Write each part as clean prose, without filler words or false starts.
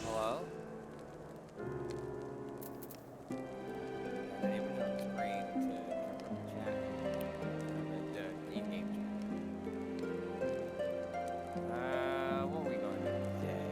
Hello? I didn't even on screen to confirm the chat. The in-game chat. What are we going to do today?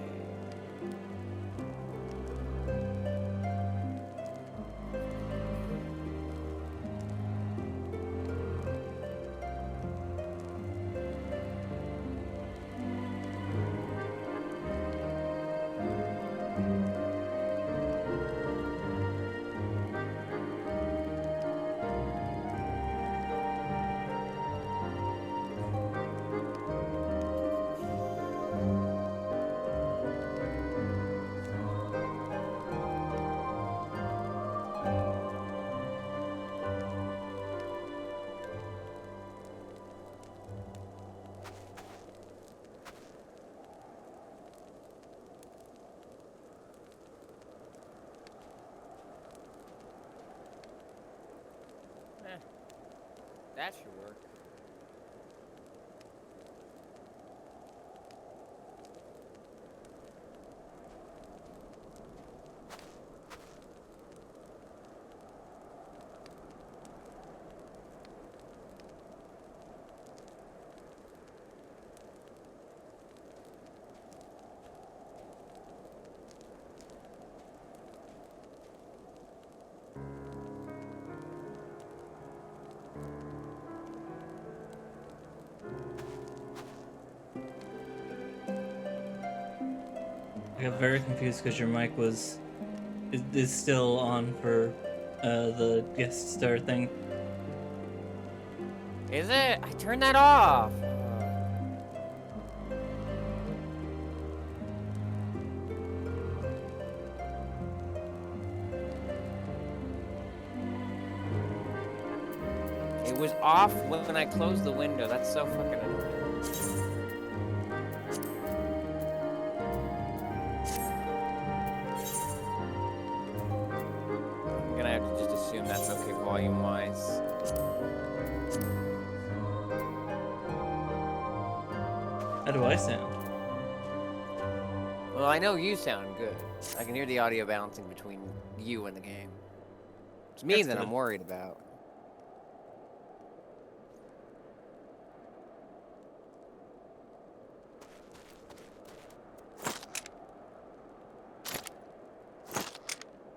That should work. I got very confused because your mic is still on for the guest star thing. Is it? I turned that off. It was off when I closed the window. That's so fucking annoying. I'm gonna have to just assume that's okay volume-wise. How do I sound? Well, I know you sound good. I can hear the audio bouncing between you and the game. It's me That's that good. I'm worried about.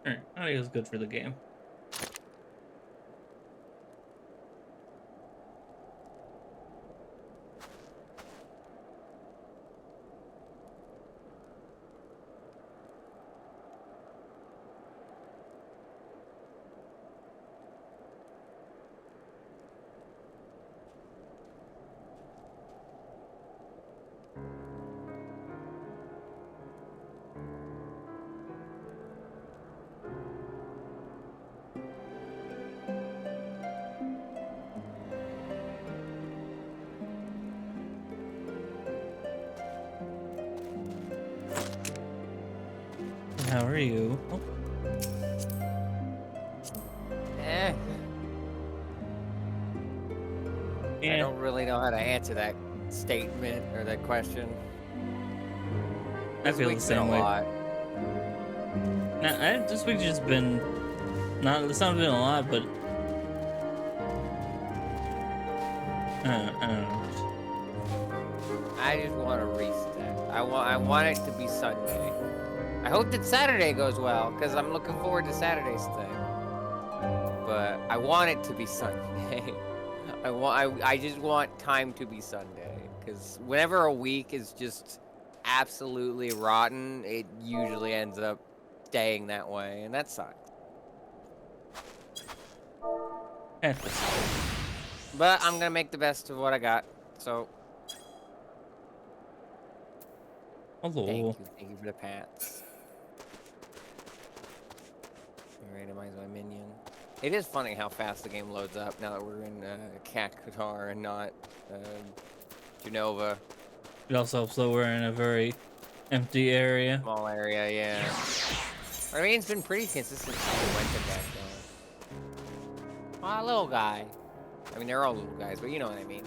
Alright, audio's good for the game. How are you? Oh, Eh. I yeah. don't really know how to answer that statement or that question. I This feel the week's been same a way. lot. Nah, this week's just been it's not been a lot, but I don't know. I just want to reset. I want it to be Sunday. I hope that Saturday goes well, because I'm looking forward to Saturday's thing. But I want it to be Sunday. I just want time to be Sunday, because whenever a week is just absolutely rotten, it usually ends up staying that way, and that sucks. But I'm gonna make the best of what I got. So Hello. thank you for the pats. Randomize my minion. It is funny how fast the game loads up now that we're in Qatar and not Genova. It also helps that we're in a very empty area. Small area, yeah. I mean, it's been pretty consistent since we went to back then. Little guy. I mean, they're all little guys, but you know what I mean.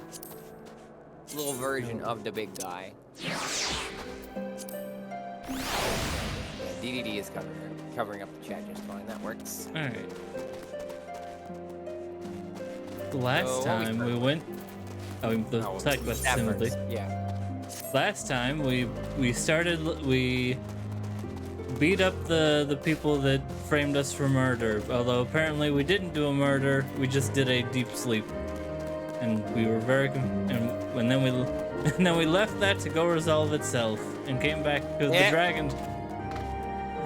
Little version of the big guy. Yeah, DDD is covering up the chat just fine. That works. Alright. Last time we went... the side quest simply. Yeah. Last time we beat up the people that framed us for murder. Although apparently we didn't do a murder, we just did a deep sleep. And we were very and then we left that to go resolve itself and came back because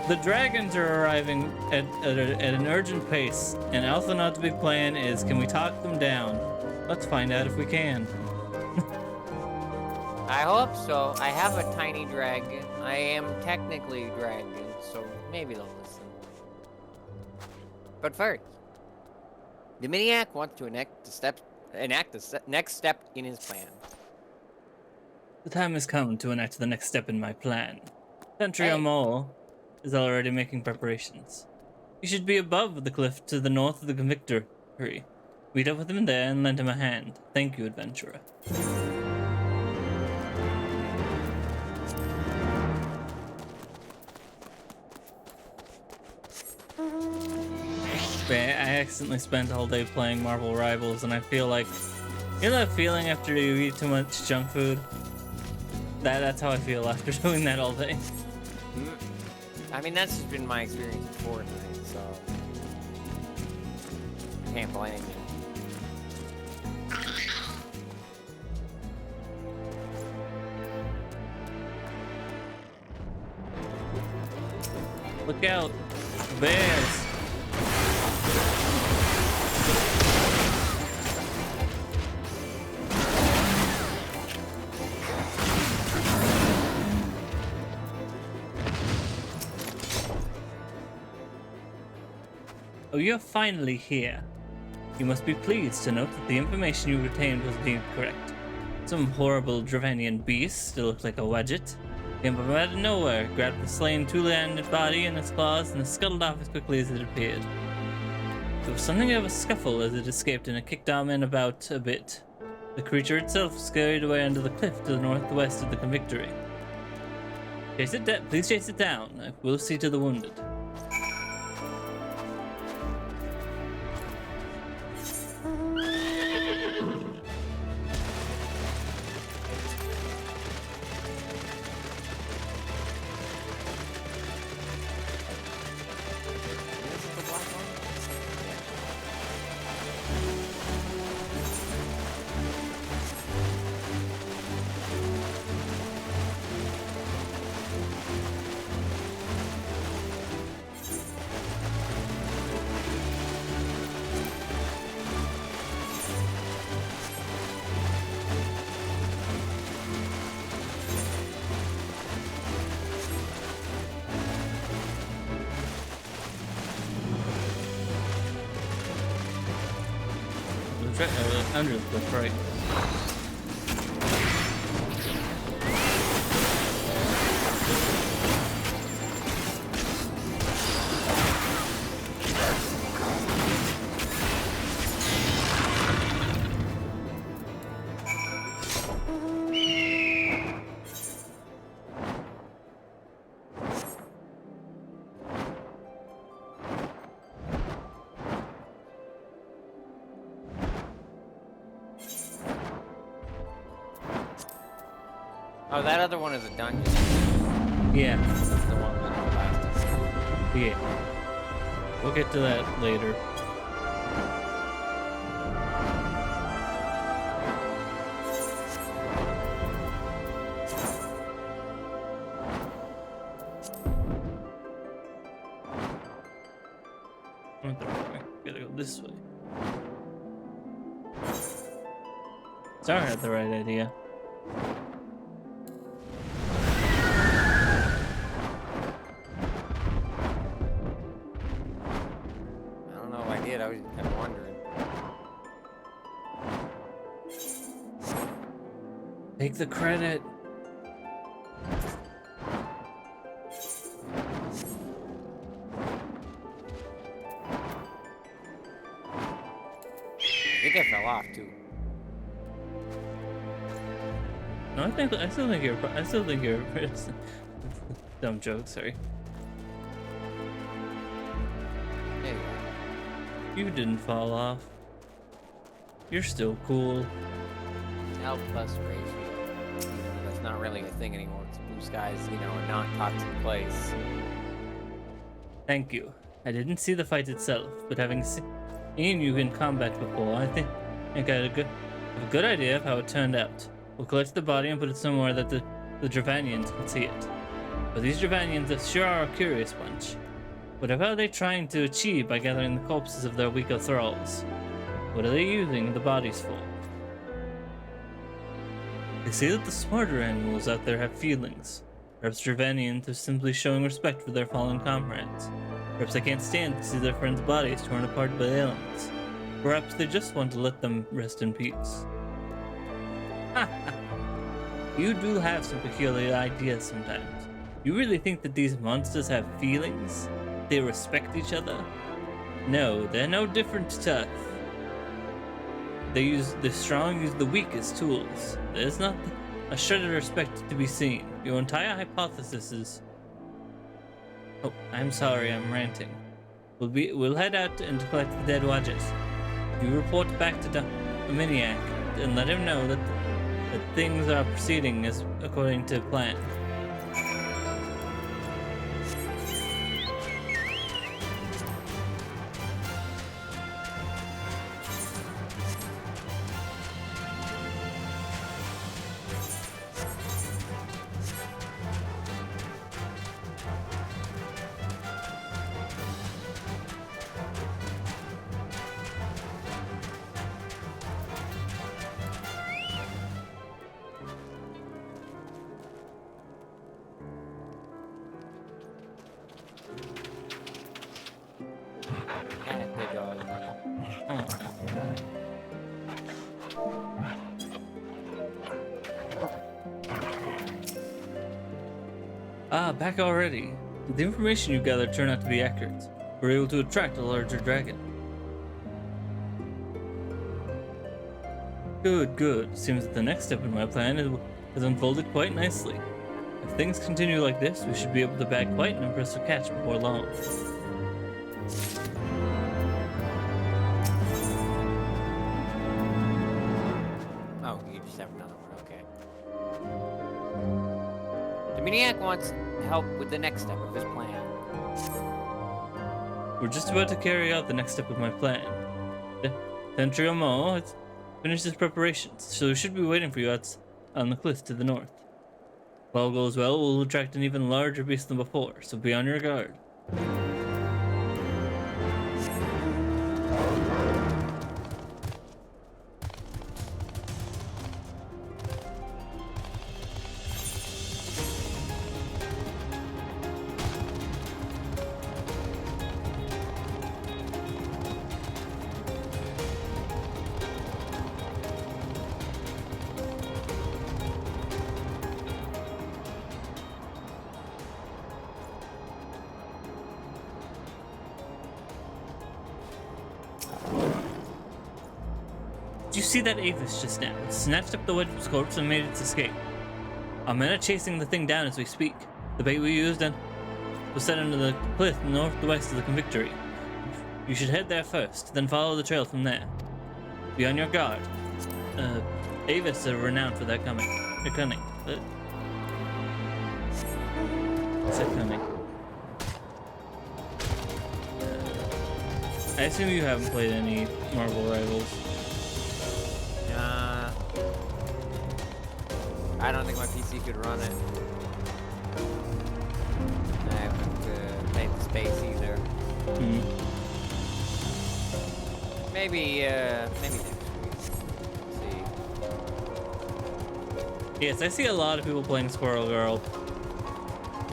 the dragons are arriving at an urgent pace, and Alphanaut's big plan is, can we talk them down? Let's find out if we can. I hope so. I have a tiny dragon. I am technically dragon, so maybe they'll listen. But first, the Miniac wants to enact the next step in his plan. The time has come to enact the next step in my plan. Sentry Amol is already making preparations. You should be above the cliff to the north of the victory. Meet up with him there and lend him a hand. Thank you, adventurer. I accidentally spent all day playing Marvel Rivals, and I feel like, you know that feeling after you eat too much junk food? That's how I feel after doing that all day. I mean, that's just been my experience with Fortnite, so I can't blame you. Look out, bears! Oh, you're finally here. You must be pleased to note that the information you retained was deemed correct. Some horrible Dravanian beast that looked like a Wedget came from out of nowhere, grabbed the slain two-handed body in its claws, and scuttled off as quickly as it appeared. There was something of a scuffle as it escaped, and it kicked Armin about a bit. The creature itself was scurried away under the cliff to the northwest of the convictory. Please chase it down. I will see to the wounded. Under the cliff, right? Oh, that other one is a dungeon. Yeah. That's the one that lasted. Yeah. We'll get to that later. Went the wrong way. Gotta go this way. Sorry, I had the right idea. I'm wondering. Take the credit. I think I fell off too. No, I still think you're dumb joke, sorry. There you go. You didn't fall off. You're still cool. L plus ratio. That's not really a thing anymore. It's blue skies, you know, a non-toxic place. Thank you. I didn't see the fight itself, but having seen you in combat before, I think I have a good idea of how it turned out. We'll collect the body and put it somewhere that the Dravanians can see it. But these Dravanians sure are a curious bunch. Whatever are they trying to achieve by gathering the corpses of their weaker thralls? What are they using the bodies for? They say that the smarter animals out there have feelings. Perhaps Dravanians are simply showing respect for their fallen comrades. Perhaps they can't stand to see their friends' bodies torn apart by elements. Perhaps they just want to let them rest in peace. Ha ha! You do have some peculiar ideas sometimes. You really think that these monsters have feelings? They respect each other? No, they're no different to us. The strong use the weak as tools. There is not a shred of respect to be seen. Your entire hypothesis is... Oh, I'm sorry, I'm ranting. We'll head out and collect the dead watches. You report back to Dominiac and let him know that things are proceeding as according to plan. Ah, back already. The information you gathered turned out to be accurate. We're able to attract a larger dragon. Good. Seems that the next step in my plan has unfolded quite nicely. If things continue like this, we should be able to bag quite an impressive catch before long. Oh, you just have another one. Okay. Dominiac wants help with the next step of his plan. We're just about to carry out the next step of my plan. Tentriamo has finished his preparations, so we should be waiting for you out on the cliff to the north. If all goes well, we'll attract an even larger beast than before, so be on your guard. Did you see that Avis just now? It snatched up the Wedge's corpse and made its escape. Our men are chasing the thing down as we speak. The bait we used was set under the cliff northwest of the Convictory. You should head there first, then follow the trail from there. Be on your guard. Avis are renowned for their cunning. Said cunning. I assume you haven't played any Marvel Rivals. I don't think my PC could run it. I haven't played the space either. Maybe next week. Let's see. Yes, I see a lot of people playing Squirrel Girl.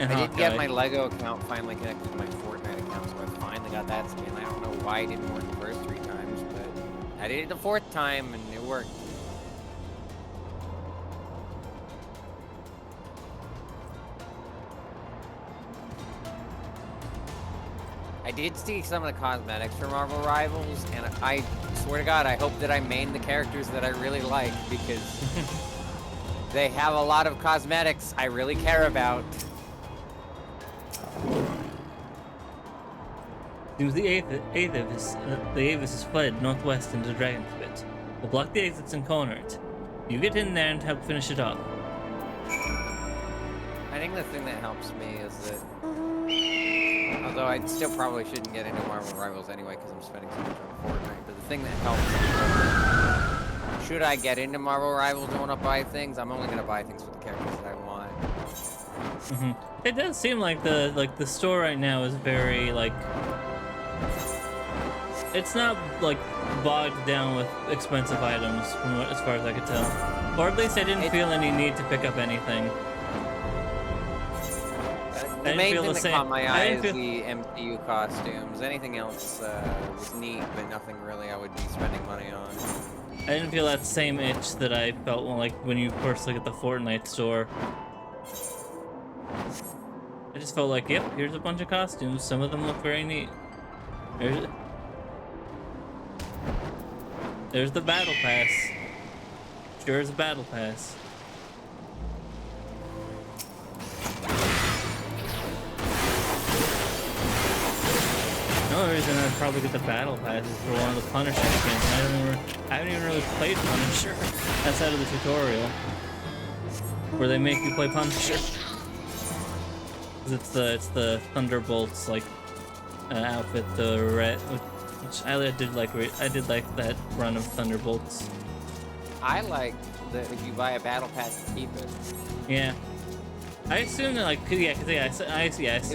And I did get my Lego account finally connected to my Fortnite account, so I finally got that skin. I don't know why it didn't work the first 3 times, but I did it the 4th time and it worked. I did see some of the cosmetics for Marvel Rivals, and I swear to God, I hope that I main the characters that I really like, because they have a lot of cosmetics I really care about. Seems the Avis has fled northwest into Dragon's Pit. We'll block the exits and corner it. You get in there and help finish it off. I think the thing that helps me is that, although I still probably shouldn't get into Marvel Rivals anyway because I'm spending so much on Fortnite, but the thing that helps me, should I get into Marvel Rivals and want to buy things, I'm only going to buy things for the characters that I want. It does seem like the store right now is very it's not bogged down with expensive items as far as I could tell, or at least I didn't feel any need to pick up anything. The main thing that caught my eye is the MCU costumes. Anything else was neat, but nothing really I would be spending money on. I didn't feel that same itch that I felt when you first look at the Fortnite store. I just felt like, yep, here's a bunch of costumes. Some of them look very neat. There's the battle pass. Sure is a battle pass. The only reason I'd probably get the battle pass is for one of the Punisher skins. I haven't even really played Punisher outside of the tutorial, where they make you play Punisher. 'Cause it's the Thunderbolts like outfit, the red, which I did like that run of Thunderbolts. I like that if you buy a battle pass, you keep it. Yeah. I assume that, like, yeah, cause yeah, It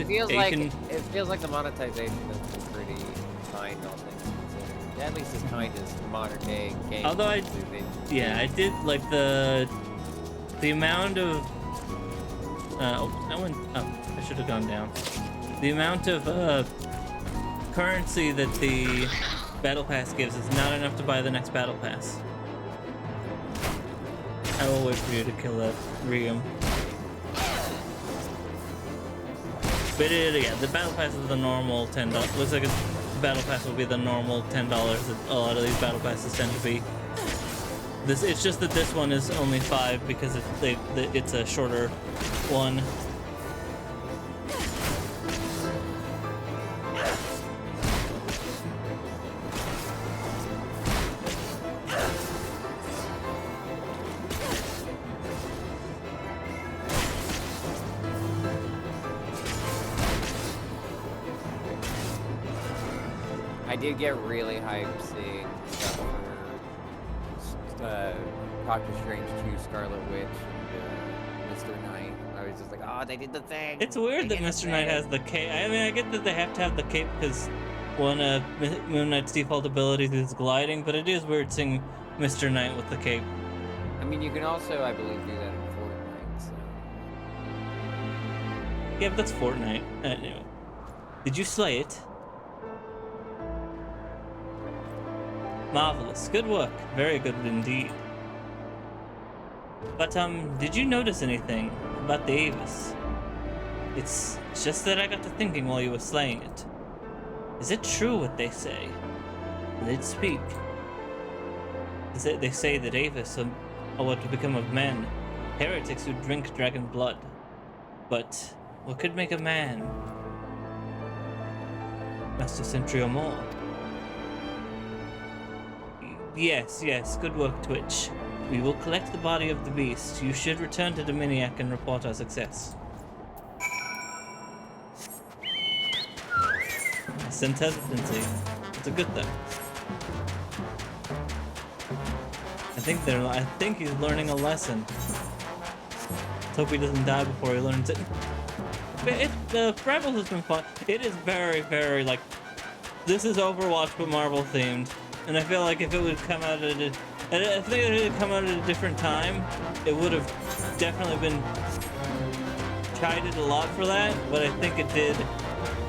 feels like it feels like the monetization has been pretty kind, all things considered. At least as kind as modern day games. Although I did like the amount of I should have gone down. The amount of currency that the battle pass gives is not enough to buy the next battle pass. I will wait for you to kill that Rium. But yeah, the battle pass is the normal $10. Looks like the battle pass will be the normal $10 that a lot of these battle passes tend to be. It's just that this one is only $5 because it's a shorter one. I did get really hyped seeing stuff for Doctor Strange 2, Scarlet Witch, and Mr. Knight. I was just like, oh, they did the thing. It's weird that Mr. Knight has the cape. I mean, I get that they have to have the cape because one of Moon Knight's default abilities is gliding, but it is weird seeing Mr. Knight with the cape. I mean, you can also, I believe, do that in Fortnite, so... Yeah, but that's Fortnite. Anyway. Did you slay it? Marvelous. Good work. Very good indeed. But, did you notice anything about the Avis? It's just that I got to thinking while you were slaying it. Is it true what they say? They'd speak. They say that Avis are what to become of men, heretics who drink dragon blood. But what could make a man? Master Sentry or more. Yes, good work, Twitch. We will collect the body of the beast. You should return to Dominiac and report our success. I sense hesitancy. It's a good thing. I think he's learning a lesson. Let's hope he doesn't die before he learns it. The Rebels has been fun. It is very, very, like, this is Overwatch but Marvel themed. And I feel like if it would come out at a different time, it would have definitely been chided a lot for that, but I think it did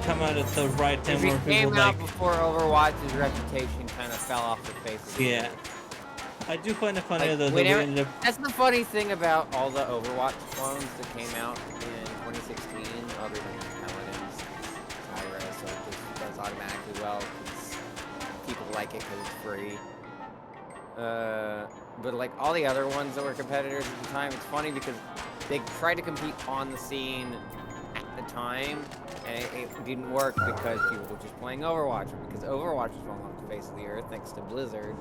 come out at the right time where people came out before Overwatch's reputation kind of fell off the face of the earth. I do find it funny though that we ended up... That's the funny thing about all the Overwatch clones that came out in 2016, other than Paladins, Tyra, so it just does automatically well. People like it because it's free. But like all the other ones that were competitors at the time, it's funny because they tried to compete on the scene at the time, and it didn't work because people were just playing Overwatch. Because Overwatch was falling off the face of the earth thanks to Blizzard.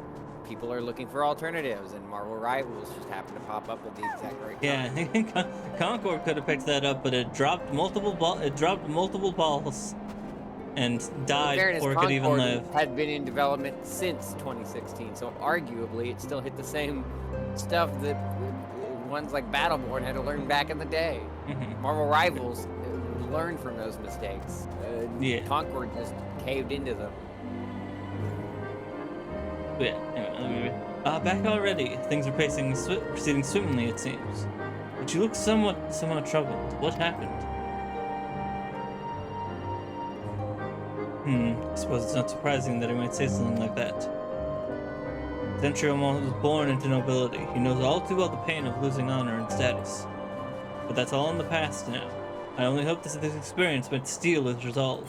People are looking for alternatives, and Marvel Rivals just happened to pop up at the exact right time. Yeah, Concord could have picked that up, but it dropped multiple balls. And died before it could even live. Had been in development since 2016, so arguably it still hit the same stuff that ones like Battleborn had to learn back in the day. Marvel Rivals learned from those mistakes. Concord just caved into them. Yeah, anyway, back already. Things are proceeding swimmingly, it seems. But you look somewhat troubled. What happened? I suppose it's not surprising that he might say something like that. Sentry was born into nobility. He knows all too well the pain of losing honor and status. But that's all in the past now. I only hope this experience might steel his resolve.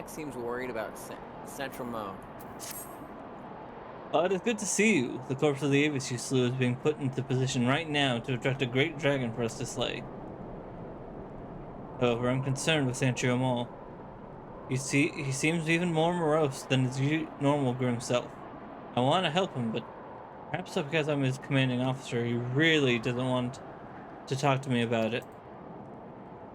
Demoniac seems worried about Central Mo. It is good to see you. The corpse of the Avis you slew is being put into position right now to attract a great dragon for us to slay. However, I'm concerned with Sancho Mall. You see, he seems even more morose than his normal grim self. I want to help him, but perhaps because I'm his commanding officer, he really doesn't want to talk to me about it.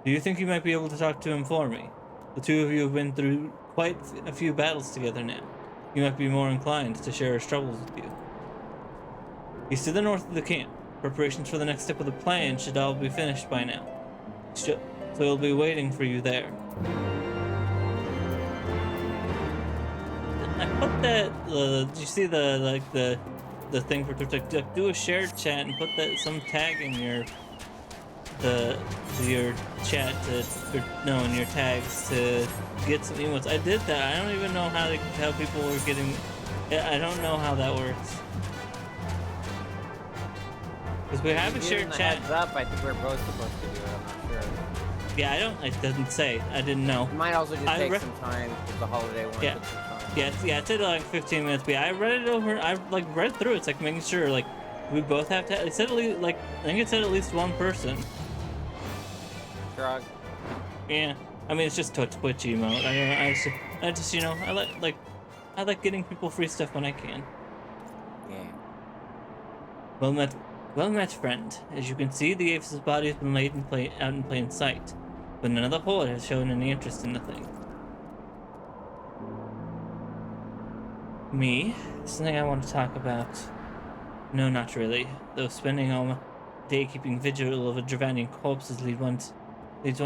Do you think you might be able to talk to him for me? The two of you have been through quite a few battles together now. You might be more inclined to share his troubles with you. He's to the north of the camp. Preparations for the next step of the plan should all be finished by now. So he'll be waiting for you there. I put that. Did you see the thing for Twitter? Do a shared chat and put that some tag in your chat in your tags to get some emotes. I did that. I don't even know how people were getting. I don't know how that works. Because we have a shared chat. Heads up, I think we're both supposed to do it. I'm not sure. Yeah, I don't. It doesn't say. I didn't know. It might also just take some time with the holiday one. Yeah. Yeah, it said like 15 minutes. But yeah, I read it over. I read through it. It's like making sure we both have to. It said at least I think it said at least one person. Shrug. Yeah, I mean it's just a Twitch emote. I just I like getting people free stuff when I can. Yeah. Well met, friend. As you can see, the Avis's body has been laid out in plain sight, but none of the Horde has shown any interest in the thing. Me? Something I want to talk about. No, not really. Though spending all my day keeping vigil over Dravanian corpses leads one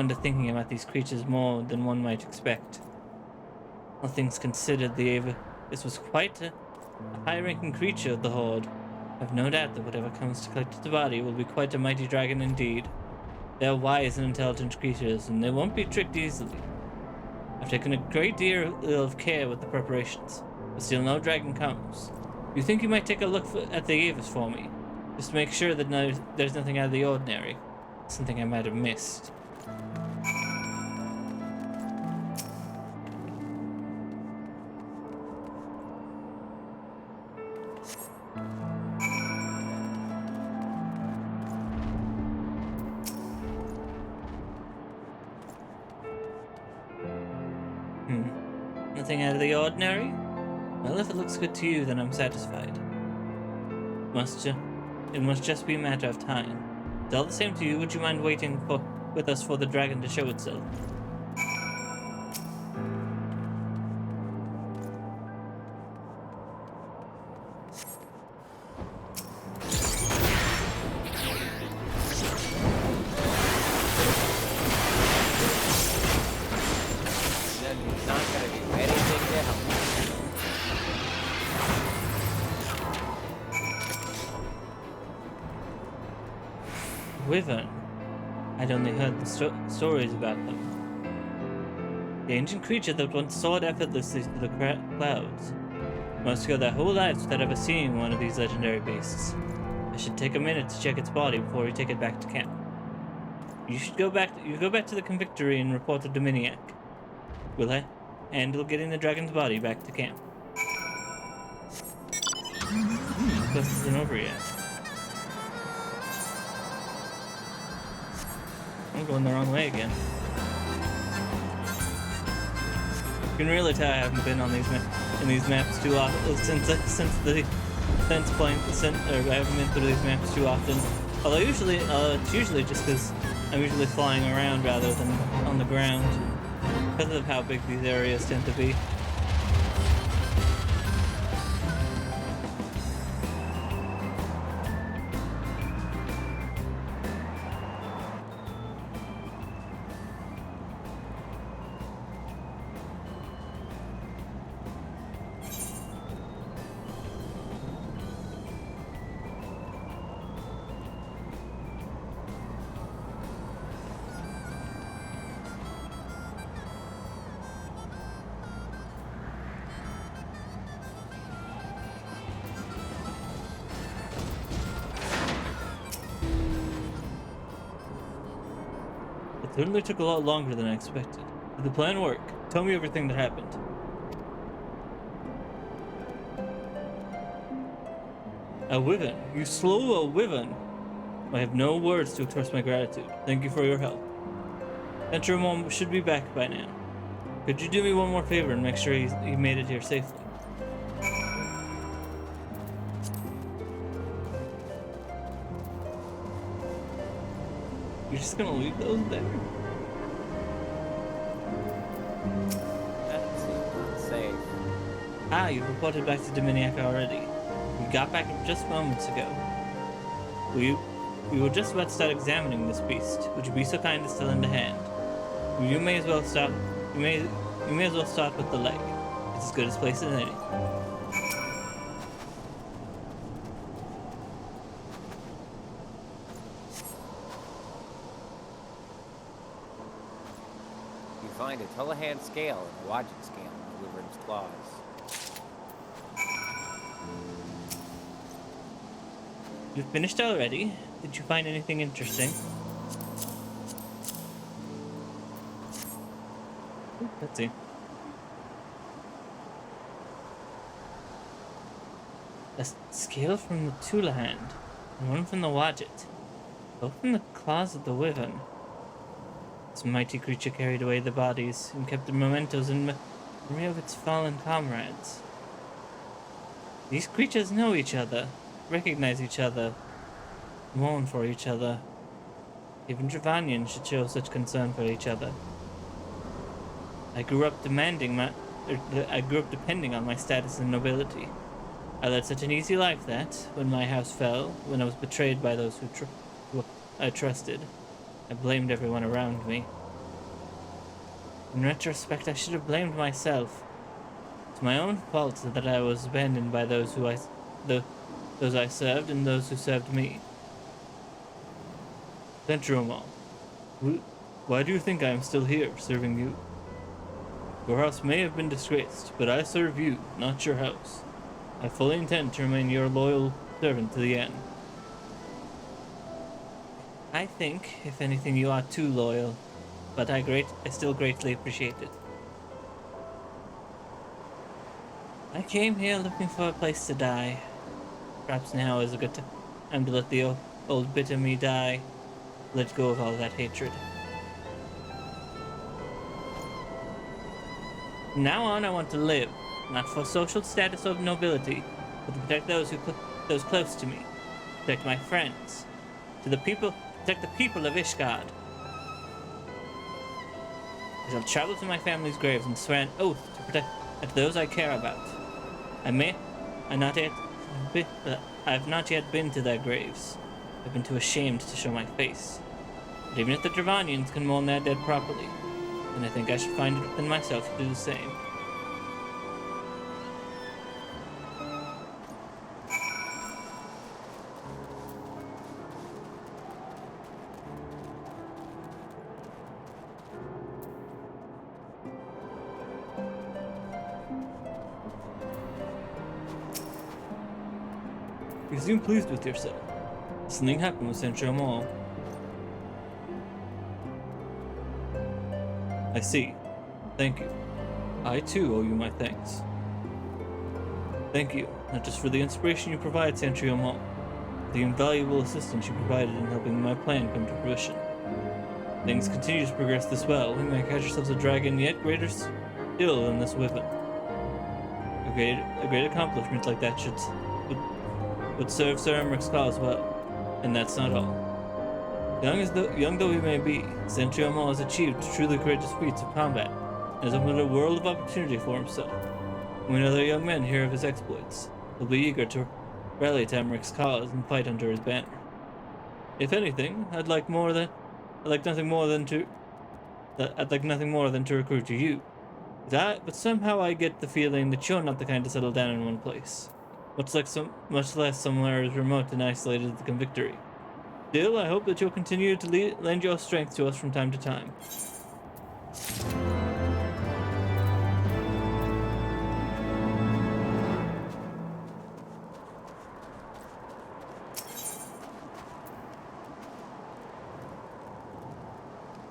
to thinking about these creatures more than one might expect. All things considered, this was quite a high-ranking creature of the Horde. I've no doubt that whatever comes to collect its body will be quite a mighty dragon indeed. They are wise and intelligent creatures, and they won't be tricked easily. I've taken a great deal of care with the preparations, but still no dragon comes. You think you might take a look at the Avis for me? Just to make sure that there's nothing out of the ordinary. Something I might have missed. Nothing out of the ordinary? Well, if it looks good to you, then I'm satisfied. It must just be a matter of time. It's all the same to you, would you mind waiting with us for the dragon to show itself? Wyvern. I'd only heard the stories about them. The ancient creature that once soared effortlessly through the clouds. Most go their whole lives without ever seeing one of these legendary beasts. I should take a minute to check its body before we take it back to camp. You go back to the Convictory and report to Demoniac. Will I handle getting the dragon's body back to camp? Quest isn't over yet. I'm going the wrong way again. You can really tell I haven't been on these maps too often since I haven't been through these maps too often. Although it's usually just because I'm usually flying around rather than on the ground because of how big these areas tend to be. It certainly took a lot longer than I expected. Did the plan work? Tell me everything that happened. A wyvern. You slew a wyvern. I have no words to express my gratitude. Thank you for your help. Sentry Mom should be back by now. Could you do me one more favor and make sure he made it here safely? You're just gonna leave those there? That's unsafe. Ah, you've reported back to Dominiac already. We got back just moments ago. We were just about to start examining this beast. Would you be so kind as to lend a hand? You may as well start. You may as well start with the leg. It's as good a place as any. You find a Tullahan scale and a Wadget scale in the wyvern's claws. You've finished already? Did you find anything interesting? Let's see. A scale from the Tullahan, and one from the Wadget, both from the claws of the wyvern. This mighty creature carried away the bodies and kept the mementos in memory of its fallen comrades. These creatures know each other, recognize each other, mourn for each other. Even Dravanians should show such concern for each other. I grew up depending on my status and nobility. I led such an easy life that, when my house fell, when I was betrayed by those who I trusted, I blamed everyone around me. In retrospect, I should have blamed myself. It's my own fault that I was abandoned by those I served and those who served me. Centromal, why do you think I am still here, serving you? Your house may have been disgraced, but I serve you, not your house. I fully intend to remain your loyal servant to the end. I think, if anything, you are too loyal, but I still greatly appreciate it. I came here looking for a place to die. Perhaps now is a good time to let the old bitter me die. Let go of all that hatred. From now on, I want to live, not for social status or nobility, but to protect those close to me, protect my friends, protect the people of Ishgard. I shall travel to my family's graves and swear an oath to protect those I care about. I have not yet been to their graves. I've been too ashamed to show my face. But even if the Dravanians can mourn their dead properly, then I think I should find it within myself to do the same. You seem pleased with yourself. Something happened with Central Mall. I see. Thank you. I too owe you my thanks. Thank you, not just for the inspiration you provide, Centrio Mall, but the invaluable assistance you provided in helping my plan come to fruition. If things continue to progress this well, we may catch ourselves a dragon yet greater still than this wyvern. A great accomplishment like that would serve Sir Emmeric's cause well, and that's not all. Young though he may be, Centrio Mall has achieved truly courageous feats of combat, and has opened a world of opportunity for himself. When other young men hear of his exploits, they'll be eager to rally to Emmeric's cause and fight under his banner. If anything, I'd like nothing more than to recruit you. But somehow I get the feeling that you're not the kind to settle down in one place, much less somewhere as remote and isolated as the Convictory. Still, I hope that you'll continue to lend your strength to us from time to time.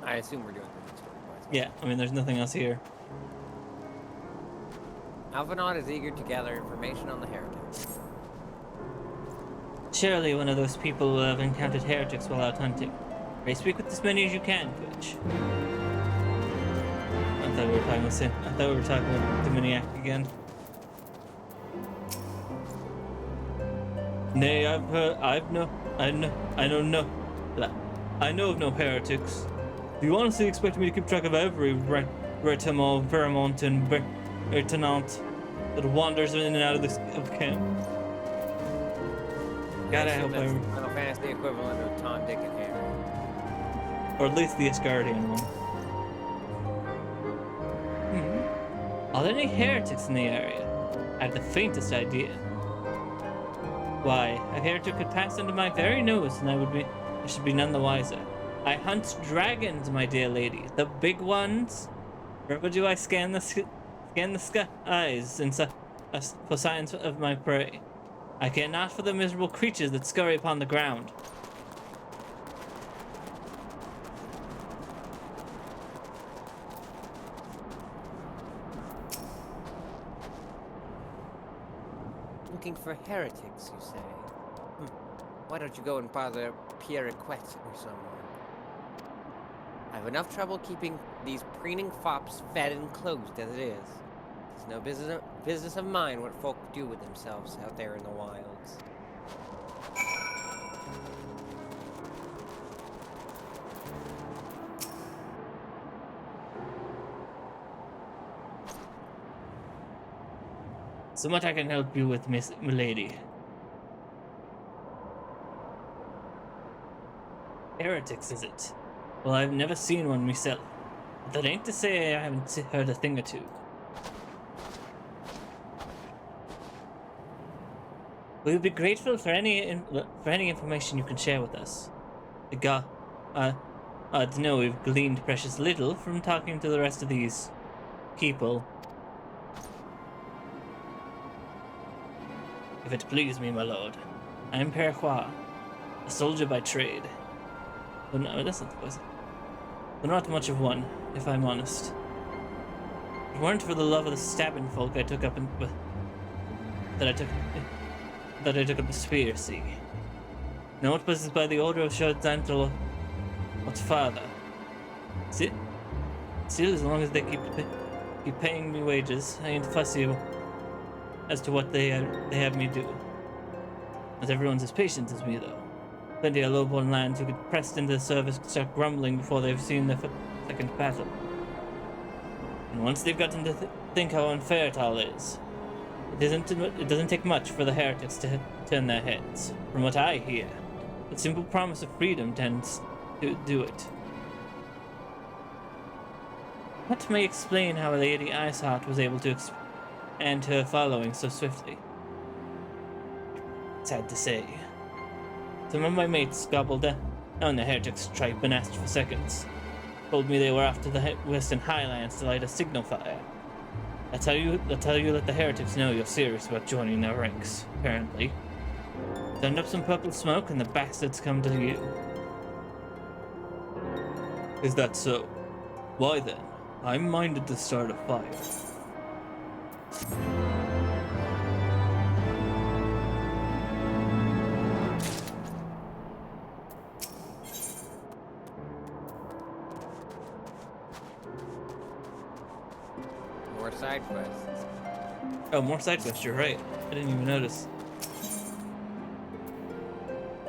I assume we're doing the story quests. Yeah, I mean, there's nothing else here. Alphinaud is eager to gather information on the heretics. Surely one of those people will have encountered heretics while out hunting. Pray speak with as many as you can, Twitch. I thought we were talking about the Miniac again. Nay, I know of no heretics. Do you honestly expect me to keep track of every Retamol, Vermont, and Bertenant that wanders in and out of camp? God, I hope Final Fantasy equivalent of Tom, Dick, and Harry. Or at least the Asgardian one. Are there any heretics in the area? I have the faintest idea. Why, a heretic could pass under my very nose and I should be none the wiser. I hunt dragons, my dear lady. The big ones. Never do I scan the skies for signs of my prey. I care not for the miserable creatures that scurry upon the ground. Looking for heretics, you say? Why don't you go and bother Pierre Quet or someone? I have enough trouble keeping these preening fops fed and clothed as it is. It's no business of mine what folk do with themselves out there in the wilds. So much I can help you with, Miss Milady. Heretics, is it? Well, I've never seen one myself. But that ain't to say I haven't heard a thing or two. We would be grateful for any information you can share with us. To know we've gleaned precious little from talking to the rest of these people. If it please me, my lord, I am Perrois, a soldier by trade. But no, that's not the voice. But not much of one, if I'm honest. If it weren't for the love of the stabbing folk I took up that I took up the spear, see. No, it was by the order of Shadzantel, what's father. Still, as long as they keep paying me wages, I ain't fussy as to what they have me do. Not everyone's as patient as me, though. Plenty of lowborn lands who get pressed into the service start grumbling before they've seen their second battle. And once they've gotten to think how unfair it all is, it doesn't take much for the heretics to turn their heads. From what I hear, the simple promise of freedom tends to do it. What may explain how Lady Iceheart was able to expand her following so swiftly? Sad to say. Some of my mates gobbled down the heretics' tripe and asked for seconds. Told me they were off to the Western Highlands to light a signal fire. That's how you let the heretics know you're serious about joining their ranks, apparently. Send up some purple smoke and the bastards come to you. Is that so? Why then, I'm minded to start a fire. More side quests. Oh, more side quests, you're right. I didn't even notice.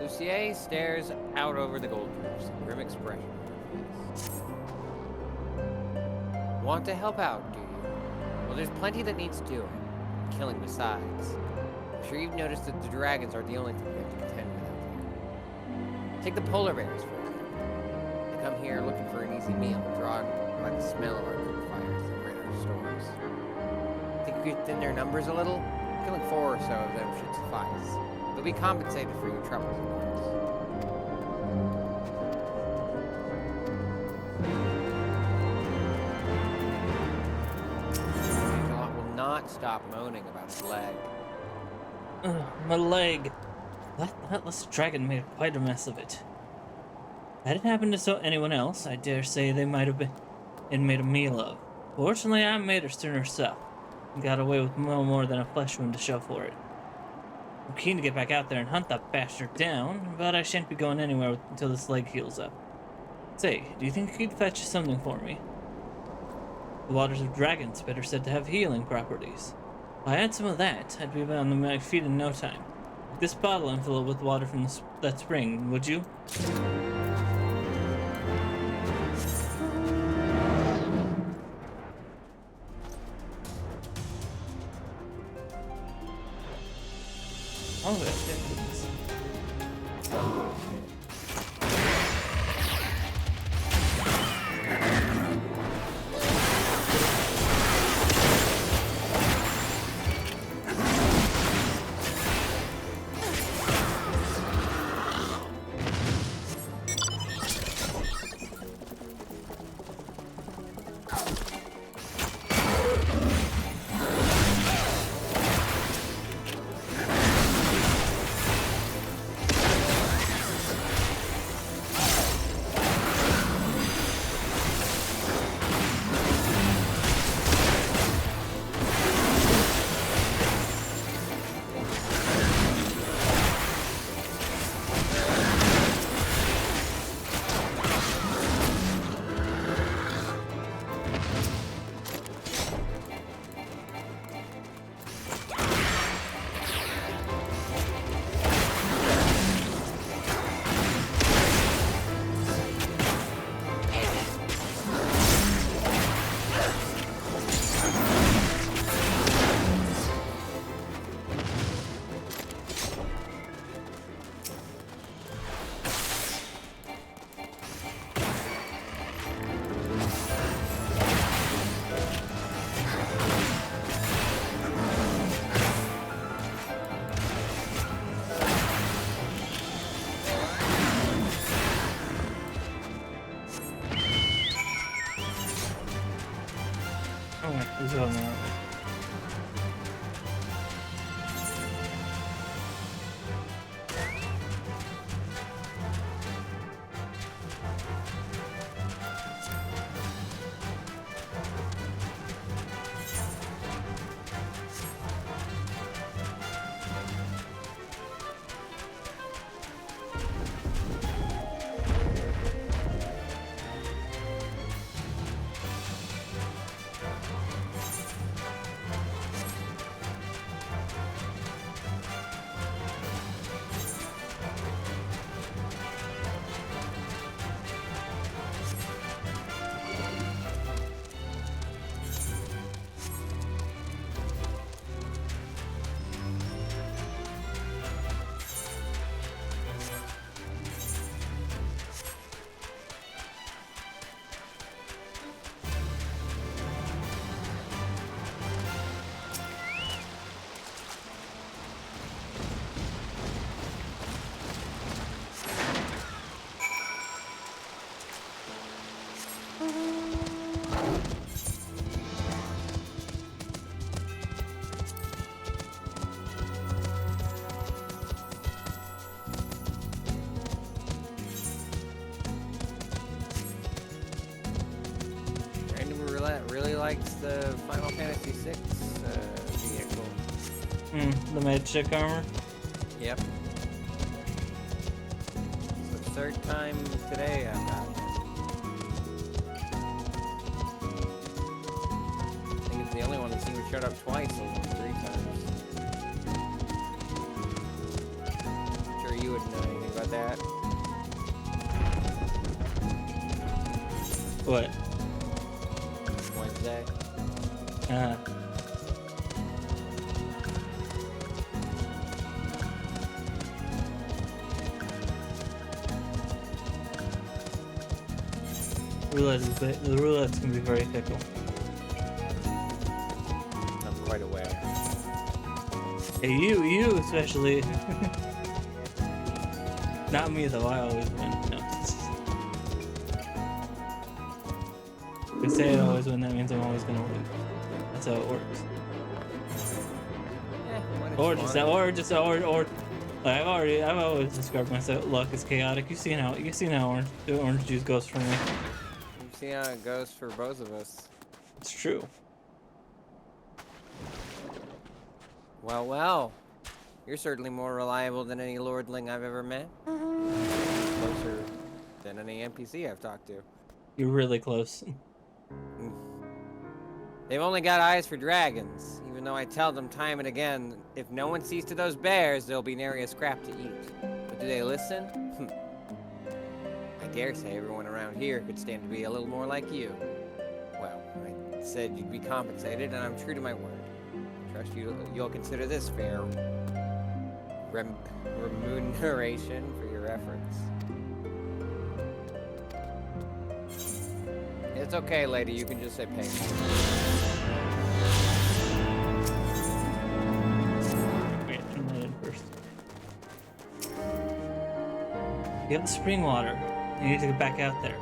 Lucier stares out over the gold roofs, a grim expression on her face. Want to help out, do you? Well, there's plenty that needs doing. Killing besides. I'm sure you've noticed that the dragons aren't the only thing we have to contend with out here. Take the polar bears, for example. They come here looking for an easy meal, drawn by the smell of our cook fires and our stores. Think you could thin their numbers a little? Killing 4 or so of them should suffice. You'll be compensated for your troubles, of course. Angela will not stop moaning about his leg. Ugh, my leg. That hatless dragon made quite a mess of it. Had it happened to anyone else, I dare say they might have been made a meal of. Fortunately, I made her soon herself. and got away with no more than a flesh wound to show for it. I'm keen to get back out there and hunt that bastard down, but I shan't be going anywhere until this leg heals up. Say, do you think you could fetch something for me? The waters of dragons better said to have healing properties. If I had some of that, I'd be on my feet in no time. Take this bottle and fill it with water from that spring, would you? Oh, yes. Who's on that? Really likes the Final Fantasy VI vehicle. The magic armor? Yep. It's the third time today I've got it. I think it's the only one that's even showed up twice over 3 times. I'm sure you wouldn't know anything about that. What? Wednesday. The roulette's gonna be very fickle. I'm quite aware. Hey, you especially. Not me though. I always win. No. If we say I always win, that means I'm always gonna lose. That's how it works. Like I've always described myself luck as chaotic. You've seen how the orange juice goes for me. You've seen how it goes for both of us. It's true. Well, well. You're certainly more reliable than any lordling I've ever met. Closer than any NPC I've talked to. You're really close. They've only got eyes for dragons, even though I tell them time and again, if no one sees to those bears, there'll be nary a scrap to eat. But do they listen? I dare say everyone around here could stand to be a little more like you. Well, I said you'd be compensated, and I'm true to my word. Trust you'll consider this fair remuneration for your efforts. It's okay, lady. You can just say pay me. Wait, turn that in first. You have the spring water. You need to get back out there.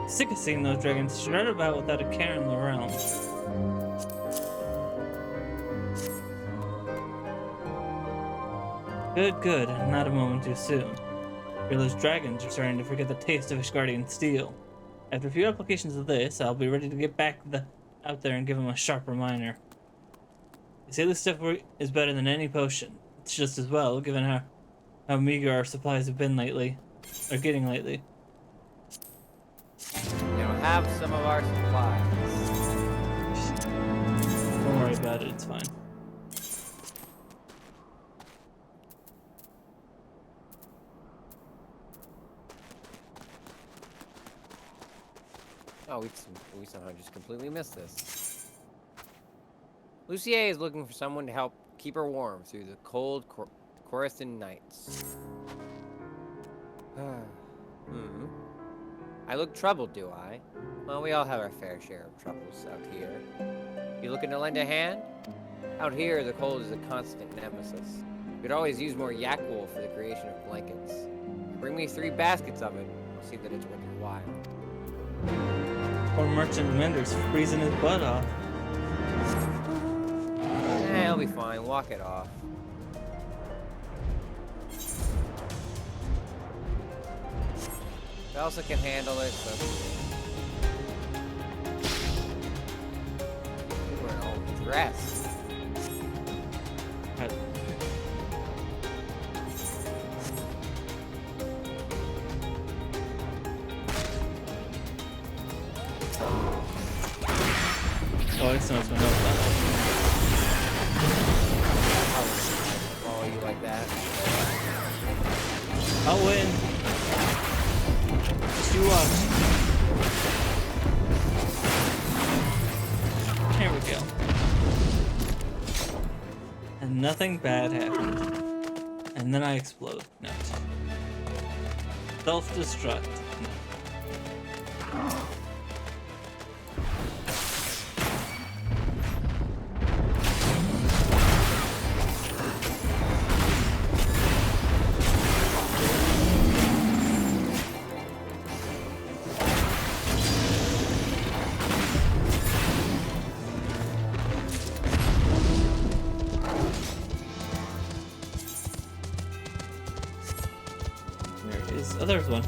Sick of seeing those dragons strut about without a care in the realm. Good, good. Not a moment too soon. Fearless dragons are starting to forget the taste of Ishgardian steel. After a few applications of this, I'll be ready to get back out there and give them a sharp reminder. They say this stuff is better than any potion. It's just as well, given how meager our supplies have been lately. Or getting lately. You'll have some of our supplies. Don't worry about it, it's fine. Oh, we somehow just completely missed this. Lucier is looking for someone to help keep her warm through the cold Coruscant nights. I look troubled, do I? Well, we all have our fair share of troubles out here. You looking to lend a hand? Out here, the cold is a constant nemesis. We could always use more yak wool for the creation of blankets. Bring me 3 baskets of it. I'll see that it's worth your while. Poor merchant Mender's freezing his butt off. He'll be fine. Walk it off. Elsa can handle it, so... We're in all dressed. Oh, it's not gonna help that. I'll follow you like that. I'll win. Just you watch. Here we go. And nothing bad happened. And then I explode. No. Self-destruct. No. Oh, there's one.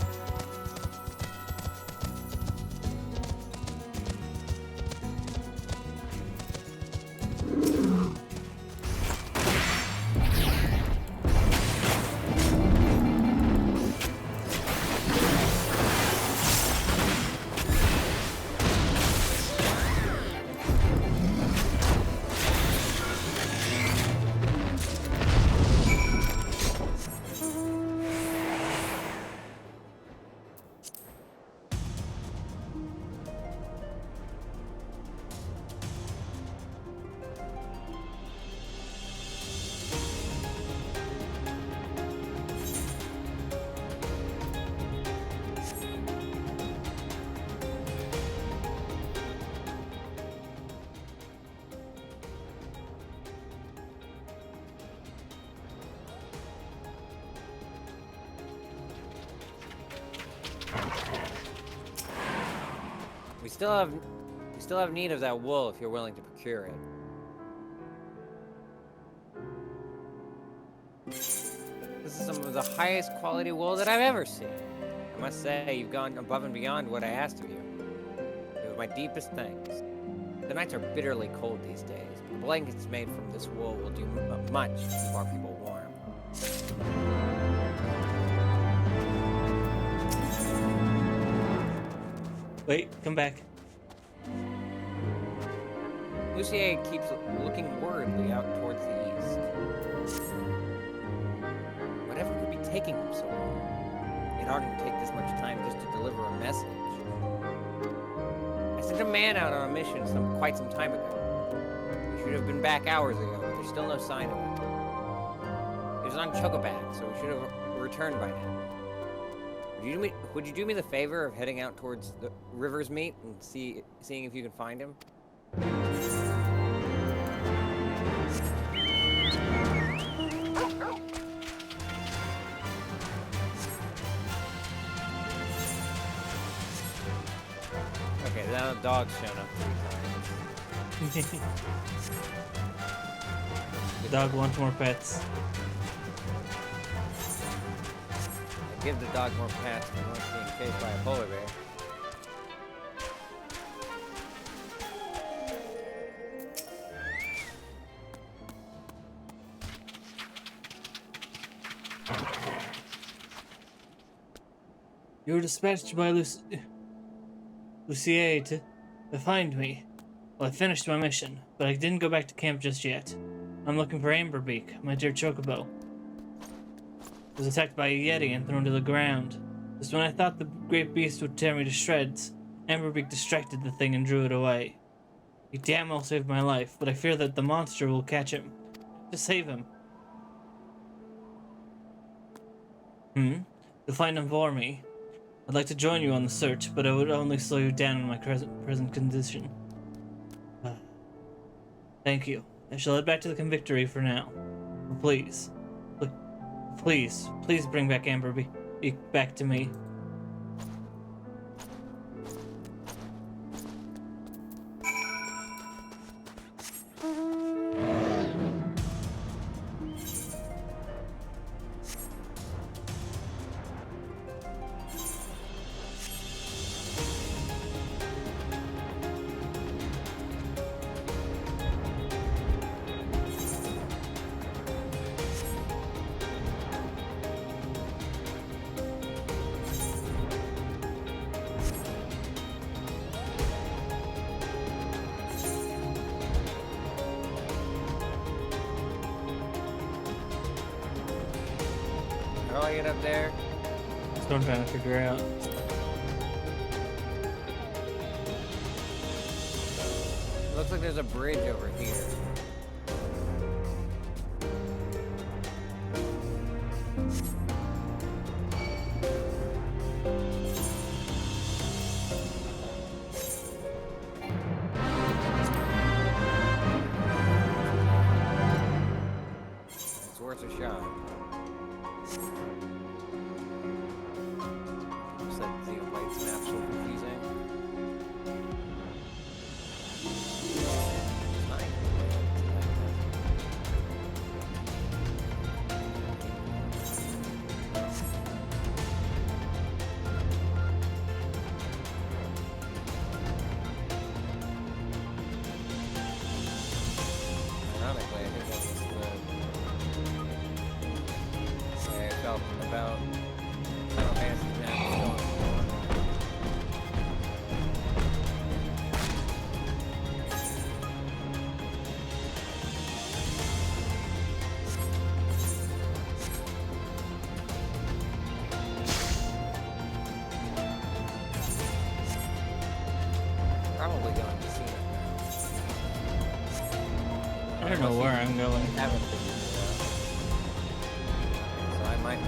We still have need of that wool if you're willing to procure it. This is some of the highest quality wool that I've ever seen. I must say, you've gone above and beyond what I asked of you. It was my deepest thanks. The nights are bitterly cold these days. The blankets made from this wool will do much to keep our people warm. Wait, come back. Lucier keeps looking worriedly out towards the east. Whatever could be taking him so long? It oughtn't take this much time just to deliver a message. I sent a man out on a mission quite some time ago. He should have been back hours ago, but there's still no sign of him. He was on Chocoback, so he should have returned by now. Would you do me the favor of heading out towards the River's Meet and seeing if you can find him? Okay, now the dog's shown up 3 times. The dog wants more pets. Give the dog more pats when one's being chased by a polar bear. You were dispatched by Lucier to find me. Well, I finished my mission, but I didn't go back to camp just yet. I'm looking for Amberbeak, my dear chocobo. I was attacked by a yeti and thrown to the ground. Just when I thought the great beast would tear me to shreds, Amberbeak distracted the thing and drew it away. He damn well saved my life, but I fear that the monster will catch him. To save him. To find him for me. I'd like to join you on the search, but it would only slow you down in my present condition. Thank you. I shall head back to the convictory for now. But please bring back Amberbeak back to me. How do I get up there? That's what I'm trying to figure out. Looks like there's a bridge over here. It's worth a shot. Said Xenoblade Snap's so confusing. Ironically, I think that's the way I felt about Final Fantasy Snap going forward. Probably going to see it I don't know where I'm going. now. Haven't figured it out. So I might.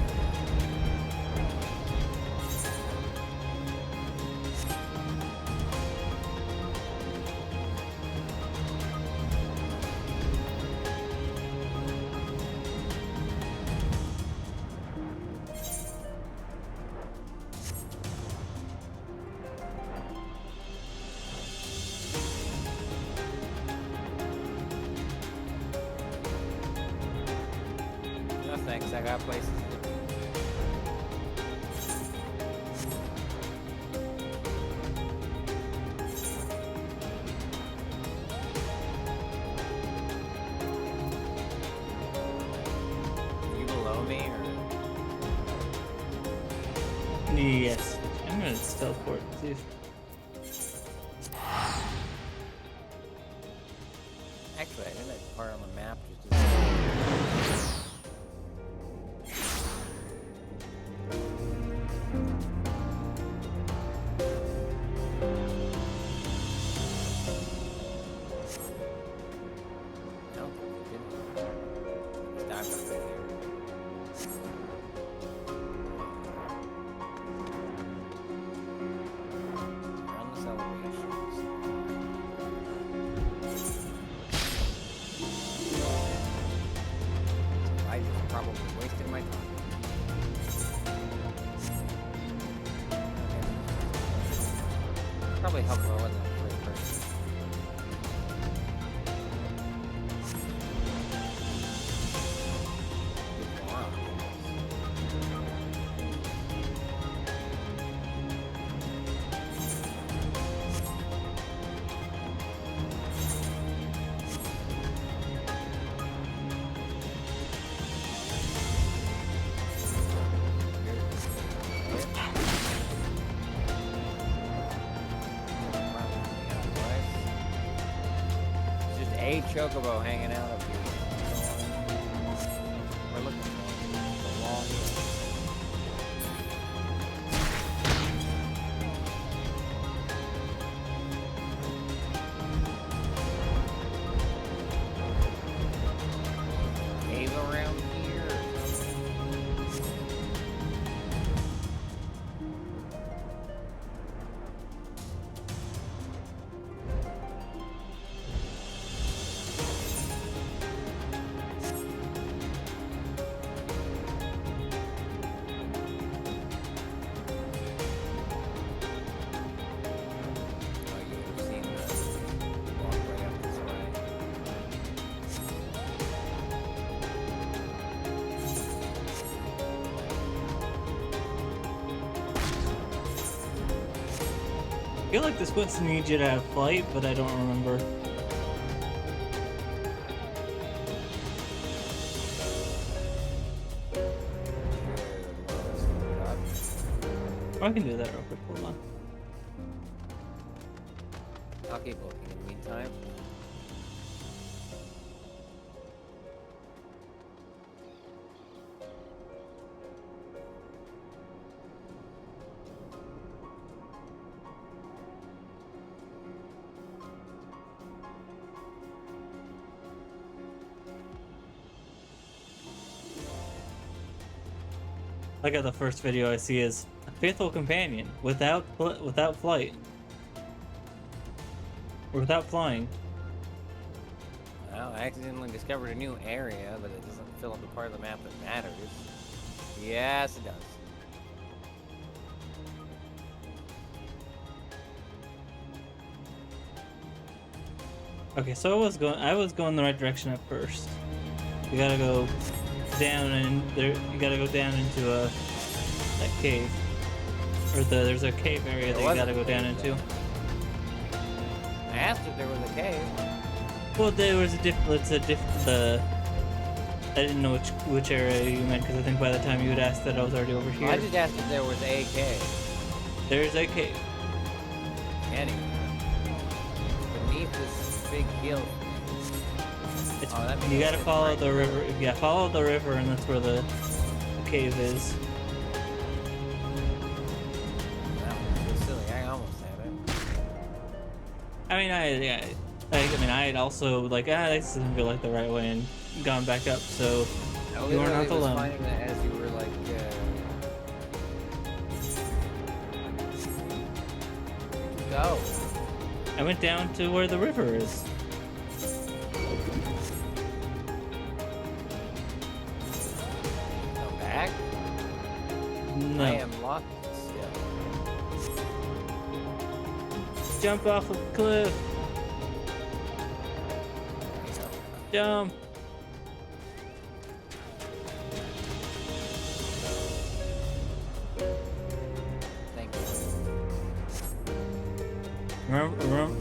No thanks, I got places to be. Yes. I'm gonna teleport. See if... Actually, I think that part on the map just no, it didn't. It's diamond right there. Around this elevation. I just probably wasted my time. Probably helped if I wasn't a great person. Wow. Just a chocobo hanging out up here. We're looking for the long hill. Cave around here. Oh, you would have seen the walkway up this way. I feel like this quest needs you to have flight, but I don't remember. Oh, I can do that real quick. Hold on. I'll keep looking in the meantime. I got the first video I see is a faithful companion without flight or without flying. Well, I accidentally discovered a new area, but it doesn't fill up the part of the map that matters. Yes, it does. Okay, so I was going the right direction at first. You gotta go down and there. You gotta go down into that cave, or there's a cave area that you gotta go down into. I asked if there was a cave. Well, there was a I didn't know which area you meant because I think by the time you had asked that I was already over here. I just asked if there was a cave. There's a cave. Anyway, beneath this big hill. That means You gotta it's follow right the there. river. Yeah, follow the river, and that's where the cave is. That was so silly. I almost had it. I mean, I had also like, this doesn't feel like the right way, and gone back up. So I you are not literally was alone. finding that as you were like, go. I went down to where the river is. Come back. No. I am locked still. Jump off a cliff. Jump. Thank you.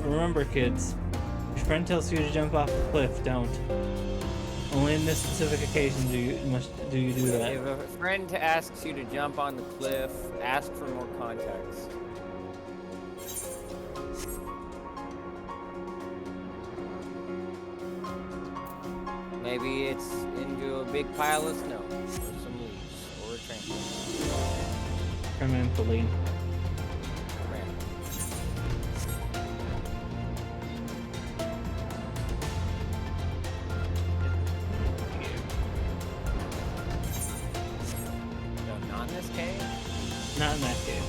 Remember, kids. Your friend tells you to jump off a cliff, don't. Only in this specific occasion do you do that. If a friend asks you to jump on the cliff, ask for more context. Maybe it's into a big pile of snow, or some leaves, or a trampoline. Trampoline. No, not in this cave? Not in that cave.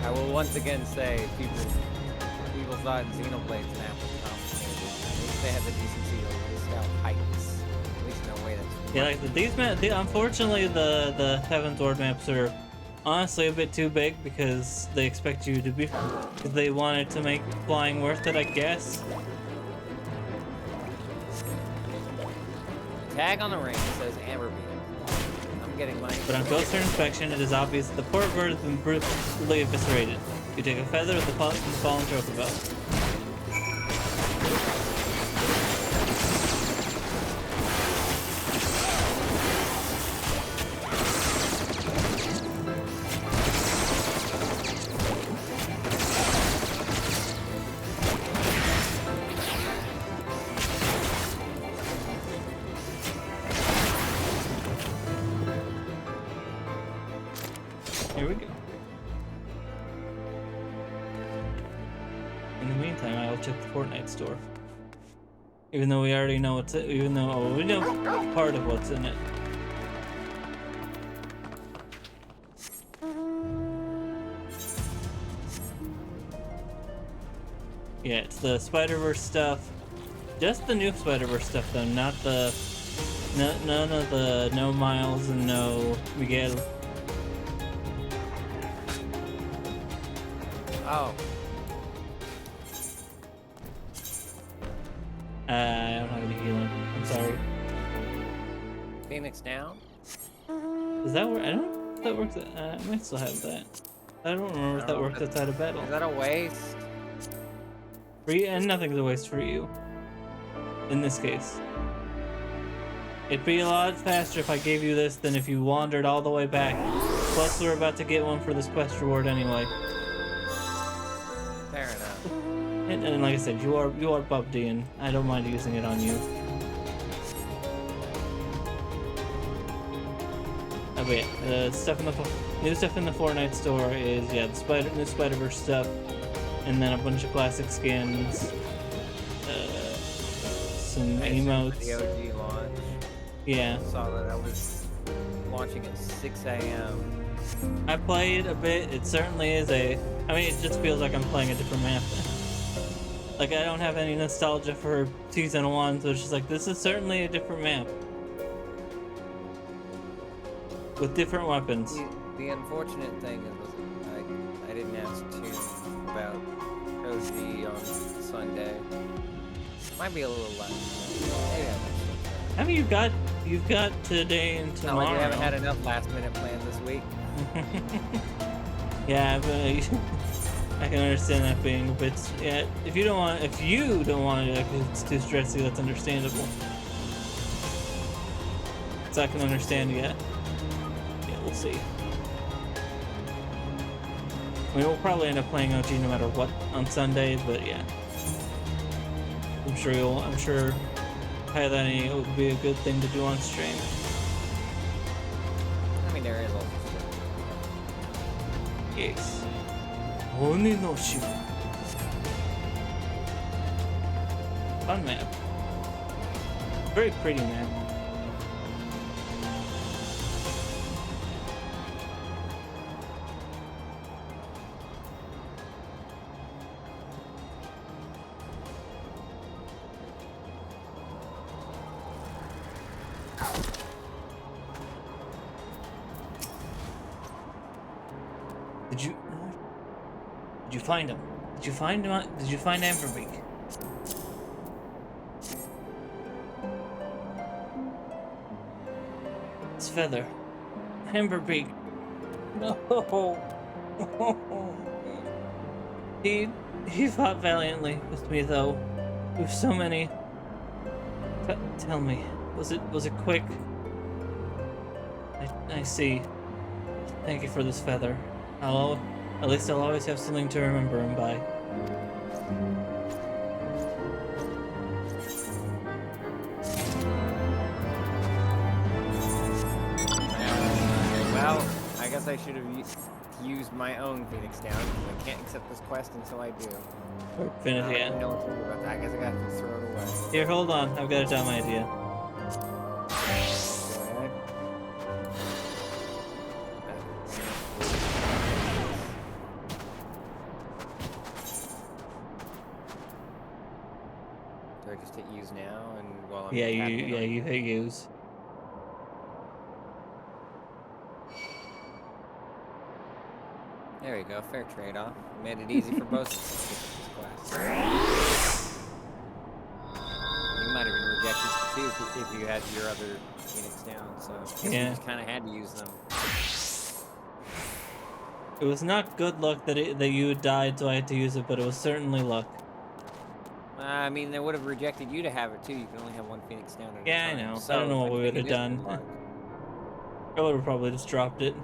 I will once again say people thought Xenoblade's map was complicated. At least they had the decency to list out heights. At least in a way that's... Yeah, like these maps. Unfortunately, the Heavensward maps are honestly a bit too big because they expect you to be. Because they wanted to make flying worth it, I guess. Tag on the ring says Amber Beam. I'm getting money. But on closer inspection, it is obvious that the poor bird has been brutally eviscerated. You take a feather of the fallen trophy belt. Here we go. In the meantime, I'll check the Fortnite store. Even though we already know what's we know part of what's in it. Yeah, it's the Spider-Verse stuff. Just the new Spider-Verse stuff though, not the none of the no Miles and no Miguel. Oh. I don't have any healing. I'm sorry. Phoenix down? Does that work? I don't know if that works. I might still have that. I don't remember if that works outside of battle. Is that a waste? For you, and nothing's a waste for you. In this case. It'd be a lot faster if I gave you this than if you wandered all the way back. Plus, we're about to get one for this quest reward anyway. Fair enough. And like I said, you are Bubdy, and I don't mind using it on you. But yeah, the stuff in the new stuff in the Fortnite store is the new Spider-Verse stuff, and then a bunch of classic skins, some emotes. The OG launch. Yeah. I saw that was launching at 6 a.m. I played a bit. It certainly is it just feels like I'm playing a different map. Like, I don't have any nostalgia for Season 1, so it's just like, this is certainly a different map. With different weapons. The unfortunate thing is I didn't ask Toon about OG on Sunday. Might be a little less. Maybe I missed I mean, you've got today and tomorrow. No, you haven't had enough last minute plans this week. Yeah, but I can understand that being a bit. Yeah, if you don't want to do that because it's too stressy, that's understandable. So I can understand. Yeah, we'll see. I mean, we'll probably end up playing OG no matter what on Sunday, but yeah, I'm sure highlighting it would be a good thing to do on stream. I mean, there is also Yes. Oni no Shiba. Fun map. Very pretty map. Did you find him? Did you find him? Did you find Amberbeak? It's Feather. Amberbeak. No. He he fought valiantly with me though. With so many. Tell me, was it quick? I see. Thank you for this feather. At least I'll always have something to remember him by. Well, I guess I should have used my own Phoenix down, because I can't accept this quest until I do. Finish, I don't yeah. even know what to do about that. I guess I gotta just throw it away. Here, hold on. I've got a dumb idea. Go ahead. Do I just hit use now and while I'm tapping on- You hit use. There we go, fair trade-off. Made it easy for both of us to get this quest. You might have been rejected too if you had your other Phoenix down, so I guess you just kind of had to use them. It was not good luck that you died, so I had to use it, but it was certainly luck. I mean, they would have rejected you to have it too. You can only have one Phoenix down at a time. I know. So I don't know if what we would have anything, it is done. good luck. I would have probably just dropped it.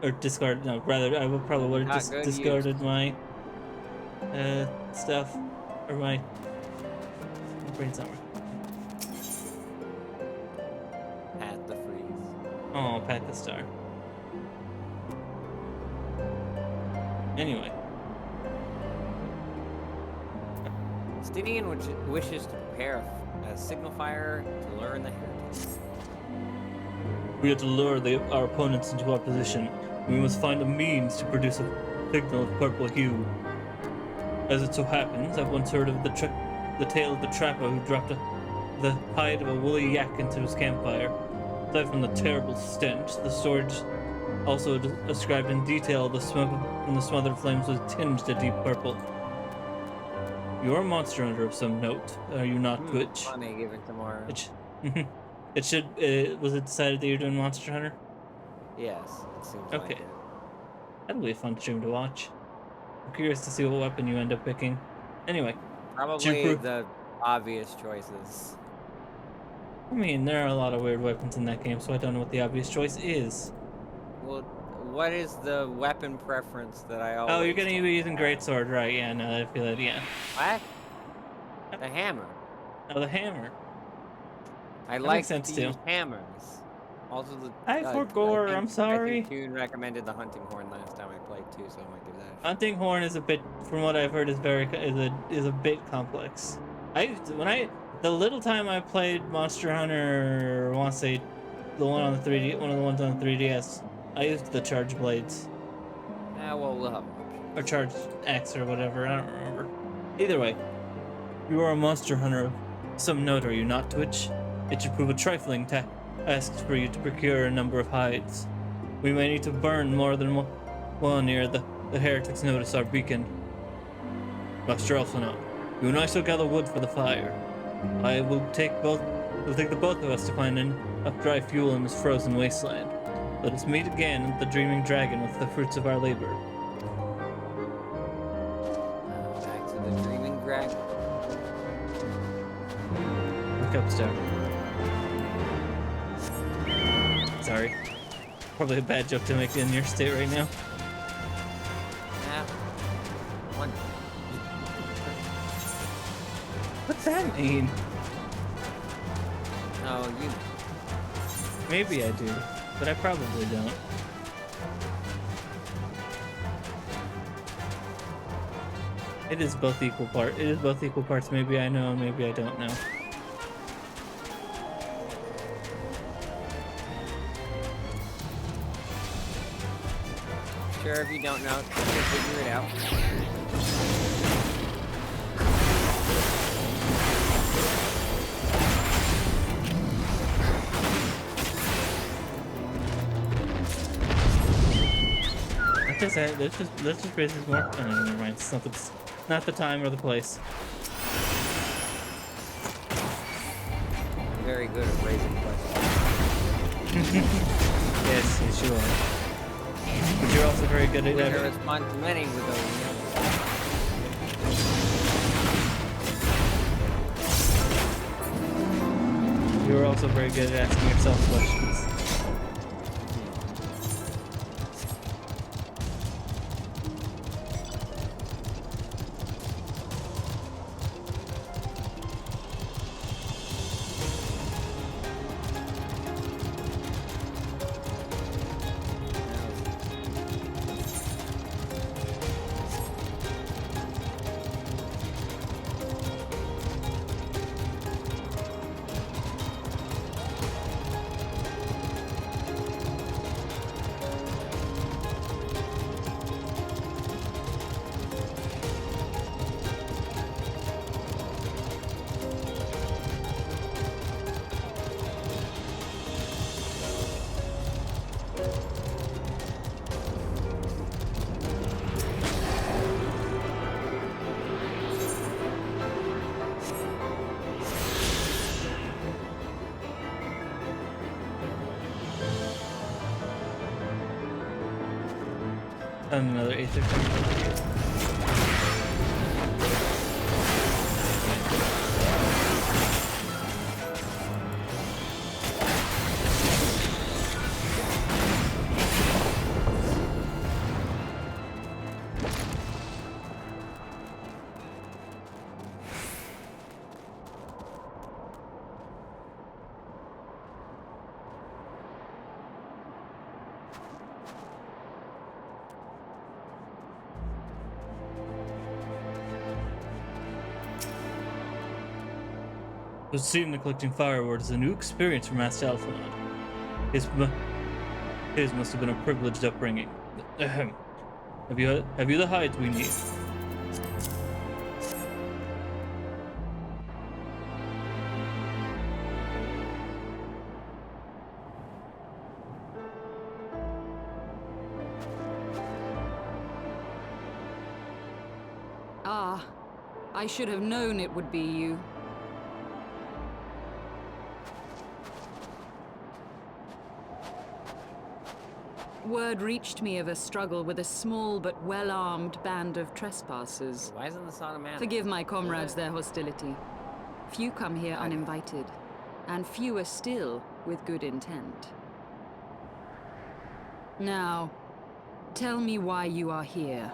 Or discarded. No, rather, I would probably Not just good discarded my stuff. Or my brain somewhere. Pat the freeze. Oh, Pat the Star. Anyway. Stidian wishes to prepare a signal fire to lure in the heretics. We have to lure our opponents into our position. We must find a means to produce a signal of purple hue. As it so happens, I've once heard of the tale of the trapper who dropped the hide of a woolly yak into his campfire. Aside from the terrible stench, the story also described in detail the smoke from the smothered flames was tinged a deep purple. You're a monster hunter of some note, are you not, Twitch? Funny, give it tomorrow. It should. Was it decided that you're doing Monster Hunter? Yes, it seems Okay. like it. That'll be a fun stream to watch. I'm curious to see what weapon you end up picking. Anyway. Probably the obvious choices. I mean, there are a lot of weird weapons in that game, so I don't know what the obvious choice is. Well, what is the weapon preference that I always... Oh, you're gonna be using Greatsword, right? Yeah, no, I feel it, yeah. What? The hammer. Oh, the hammer. I That like makes sense to too. use hammers. Also, the I forgot, I'm sorry. I think Toon recommended the hunting horn last time I played too, so I might give that a shot. Hunting horn is a bit, from what I've heard, is a bit complex. The little time I played Monster Hunter, I want to say the one on the 3D, one of the ones on the 3DS, I used the charge blades. Well, we'll have Or charge X or whatever, I don't remember. Either way, you are a monster hunter of some note, are you not, Twitch? It should prove a trifling task for you to procure a number of hides. We may need to burn more than one ere the heretics notice our beacon. Master Elfanaut, you and I shall gather wood for the fire. I will take the both of us to find enough dry fuel in this frozen wasteland. Let us meet again at the Dreaming Dragon with the fruits of our labor. back to the Dreaming Dragon. Look up, Star. Sorry. Probably a bad joke to make in your state right now. Yeah. One. What's that mean? Oh, you. Maybe I do, but I probably don't. It is both equal parts. Maybe I know, maybe I don't know. Sure, if you don't know, you can figure it out. Let's just raise this more. Oh, no, never mind. It's not the time or the place. I'm very good at raising questions. Yes, you are. You're also very good at We're it. gonna respond to many with those. You're also very good at asking yourself questions. And another Aether coming over here. It would seem that collecting Fireward is a new experience for Master Alphanod. His must have been a privileged upbringing. Ahem. Have you the hides we need? Ah, I should have known it would be you. Word reached me of a struggle with a small but well-armed band of trespassers. Why isn't this on a man? Forgive my comrades their hostility. Few come here uninvited, and fewer still with good intent. Now, tell me why you are here.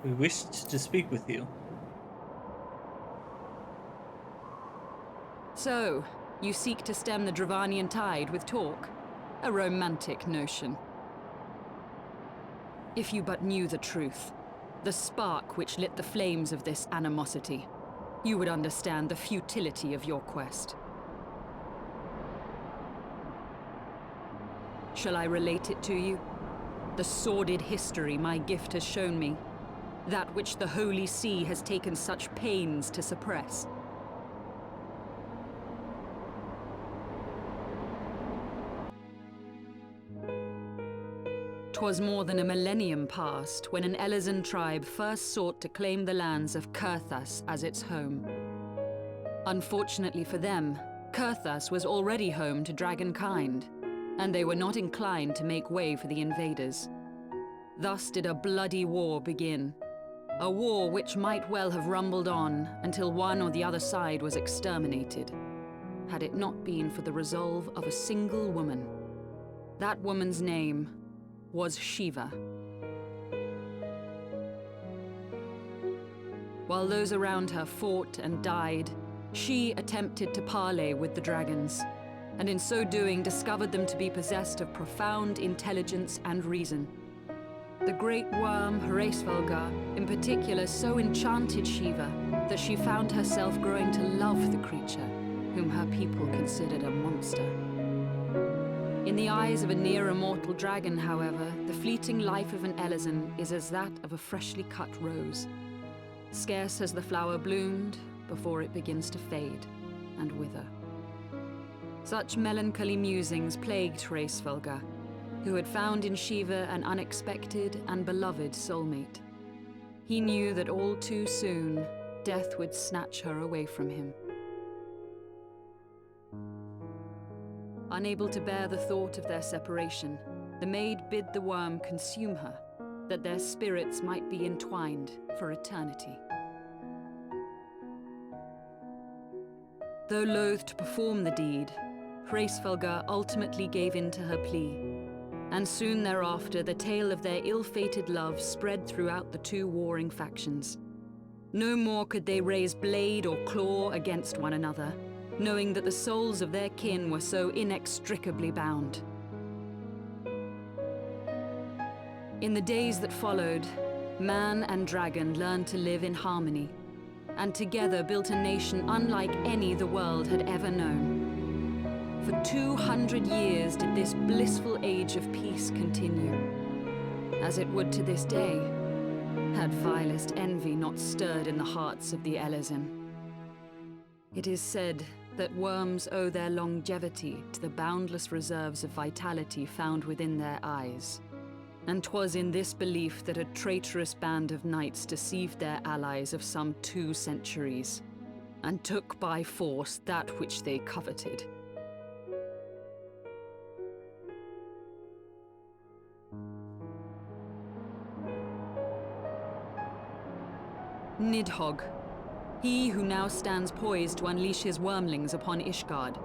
We wished to speak with you. So, you seek to stem the Dravanian tide with talk? A romantic notion. If you but knew the truth, the spark which lit the flames of this animosity, you would understand the futility of your quest. Shall I relate it to you? The sordid history my gift has shown me. That which the Holy See has taken such pains to suppress. 'Twas more than a millennium past when an Elizan tribe first sought to claim the lands of Kurthas as its home. Unfortunately for them, Kurthas was already home to dragonkind, and they were not inclined to make way for the invaders. Thus did a bloody war begin. A war which might well have rumbled on until one or the other side was exterminated, had it not been for the resolve of a single woman. That woman's name was Shiva. While those around her fought and died, she attempted to parley with the dragons, and in so doing discovered them to be possessed of profound intelligence and reason. The great worm, Heavensward, in particular, so enchanted Shiva that she found herself growing to love the creature, whom her people considered a monster. In the eyes of a near-immortal dragon, however, the fleeting life of an Elizan is as that of a freshly cut rose. Scarce has the flower bloomed before it begins to fade and wither. Such melancholy musings plagued Heavensward, who had found in Shiva an unexpected and beloved soulmate. He knew that all too soon, death would snatch her away from him. Unable to bear the thought of their separation, the maid bid the worm consume her, that their spirits might be entwined for eternity. Though loath to perform the deed, Hraesvelga ultimately gave in to her plea, and soon thereafter the tale of their ill-fated love spread throughout the two warring factions. No more could they raise blade or claw against one another, knowing that the souls of their kin were so inextricably bound. In the days that followed, man and dragon learned to live in harmony, and together built a nation unlike any the world had ever known. For 200 years did this blissful age of peace continue, as it would to this day, had vilest envy not stirred in the hearts of the Elezen. It is said that worms owe their longevity to the boundless reserves of vitality found within their eyes. And 'twas in this belief that a traitorous band of knights deceived their allies of some 2 centuries, and took by force that which they coveted. Nidhogg, he who now stands poised to unleash his wormlings upon Ishgard,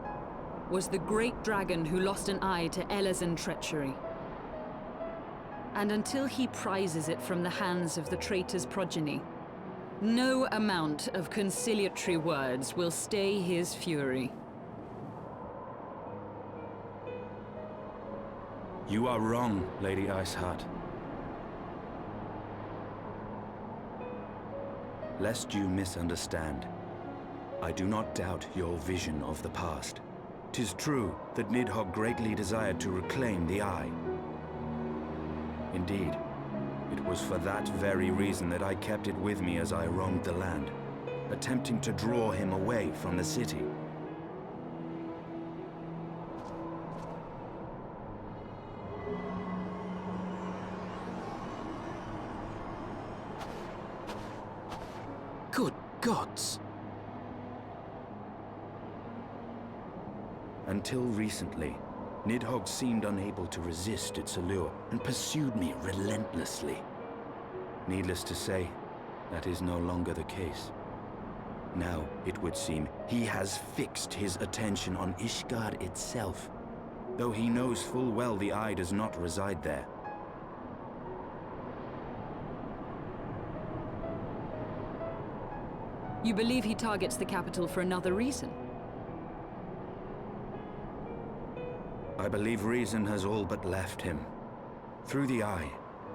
was the great dragon who lost an eye to Elezen treachery. And until he prizes it from the hands of the traitor's progeny, no amount of conciliatory words will stay his fury. You are wrong, Lady Iceheart. Lest you misunderstand, I do not doubt your vision of the past. 'Tis true that Nidhogg greatly desired to reclaim the Eye. Indeed, it was for that very reason that I kept it with me as I roamed the land, attempting to draw him away from the city. Good gods! Until recently, Nidhogg seemed unable to resist its allure and pursued me relentlessly. Needless to say, that is no longer the case. Now, it would seem, he has fixed his attention on Ishgard itself, though he knows full well the Eye does not reside there. You believe he targets the capital for another reason? I believe reason has all but left him. Through the Eye,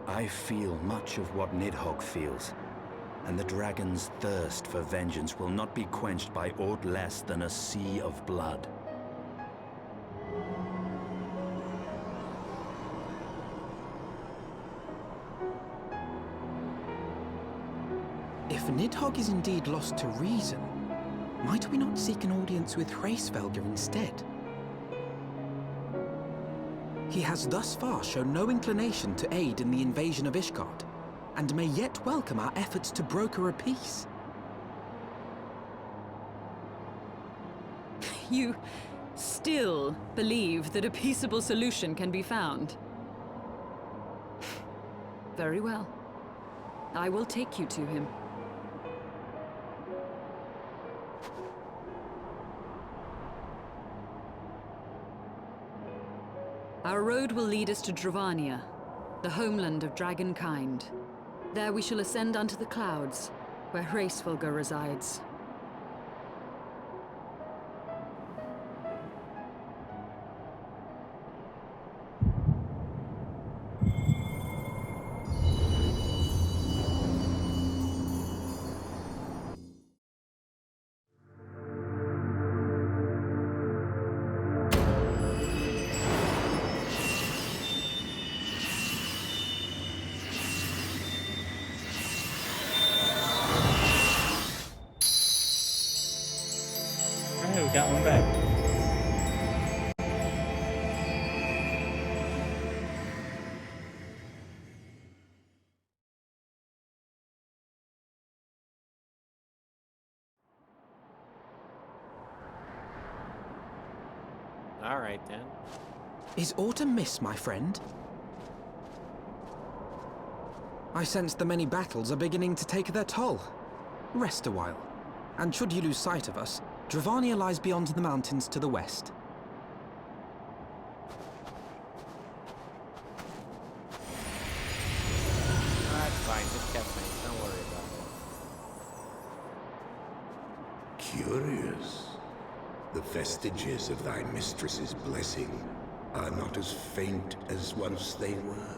I feel much of what Nidhogg feels, and the dragon's thirst for vengeance will not be quenched by aught less than a sea of blood. If Nidhogg is indeed lost to reason, might we not seek an audience with Hraesvelga instead? He has thus far shown no inclination to aid in the invasion of Ishgard, and may yet welcome our efforts to broker a peace. You still believe that a peaceable solution can be found? Very well. I will take you to him. Our road will lead us to Dravania, the homeland of dragonkind. There we shall ascend unto the clouds, where Hraesvelga resides. All right, then. Is autumn mist, my friend? I sense the many battles are beginning to take their toll. Rest a while, and should you lose sight of us, Dravania lies beyond the mountains to the west. That's fine. Just checkmate. Don't worry about it. Curious. The vestiges of thy mistress's blessing are not as faint as once they were.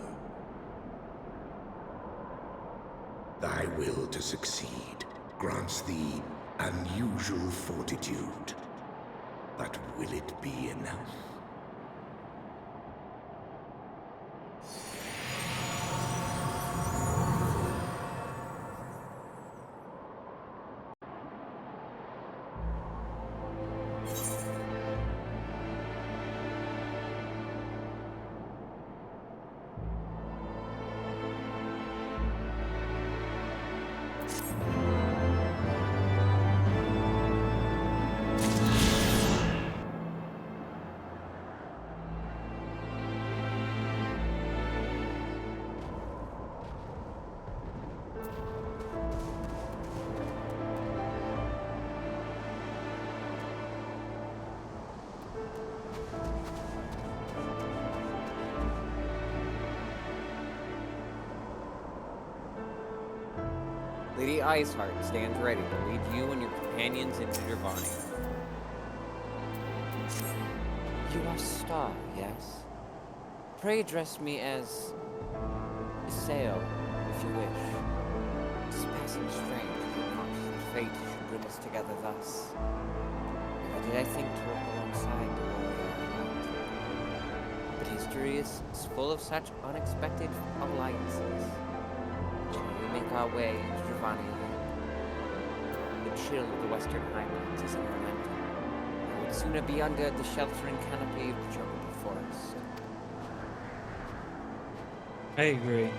Thy will to succeed grants thee unusual fortitude. But will it be enough? Lady Iceheart stands ready to lead you and your companions into Dravania. You are Star, yes? Pray address me as Isael, if you wish. It is passing strange that fate should bring us together thus. Never did I think to walk alongside the warrior of light. But history is full of such unexpected alliances. We make our way into Dravania. The chill of the western highlands is unrelenting. I would sooner be under the sheltering canopy of the tropical forest. I agree.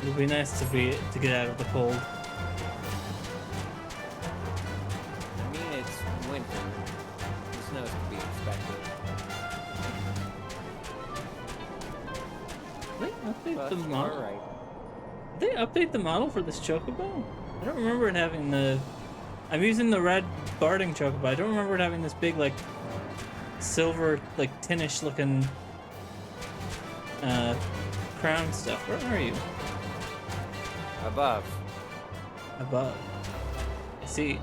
It would be nice to get out of the cold. I mean, it's winter. The snow is to be expected. Did they update But the model? alright. Did they update the model for this chocobo? I don't remember it having the... I'm using the red barding chocobo. I don't remember it having this big, like, silver, like, tinish looking crown stuff. Where are you? Above. Above. I see.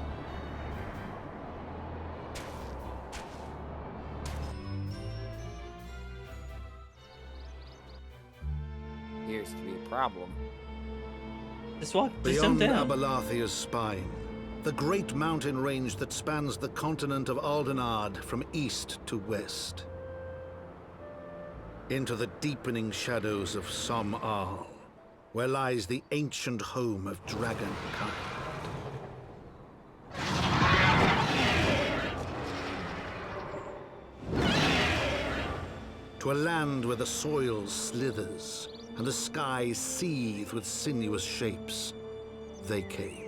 Appears to be a problem. Just walk. Just jump Beyond down. Abalathia's spine, the great mountain range that spans the continent of Aldenard from east to west. Into the deepening shadows of Som-Al, where lies the ancient home of dragonkind. To a land where the soil slithers and the skies seethe with sinuous shapes, they came.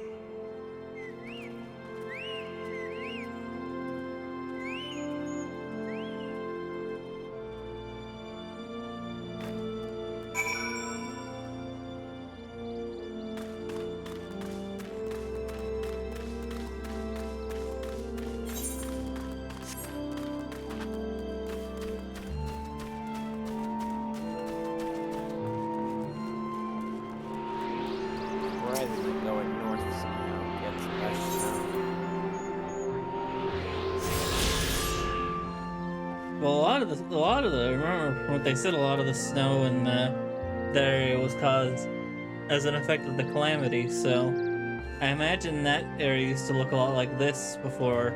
Rather than going north somehow, get some less snow. Well, a lot of the. Remember what they said? A lot of the snow in that area was caused as an effect of the calamity. So, I imagine that area used to look a lot like this before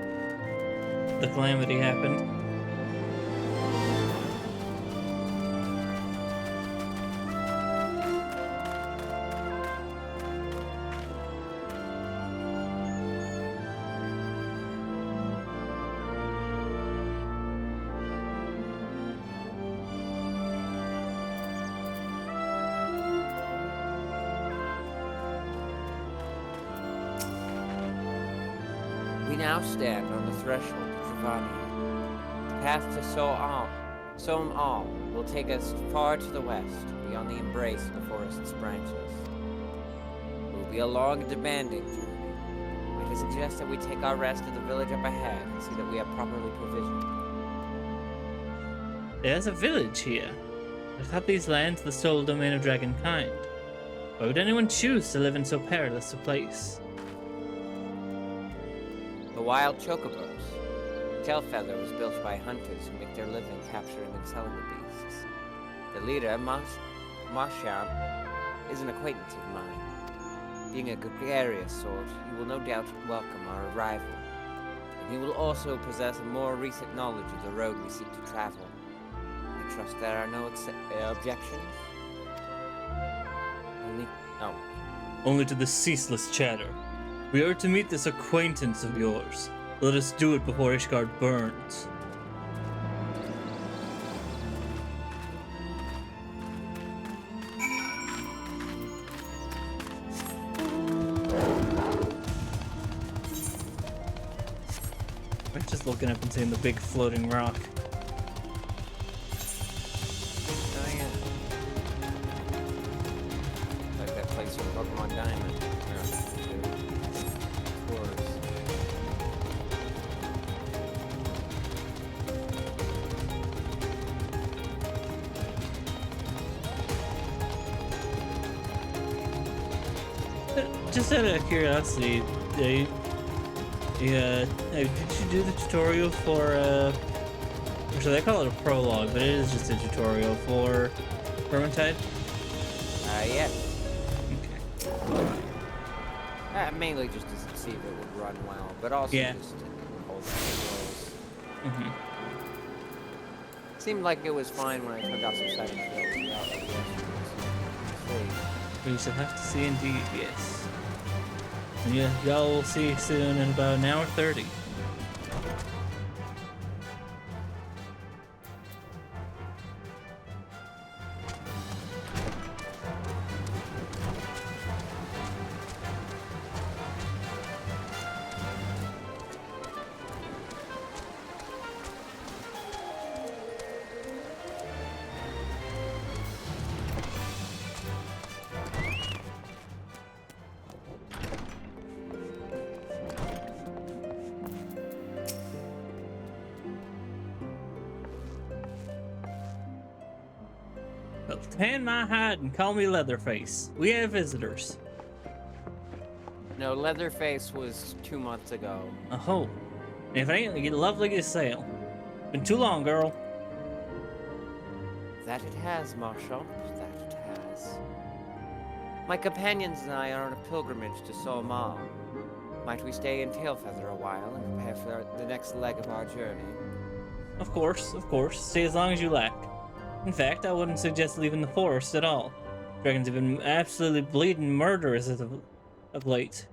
the calamity happened. now stand on the threshold of Travania. The path to Soam All will take us far to the west, beyond the embrace of the forest's branches. It will be a long and demanding journey. Might I suggest that we take our rest at the village up ahead and see that we are properly provisioned? There's a village here. I thought these lands the sole domain of dragonkind. Why would anyone choose to live in so perilous a place? The wild chocobos. Tailfeather was built by hunters who make their living capturing and selling the beasts. The leader, Marsham, is an acquaintance of mine. Being a gregarious sort, he will no doubt welcome our arrival. And he will also possess a more recent knowledge of the road we seek to travel. I trust there are no objections? Only to the ceaseless chatter. We are to meet this acquaintance of yours. Let us do it before Ishgard burns. I'm just looking up and seeing the big floating rock. Oh yeah. Like that place from Pokemon Diamond. Just out of curiosity, did you do the tutorial for, so they call it a prologue, but it is just a tutorial for Vermintide? Yeah. Okay. Mainly just to see if it would run well, but also just to hold the controls. Seemed like it was fine when I took out some settings. We shall have to see indeed, yes. And y'all will see soon in about an hour 30. Well, tan my hide and call me Leatherface. We have visitors. No, Leatherface was 2 months ago. Oh, and if it ain't, you lovely as sail. Been too long, girl. That it has, Marshal. That it has. My companions and I are on a pilgrimage to Solmal. Might we stay in Tailfeather a while and prepare for the next leg of our journey? Of course. Stay as long as you like. In fact, I wouldn't suggest leaving the forest at all. Dragons have been absolutely bleeding murderous as of late.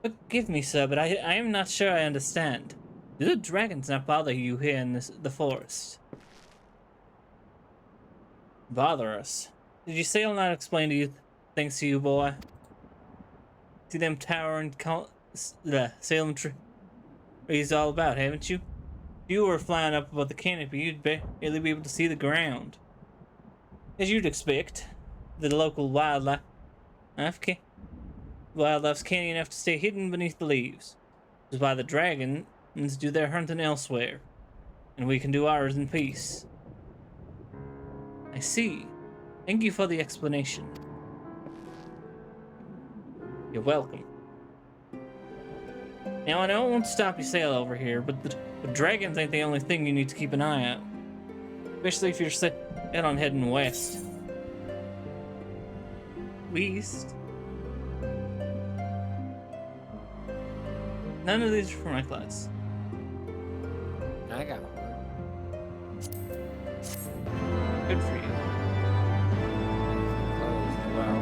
Forgive me, sir, but I am not sure I understand. Do the dragons not bother you here in the forest? Bother us? Did you say I'll not explain to you things to you, boy? See them towering Salem trees all about, haven't you? If you were flying up above the canopy, you'd barely be able to see the ground. As you'd expect, the local wildlife's canny enough to stay hidden beneath the leaves. Which is why the dragons do their hunting elsewhere, and we can do ours in peace. I see. Thank you for the explanation. You're welcome. Now, I know it won't stop your sail over here, but the dragons ain't the only thing you need to keep an eye out. Especially if you're set on heading west. West? None of these are for my class. I got one. Good for you. Closed. Well,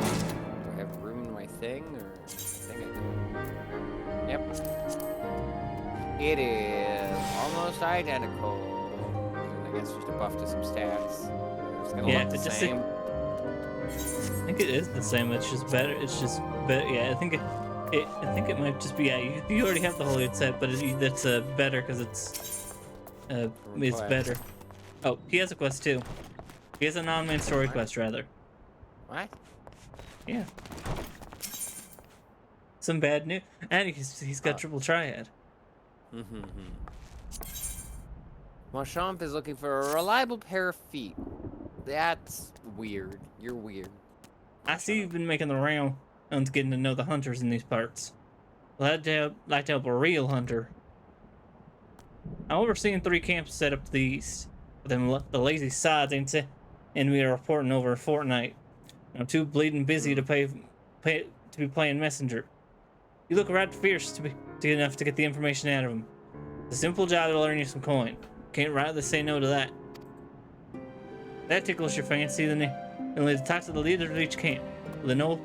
do I have room in my thing, or I think I do? Yep. It is almost identical. And I guess just a buff to some stats. It's gonna look the same. I think it is the same. It's just better. It's just better. Yeah, I think I think it might just be, yeah, you already have the Holy set, but that's better because it's better. Oh, he has a quest too. He has a non-main story quest, rather. What? Yeah. Some bad news. And he's got triple triad. Marchamp is looking for a reliable pair of feet. That's weird. You're weird. I see you've been making the round and getting to know the hunters in these parts. Well, I'd like to help a real hunter. I'm overseeing 3 camps set up to the east. But them the lazy sods ain't sending me a reporting over a fortnight. I'm too bleeding busy to be playing messenger. You look right fierce to be enough to get the information out of them. It's a simple job that'll earn you some coin. Can't rightly say no to that. That tickles your fancy, then you'll need to talk to the leader of each camp. Linolf,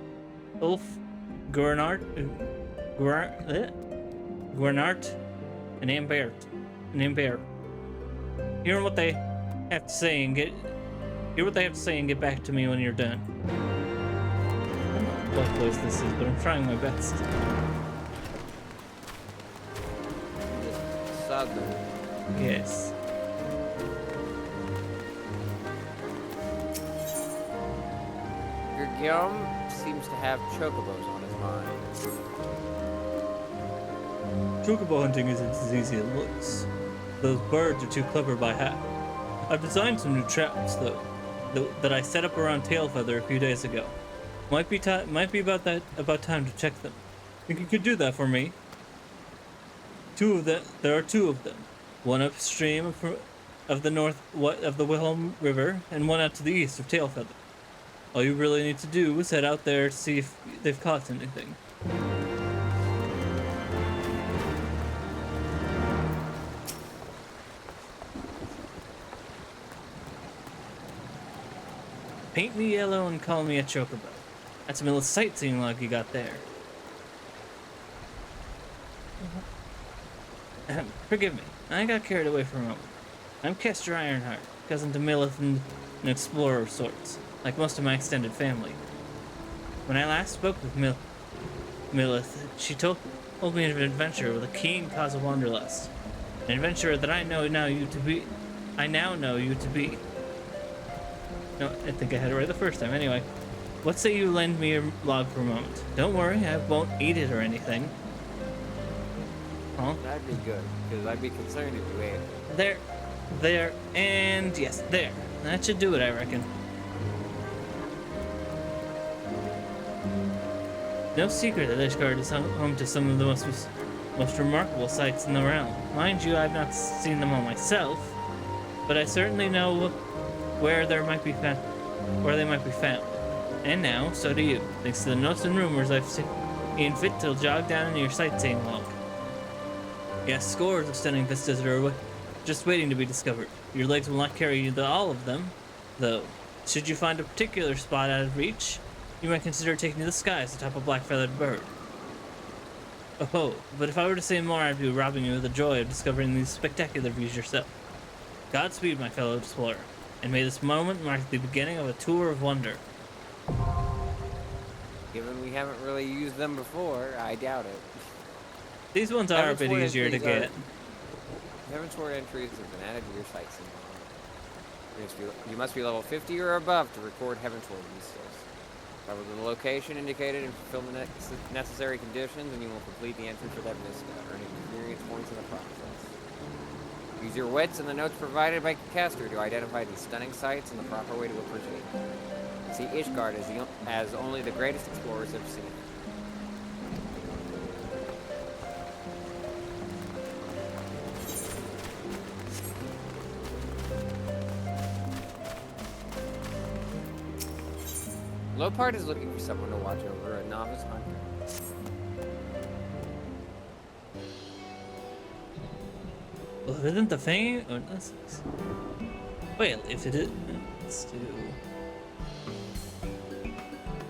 Guernart, and Ambert. Hear what they have to say and get back to me when you're done. I don't know what place this is, but I'm trying my best. Southern. Yes. Guillaume seems to have chocobos on his mind. Chocobo hunting isn't as easy as it looks. Those birds are too clever by half. I've designed some new traps, though, that I set up around Tailfeather a few days ago. Might be about time to check them. Think you could do that for me? There are 2 of them. One upstream of the Wilhelm River, and one out to the east of Tailfeather. All you really need to do is head out there to see if they've caught anything. Paint me yellow and call me a chocobo. That's a little sightseeing log you got there. Forgive me, I got carried away for a moment. I'm Kester Ironheart, cousin to Millith and an explorer of sorts, like most of my extended family. When I last spoke with Millith, she told me of an adventurer with a keen cause of wanderlust. An adventurer that I now know you to be. No, I think I had it right the first time. Anyway, what say you lend me your log for a moment? Don't worry, I won't eat it or anything. Huh? That'd be good, because I'd be concerned if you ate it. There, and yes, there. That should do it, I reckon. No secret that Ishgard is home to some of the most remarkable sights in the realm. Mind you, I've not seen them all myself, but I certainly know where they might be found. And now, so do you, thanks to the notes and rumors I've seen fit to jog down in your sightseeing log. Yes, scores of stunning vistas are just waiting to be discovered. Your legs will not carry you to all of them, though. Should you find a particular spot out of reach, you might consider taking to the skies atop a black-feathered bird. Oh, but if I were to say more, I'd be robbing you of the joy of discovering these spectacular views yourself. Godspeed, my fellow explorer, and may this moment mark the beginning of a tour of wonder. Given we haven't really used them before, I doubt it. These ones are a bit easier to get. Heavensward entries have been added to your sightseeing log. You must be level 50 or above to record Heavensward vistas. Cover the location indicated and fulfill the necessary conditions, and you will complete the entry for that vista, earning experience points in the process. Use your wits and the notes provided by Caster to identify these stunning sights and the proper way to approach them. See Ishgard as only the greatest explorers have seen. Lopard is looking for someone to watch over a novice hunter. Well, isn't the fame? Oh, well, if it is, let's do.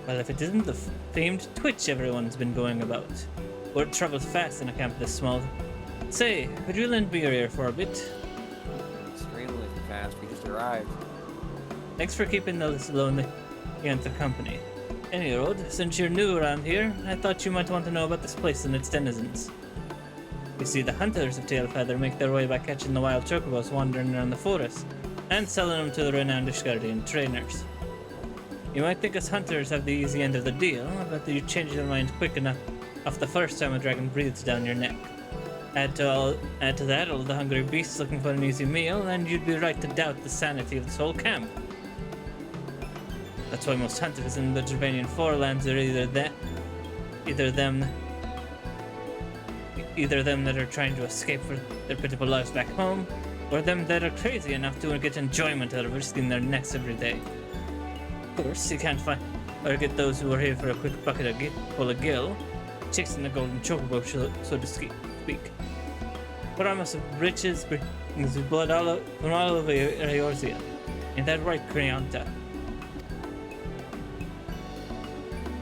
Well, if it isn't the famed Twitch everyone's been going about. Word travels fast in a camp this small. Say, could you lend me your ear for a bit? Extremely fast. We just arrived. Thanks for keeping those lonely Yantha company. Anyway, since you're new around here, I thought you might want to know about this place and its denizens. You see, the hunters of Tailfeather make their way by catching the wild chocobos wandering around the forest, and selling them to the renowned Ishgardian trainers. You might think us hunters have the easy end of the deal, but you change your mind quick enough off the first time a dragon breathes down your neck. Add to that all the hungry beasts looking for an easy meal, and you'd be right to doubt the sanity of this whole camp. That's why most hunters in the Dravanian Forelands are either them that are trying to escape for their pitiful lives back home, or them that are crazy enough to get enjoyment out of risking their necks every day. Of course, you can't find or get those who are here for a quick bucket full of gill, chasing the golden chocobo, so to speak. Promise of riches brings blood from all over Eorzea. Ain't that right, Creonta?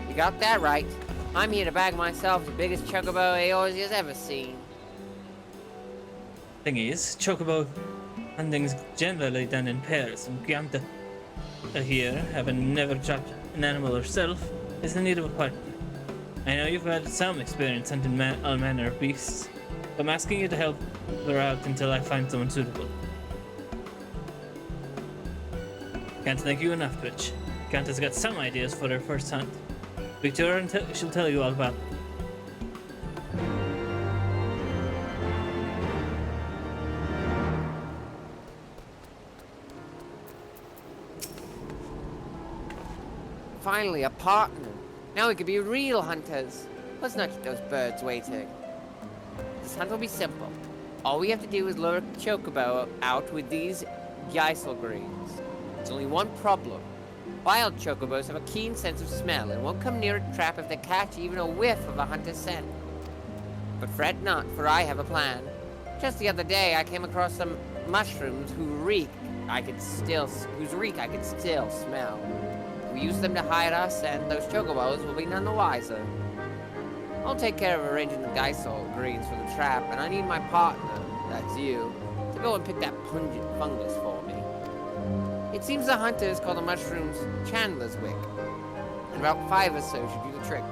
You got that right. I'm here to bag myself the biggest chocobo Eorzea's ever seen. Thing is, chocobo hunting's generally done in pairs, and Creonta here, having never trapped an animal herself, is in need of a partner. I know you've had some experience hunting all manner of beasts, but I'm asking you to help her out until I find someone suitable. Can't thank you enough, bitch. Creonta's got some ideas for her first hunt. Speak to her and she'll tell you all about it. Finally, a partner. Now we could be real hunters. Let's not keep those birds waiting. This hunt will be simple. All we have to do is lure a chocobo out with these Geisel greens. There's only one problem. Wild chocobos have a keen sense of smell and won't come near a trap if they catch even a whiff of a hunter's scent. But fret not, for I have a plan. Just the other day, I came across some mushrooms whose reek I could still smell. We use them to hide us, and those chocobos will be none the wiser. I'll take care of arranging the Geisel greens for the trap, and I need my partner, that's you, to go and pick that pungent fungus for me. It seems the hunters call the mushrooms Chandler's Wick, and about 5 or so should do the trick.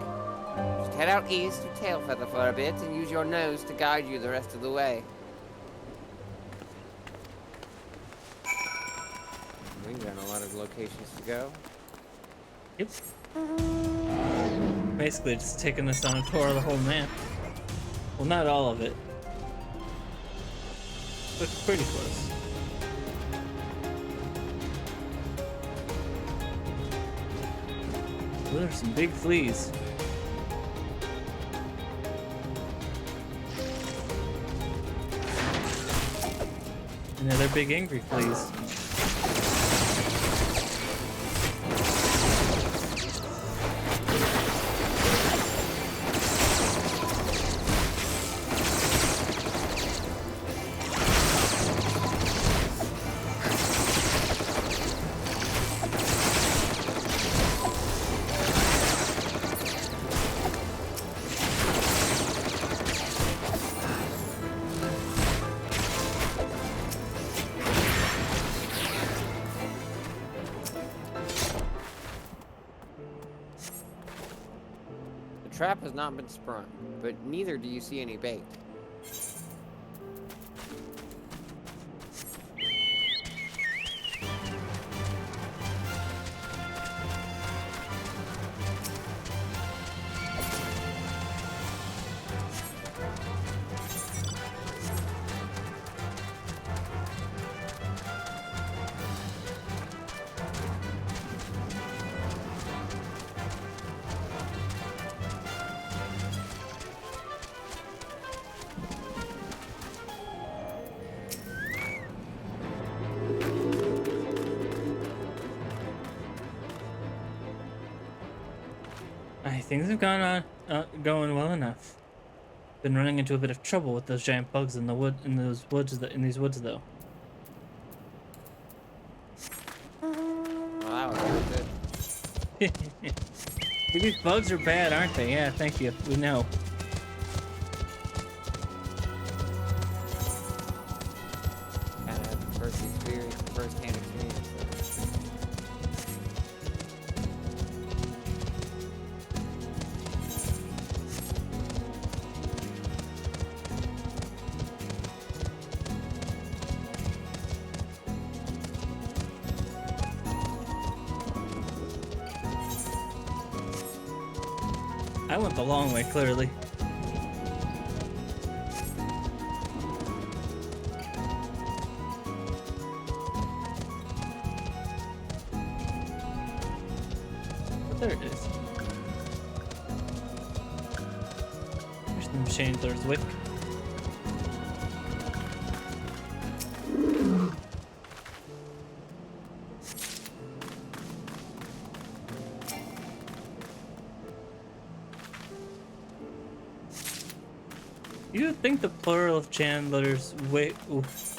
Just head out east to Tailfeather for a bit and use your nose to guide you the rest of the way. We've got a lot of locations to go. Yep. Basically just taking us on a tour of the whole map. Well, not all of it, but pretty close. Well, there's some big fleas. And they're big angry fleas. The trap has not been sprung, but neither do you see any bait. Things have gone on going well enough. Been running into a bit of trouble with those giant bugs in these woods though. Well, that was good. These bugs are bad, aren't they? Yeah, thank you. We know. Kind of had the first-hand experience. I went the long way, clearly. But there it is. There's the Chandler's Wick. You'd think the plural of Chandler's Wick.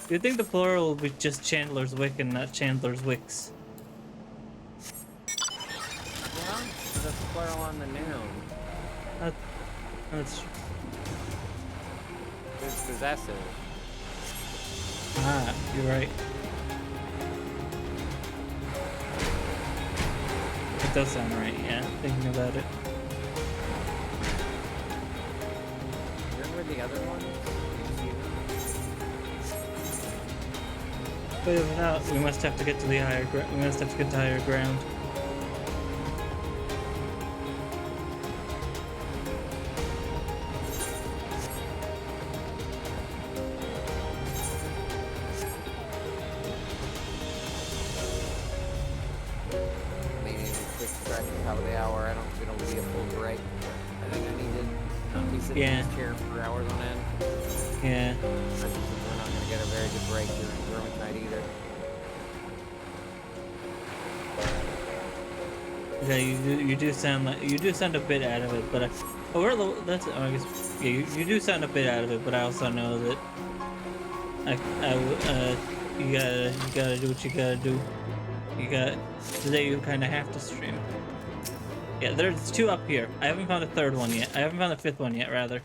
You'd think the plural would be just Chandler's Wick and not Chandler's Wicks. Well, the plural on the noun. That's It's possessive. ah, you're right. It does sound right, yeah. Thinking about it. Remember the other ones? But if not, we must have to get to the higher ground. We must have to get to higher ground. Maybe a quick stretch at the top of the hour. I don't think it'll be a full break. I think I need to not be sitting in this chair for hours on end. Yeah. We're not going to get a very good break during growing tide either. Yeah, you do sound like you do sound a bit out of it, but I guess yeah, you do sound a bit out of it, but I also know that you gotta do what you gotta do. Today you kind of have to stream. Yeah, there's 2 up here. I haven't found the 3rd one yet. I haven't found the 5th one yet, rather.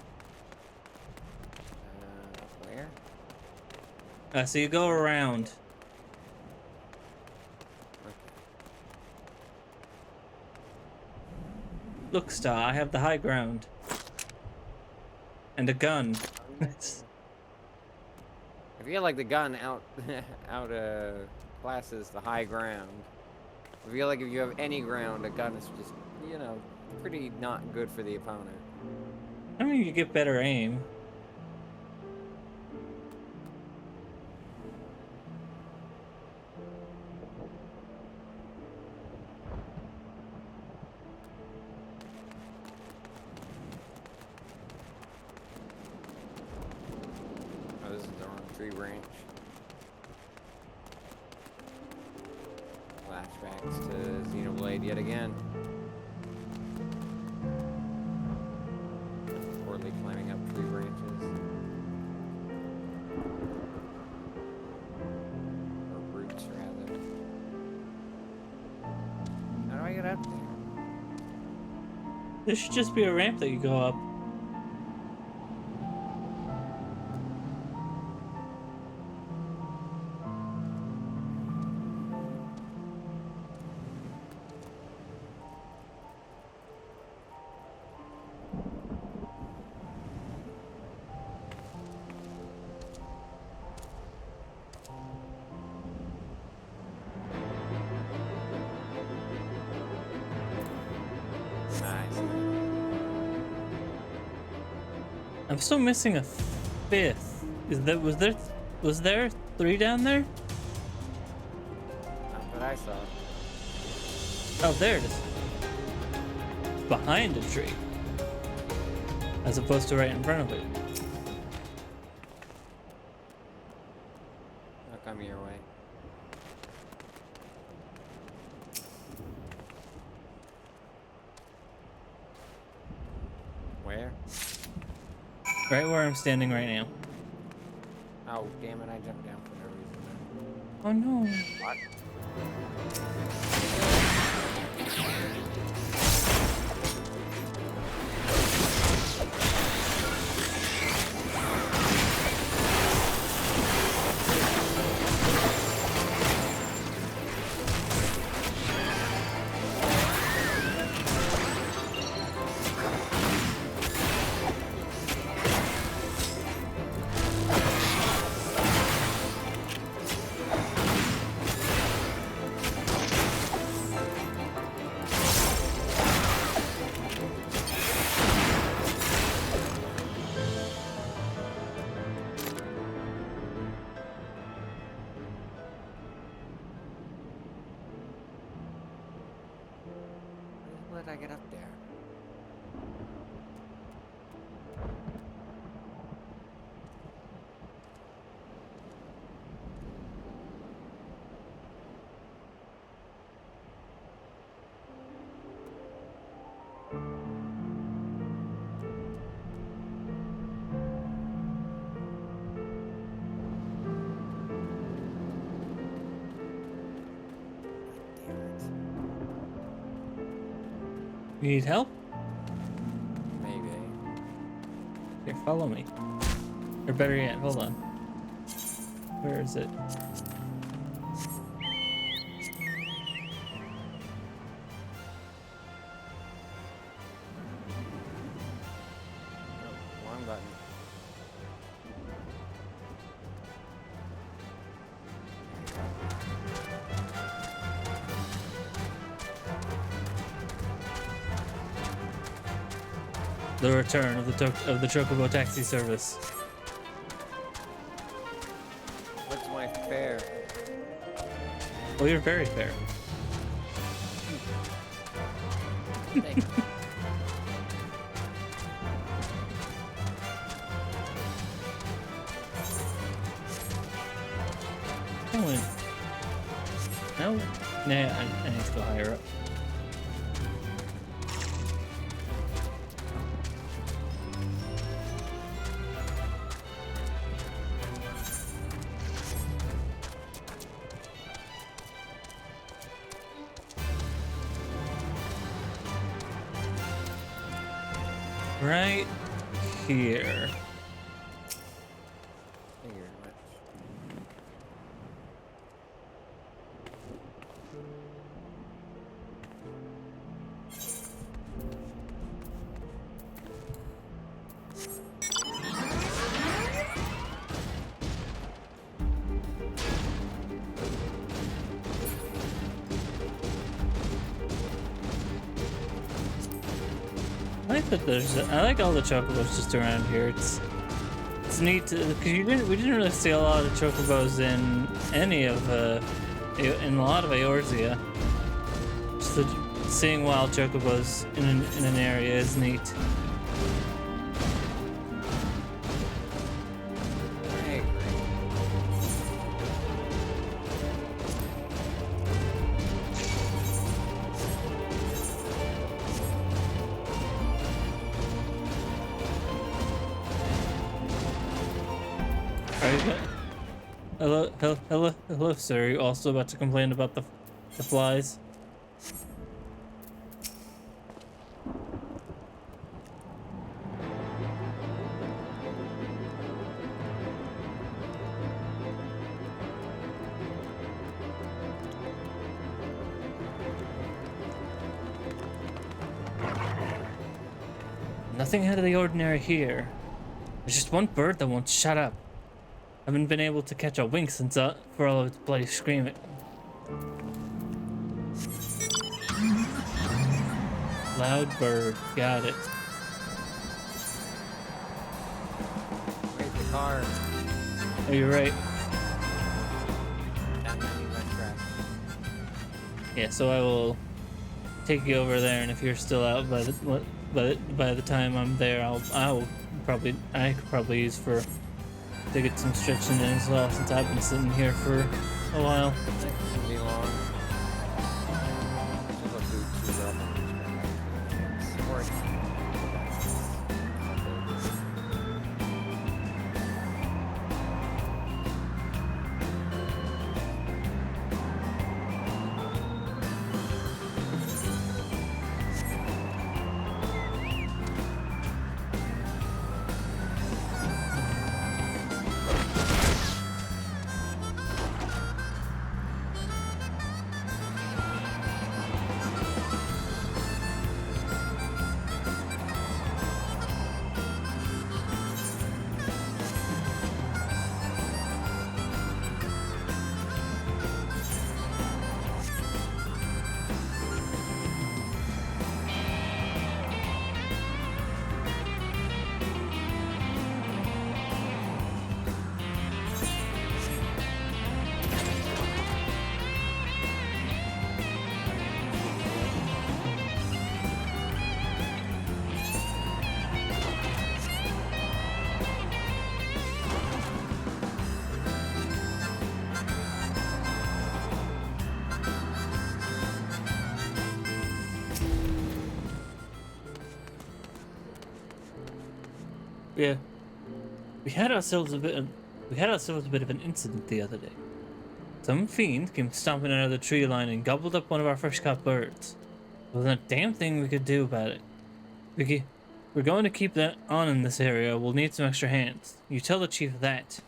Where? So you go around. Look, Star, I have the high ground. And a gun. I feel like the gun classes the high ground. I feel like if you have any ground, a gun is just, you know, pretty not good for the opponent. I mean, you get better aim. Oh, this is the wrong tree branch. Flashbacks to Xenoblade yet again. Poorly climbing up tree branches. Or roots, rather. How do I get up there? There should just be a ramp that you go up. Nice. I'm still missing a 5th. Was there 3 down there? Not that I saw. Oh, there it is. Behind a tree. As opposed to right in front of it. I'll come your way. Where? Right where I'm standing right now. Oh, damn it, I jumped down for no reason. Oh no. What? did I get up there? You need help? Maybe. Here, follow me. Or better yet, hold on. Where is it? Nope, wrong button. The return of the Chocobo taxi service. What's my fare? Oh, you're very fair. Thank you. Come on. No? Nah, I need to go higher up. Right here. Thank you very much. I like all the chocobos just around here. It's neat because we didn't really see a lot of chocobos in any of in a lot of Eorzea. Just seeing wild chocobos in an area is neat. I agree. Hello, sir. Are you also about to complain about the flies? Nothing out of the ordinary here. There's just one bird that won't shut up. I haven't been able to catch a wink since for all of its bloody screaming. Loud bird, got it. Where's the car? Oh, you're right. Yeah, so I will take you over there, and if you're still out by the time I'm there, I could probably use to get some stretching in as well, since I've been sitting here for a while. That shouldn't be long. Just look through two Yeah. We had ourselves a bit of an incident the other day. Some fiend came stomping out of the tree line and gobbled up one of our fresh caught birds. There wasn't a damn thing we could do about it. Vicky, we're going to keep that on in this area. We'll need some extra hands. You tell the chief that.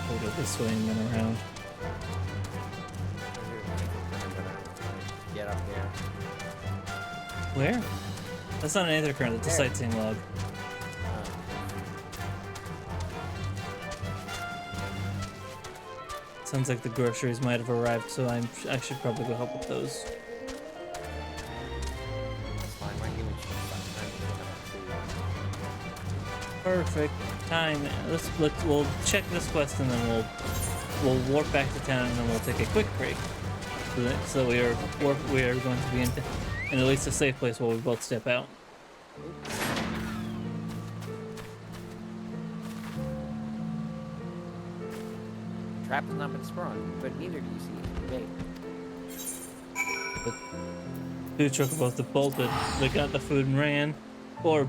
We'll go this way and then around. Get up there. Where? That's not an Aether current, that's a There. sightseeing log. Sounds like the groceries might have arrived, so I should probably go help with those. That's fine. Might give me time to look at food. Perfect time. We'll check this quest and then we'll warp back to town and then we'll take a quick break. So we are going to be in at least a safe place while we both step out. Trap has not been sprung, but neither do you see the gate. The two chocobos that bolted, they got the food and ran, or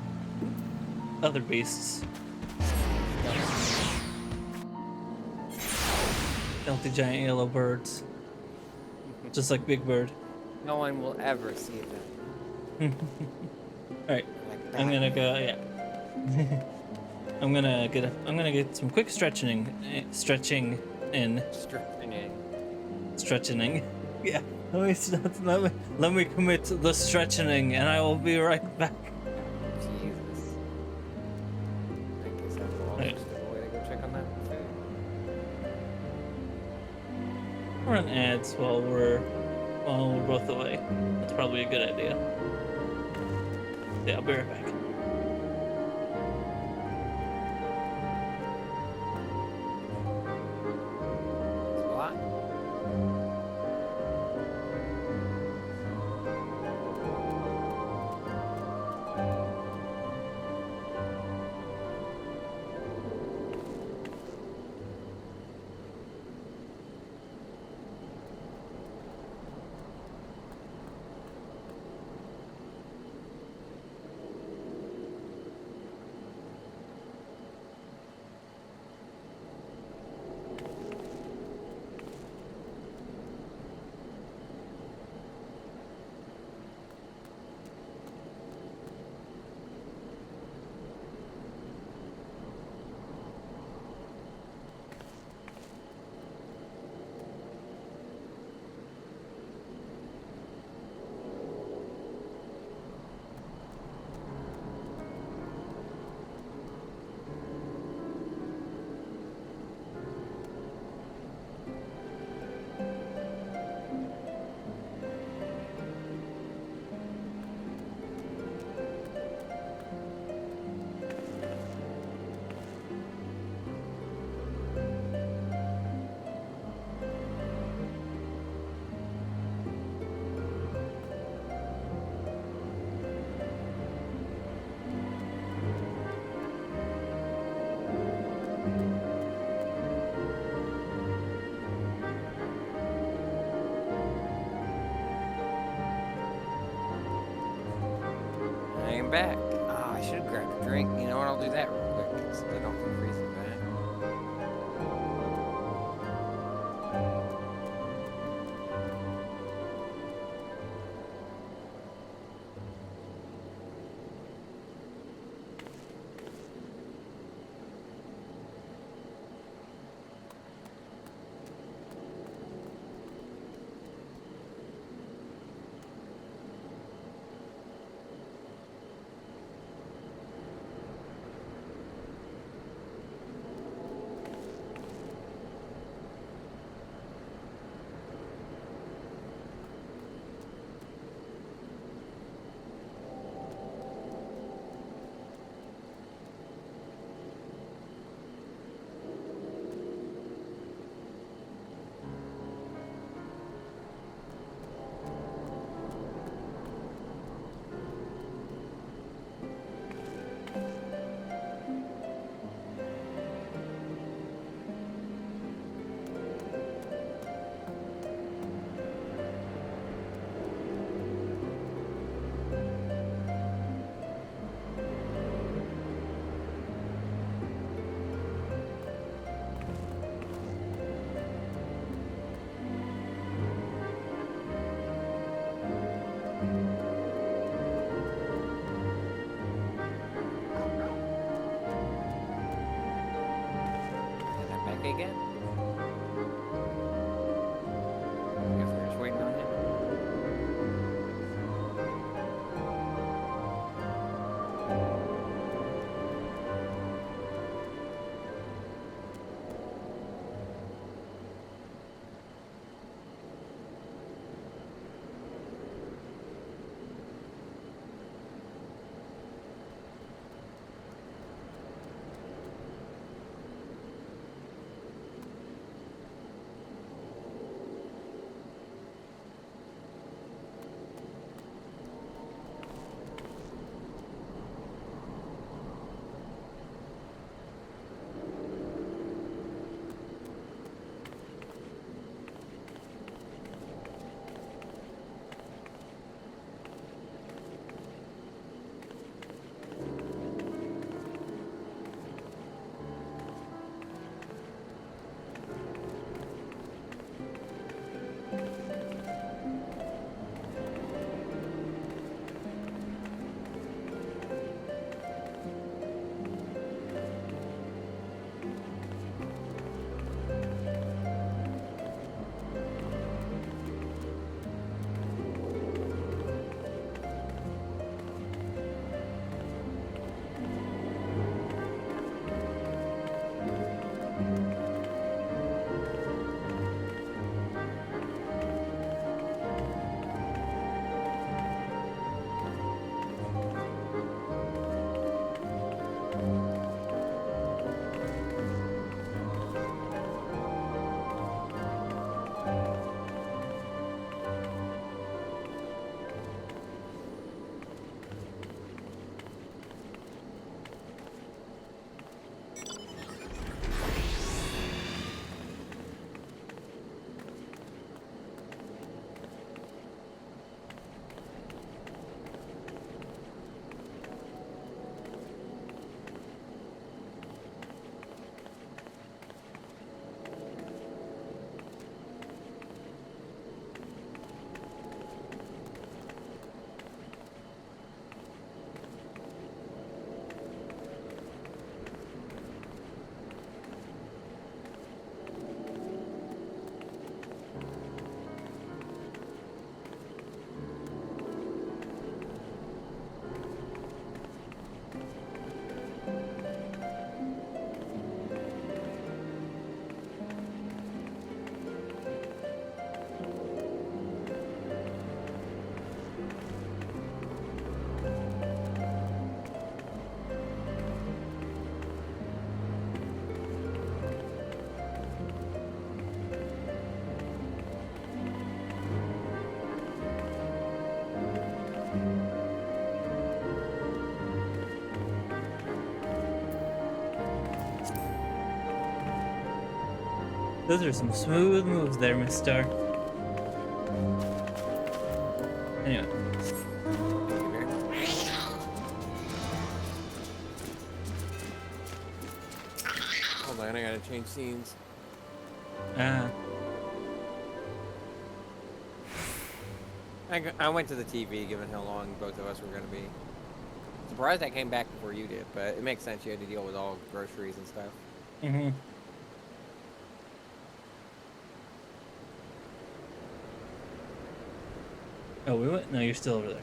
other beasts. Stealthy giant yellow birds, just like Big Bird. No one will ever see them. All right, I'm gonna go. Yeah. I'm gonna get some quick stretching in. Stretching in. Stretching. Yeah. Let me commit the stretching, and I will be right back. Jesus. I guess that's Right. just a way to go check on that food. Run ads while we're both away. That's probably a good idea. Yeah, I'll be right back. It's a lot. I am back. Oh, I should have grabbed a drink. You know what? I'll do that real quick, because I don't feel freezing back. again? Guess we're just waiting on him. Those are some smooth moves there, Miss Star. Anyway. Hold on, I gotta change scenes. I went to the TV given how long both of us were gonna be. Surprised I came back before you did, but it makes sense you had to deal with all groceries and stuff. Mm-hmm. Oh, we went? No, you're still over there.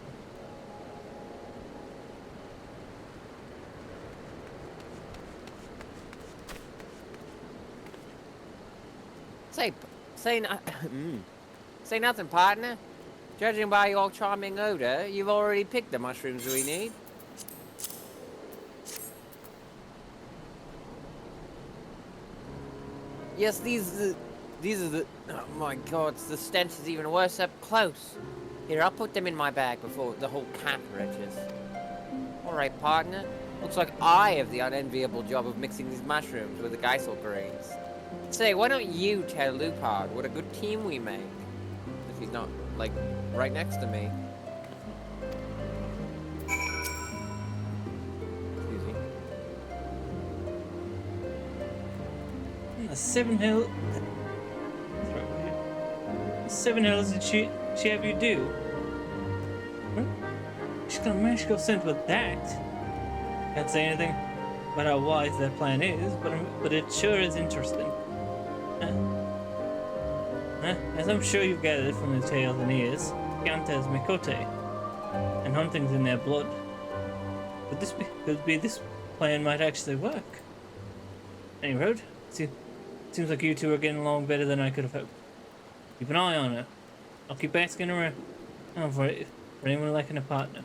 Say nothing, partner. Judging by your charming odor, you've already picked the mushrooms we need. Yes, these are the. Oh my God, the stench is even worse up close. Here, I'll put them in my bag before the whole camp retches. All right, partner. Looks like I have the unenviable job of mixing these mushrooms with the Geisel grains. Say, why don't you tell Lupard what a good team we make? If he's not, like, right next to me. Excuse me. The Seven Hills. Seven Hills did she have you do? What? She's gonna manage to go sent with that. Can't say anything about how wise that plan is, but it sure is interesting. As I'm sure you've gathered from the tales and ears, Kyanta is Mikote, and hunting's in their blood. Could be this plan might actually work. Any road? Seems like you two are getting along better than I could have hoped. Keep an eye on her. I'll keep asking around for anyone liking a partner.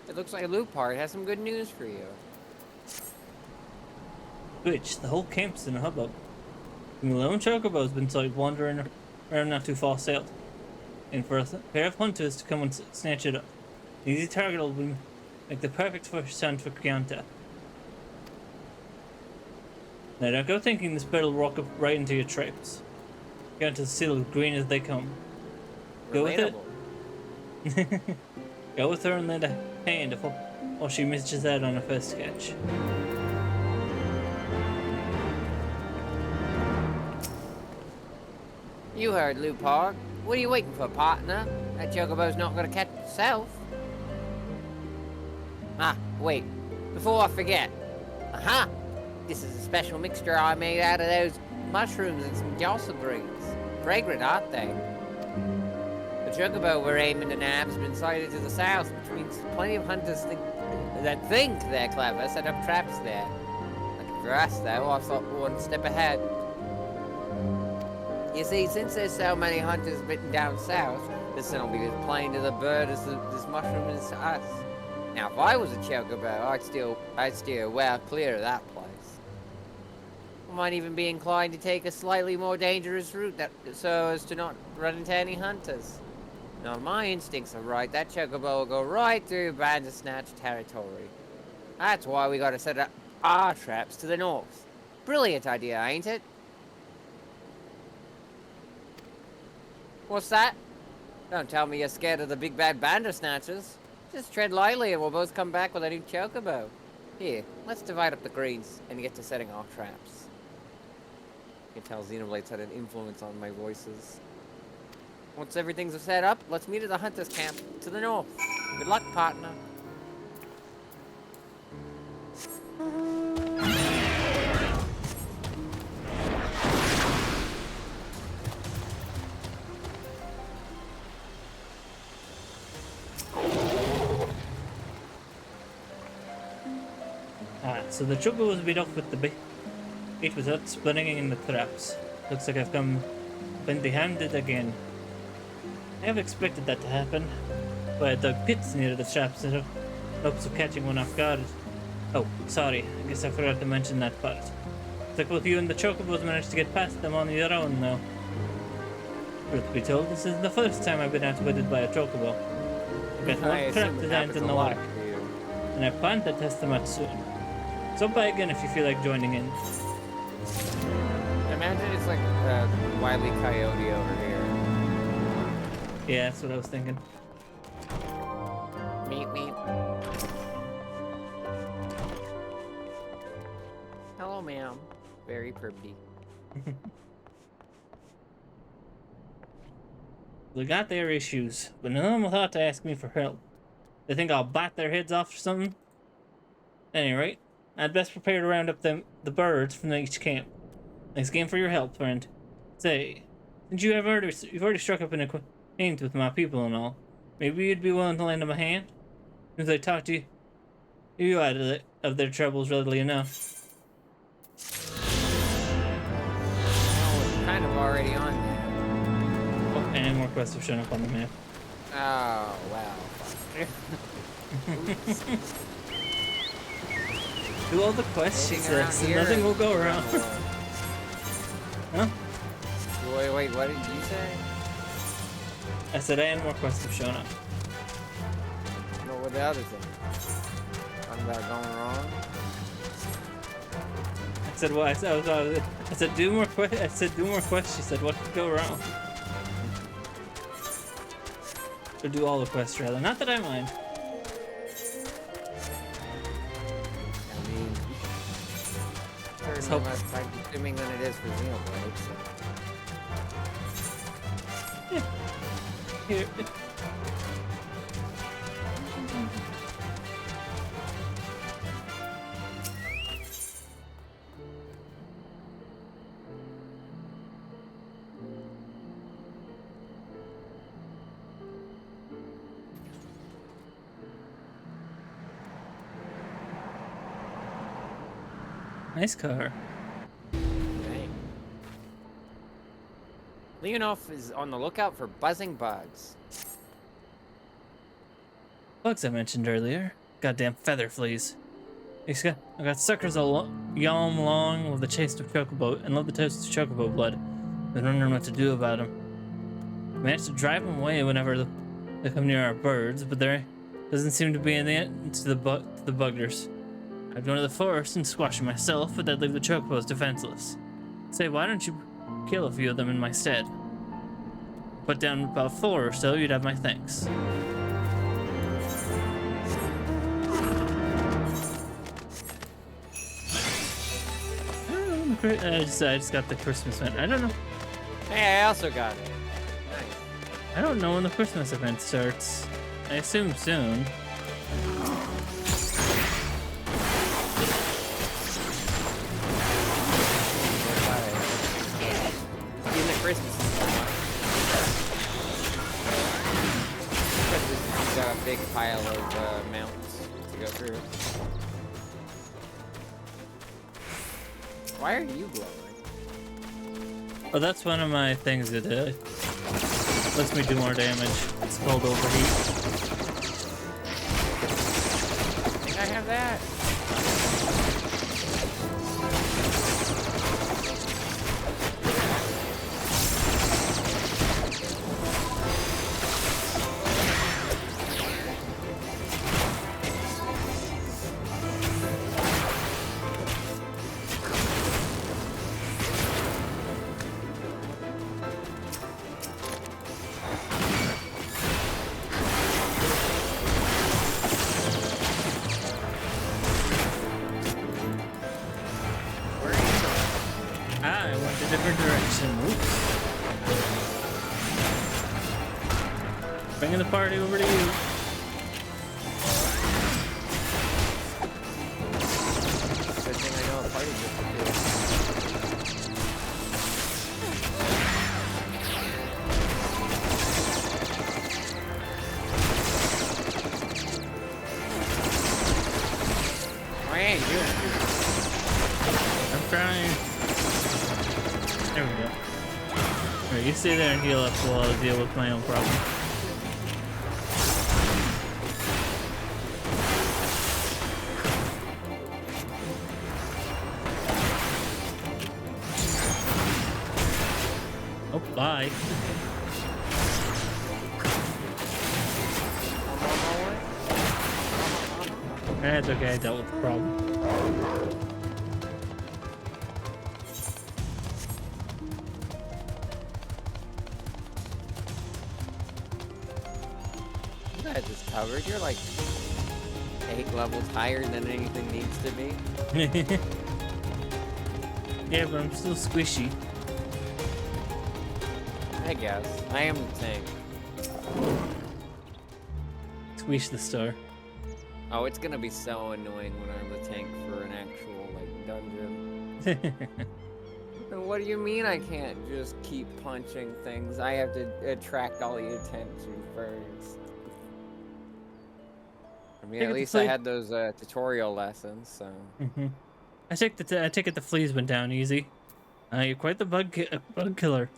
It looks like Lupart has some good news for you. Which, the whole camp's in a hubbub. The lone chocobo's been sighted wandering around not too far south. And for a pair of hunters to come and snatch it up. An easy target will make the perfect first hunt for Kyanta. Now don't go thinking this bird will rock up right into your traps. Kyanta's still as green as they come. Go with it. Go with her and lend a hand while she misses out on her first catch. You heard, Lupart. What are you waiting for, partner? That chocobo's not gonna catch itself. Ah, wait. Before I forget. Aha! This is a special mixture I made out of those mushrooms and some jostle greens. Fragrant, aren't they? The chocobo we're aiming to nab has been sighted to the south, which means plenty of hunters that think they're clever set up traps there. Lucky for us, though, I thought one step ahead. You see, since there's so many hunters bitten down south, this will be as plain to the bird as this mushroom is to us. Now, if I was a chocobo, I'd steer well clear of that place. I might even be inclined to take a slightly more dangerous route so as to not run into any hunters. Now, if my instincts are right, that chocobo will go right through Bandersnatch territory. That's why we gotta set up our traps to the north. Brilliant idea, ain't it? What's that? Don't tell me you're scared of the big bad Bandersnatchers. Just tread lightly and we'll both come back with a new chocobo. Here, let's divide up the greens and get to setting our traps. You can tell Xenoblade's had an influence on my voices. Once everything's set up, let's meet at the hunter's camp to the north. Good luck, partner. So the chocobo was beat off with the bait without splitting in the traps. Looks like I've been empty-handed again. I have expected that to happen, but I dug pits near the traps in hopes of catching one off guard. Oh, sorry, I guess I forgot to mention that part. Looks like both you and the chocobos managed to get past them on your own now. Truth be told, this is the first time I've been outwitted by a chocobo. I've got one trap designed in the work, and I plan to test them out soon. So by again if you feel like joining in. Imagine it's like Wile E. Coyote over here. Yeah, that's what I was thinking. Meep meep. Hello, ma'am. Very pretty. They got their issues, but none of them thought to ask me for help. They think I'll bite their heads off or something? At any rate, I'd best prepare to round up the birds from each camp. Thanks again for your help, friend. Say, since you've already struck up an acquaintance with my people and all, maybe you'd be willing to lend them a hand? Since they talk to you out of their troubles readily enough. Well, we're kind of already on there. Oh, and more quests have shown up on the map. Oh, wow. Do all the quests, she Anything says, around and here nothing and will go around. Huh? Wait, what did you say? I said, and more quests have shown up. No, what the other thing? Talking about going wrong? I said, what? I said, do more quests. I said, do more quests. She said, what could go wrong? Or do all the quests, rather. Not that I mind. I mean, certainly less time consuming than it is for Xenoblade, so. Here. nice car. Dang. Leonov is on the lookout for buzzing bugs. Bugs I mentioned earlier. Goddamn feather fleas. I got suckers all yom long with the taste of chocobo and love the taste of chocobo blood. Been wondering what to do about them. Managed to drive them away whenever they come near our birds, but there doesn't seem to be an end to the buggers. I'd go to the forest and squash them myself, but that'd leave the chocobos defenseless. Say, why don't you kill a few of them in my stead? Put down about 4 or so, you'd have my thanks. I just got the Christmas event. I don't know. Hey, I also got it. Nice. I don't know when the Christmas event starts. I assume soon. In the Christmas season. Because we've got a big pile of mounts to go through. Why are you glowing? Oh, that's one of my things that lets me do more damage. It's called overheat. I think I have that. Different direction. Oops. Bringing the party over to you. Good thing I know a party Why ain't you? I'm trying. There we go. Alright, you stay there and heal up while I deal with my own problem. Oh, bye. That's okay, I dealt with the problem. Just covered. You're like 8 levels higher than anything needs to be. Yeah, but I'm still squishy. I guess. I am the tank. Squish the star. Oh, it's gonna be so annoying when I'm the tank for an actual, like, dungeon. What do you mean I can't just keep punching things? I have to attract all the attention first. I mean, at least I had those tutorial lessons, so. I take it the fleas went down easy. You're quite the bug killer.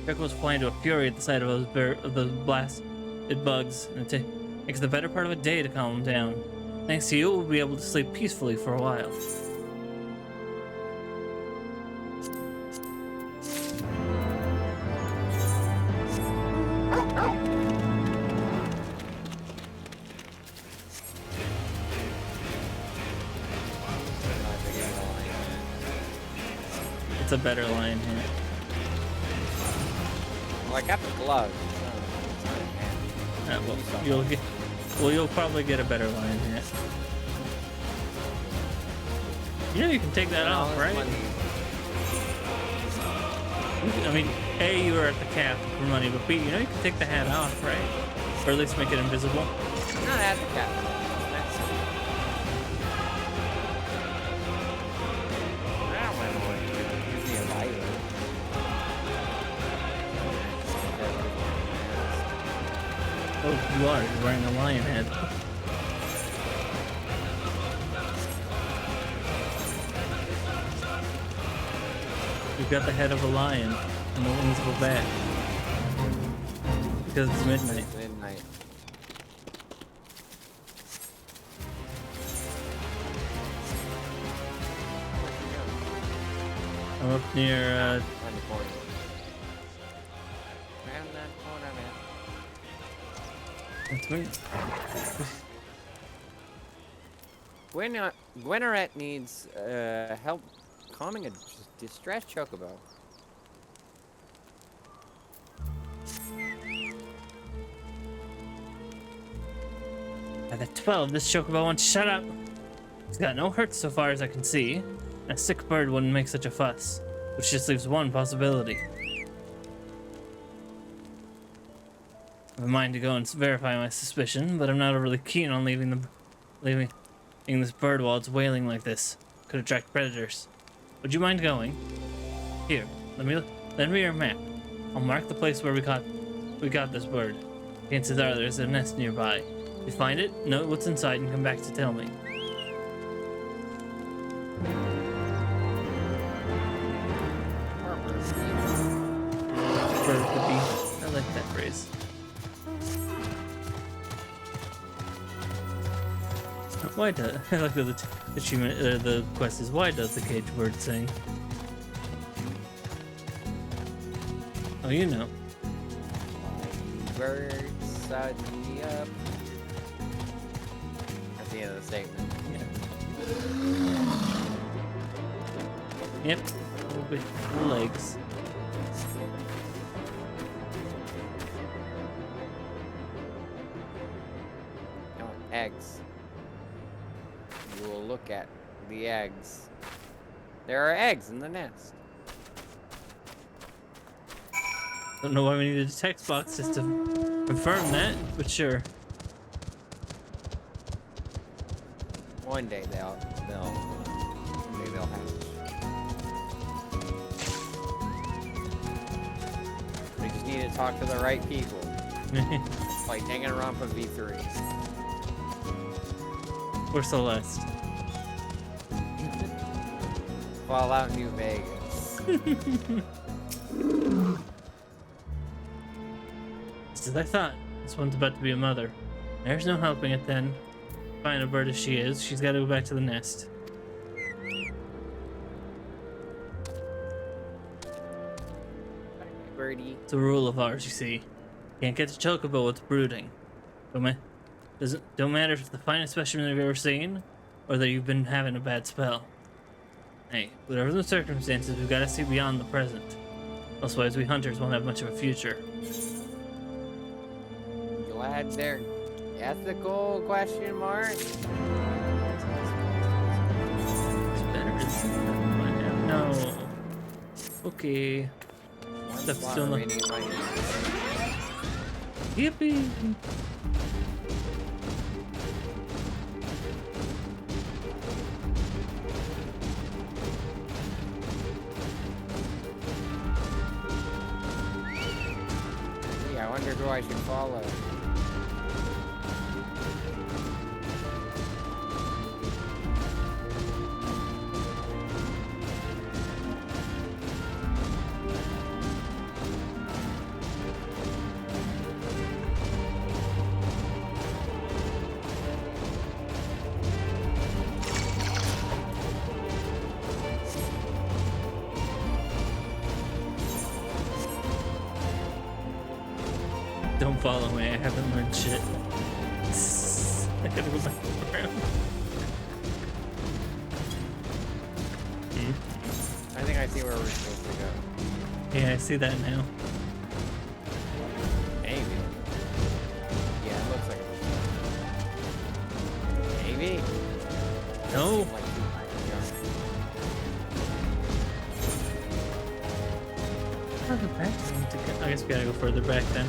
Rick was flying to a fury at the sight of those blasted bugs, and it takes the better part of a day to calm them down. Thanks to you, we'll be able to sleep peacefully for a while. It's a better line here. Well, I got the gloves. You'll probably get a better line here. You know you can take that off, right? I mean, A, you were at the cap for money, but B, you know you can take the hat off, right? Or at least make it invisible. I'm not at the cap. Oh, you are. You're wearing a lion head. got the head of a lion and the wings of a bat. Because it's midnight. Midnight. I'm up near, Around the corner. Around that corner, man. it's me. Gwynneret needs help calming a distressed chocobo. By the 12, this chocobo won't shut up. He's got no hurts so far as I can see. A sick bird wouldn't make such a fuss, which just leaves one possibility. I have a mind to go and verify my suspicion, but I'm not overly keen on leaving this bird while it's wailing like this. Could attract predators. Would you mind going? Here, lend me your map. I'll mark the place where we got this bird. Chances are there's a nest nearby. If you find it, note what's inside and come back to tell me. Bird would be. I like that phrase. Why does I like the achievement? The quest is why does the cage bird sing? Oh, you know. Birds suddenly up. That's the end of the statement. Yep. With legs. Oh, eggs. You will look at the eggs. There are eggs in the nest. Don't know why we needed a text box just to confirm that, but sure. One day they'll hatch. We just need to talk to the right people. Like Danganronpa V3. Or Celeste. Fallout New Vegas. Just as I thought, this one's about to be a mother. There's no helping it then. Fine a bird as she is, she's got to go back to the nest. Birdie. It's a rule of ours, you see. Can't get to chocobo what's brooding. Don't matter if it's the finest specimen you've ever seen, or that you've been having a bad spell. Hey, whatever the circumstances, we've got to see beyond the present. Otherwise, we hunters won't have much of a future. Glad they're ethical? Question mark. It's better than no. Okay. One Stuff's slot still not. remaining in my inventory. Yippee! Yeah, I wonder who I should follow. Don't follow me, I haven't learned shit. I gotta go back around. I think I see where we're supposed to go. Yeah, I see that now. Maybe. Yeah, it looks like it. Maybe. No! Like, Further back? I guess we gotta go further back then.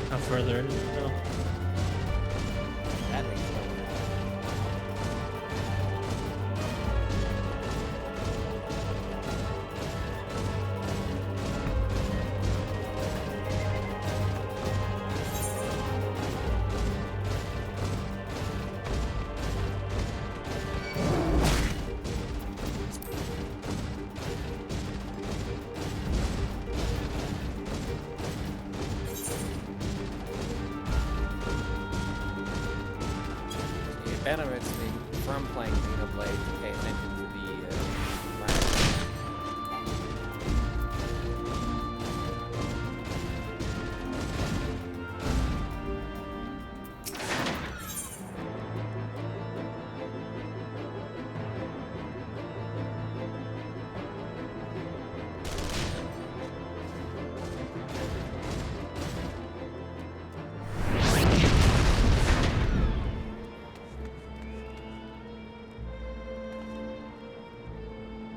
How further is it though? that makes sense. benefits me from playing Xenoblade to pay attention to the environment.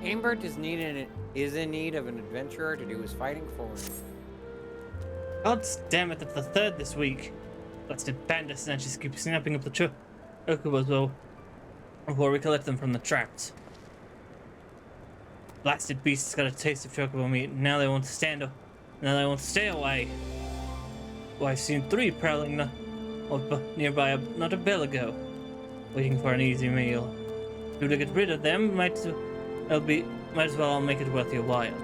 Aimbert is in need of an adventurer to do his fighting for him. God damn it, that's the third this week. Blasted panda snatches keep snapping up the chocobos before we collect them from the traps. Blasted beasts got a taste of chocobo meat, and now they want to stand up. Now they want to stay away. Well, I've seen 3 prowling nearby not a bell ago, waiting for an easy meal. To get rid of them, might as well I'll make it worth your while.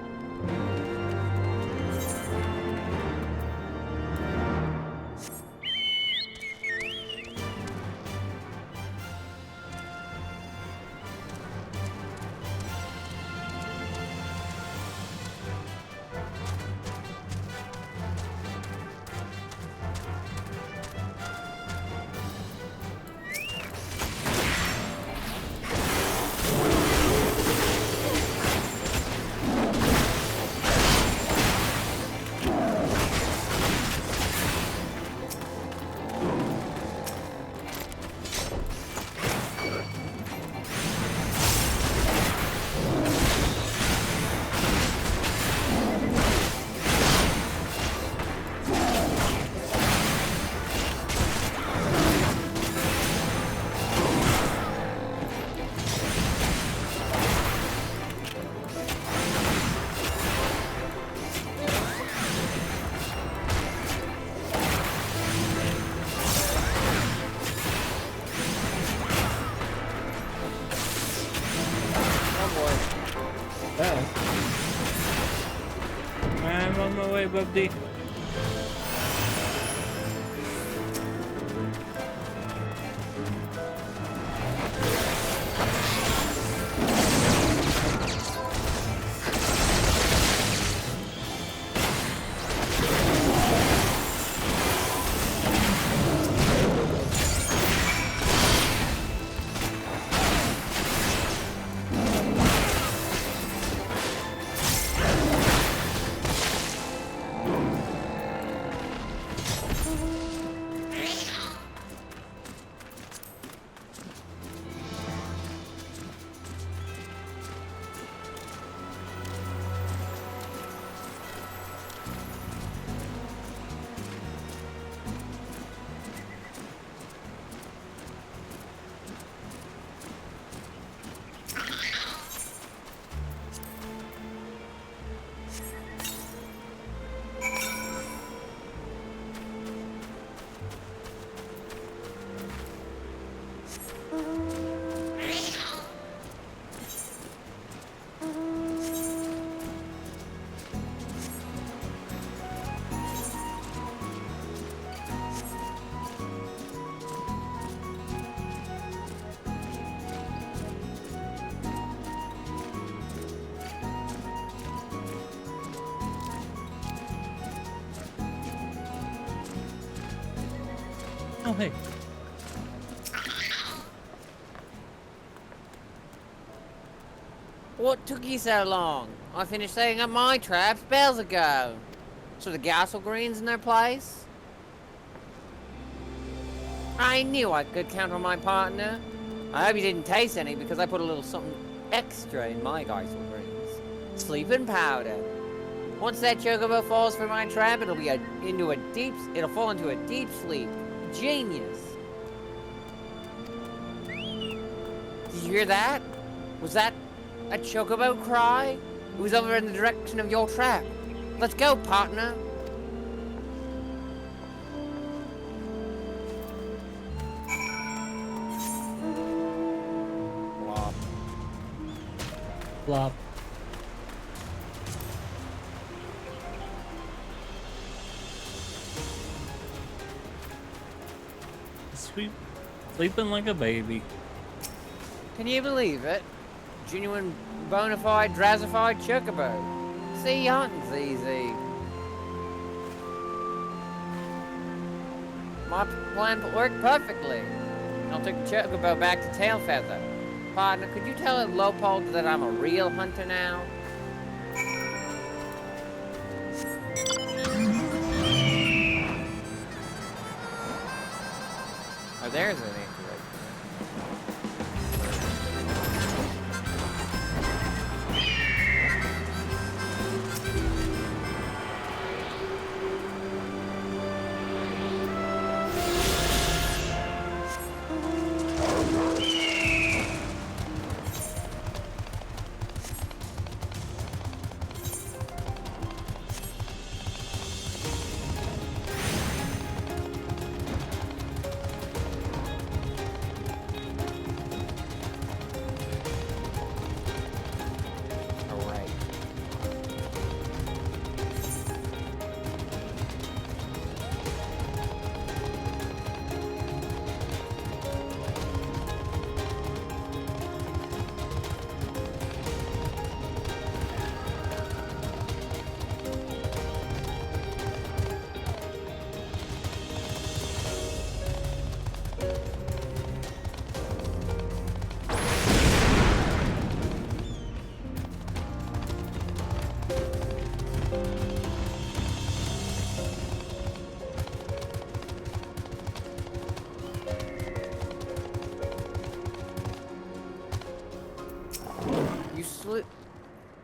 I'm on my way, Bubby. Oh, hey. What took you so long? I finished setting up my traps bells ago. So the Gassel Greens in their place? I knew I could count on my partner. I hope you didn't taste any because I put a little something extra in my Gassel Greens. Sleeping powder. Once that chocobo falls for my trap, it'll fall into a deep sleep. Genius. Did you hear that? Was that a chocobo cry? It was over in the direction of your trap. Let's go, partner. Flop. Flop. Sweet. Sleeping like a baby. Can you believe it? Genuine, bona fide, drazified chocobo. Sea hunting's easy. My plan worked perfectly. I'll take the chocobo back to Tailfeather. Partner, could you tell Lowpold that I'm a real hunter now? Oh, there's an anchor right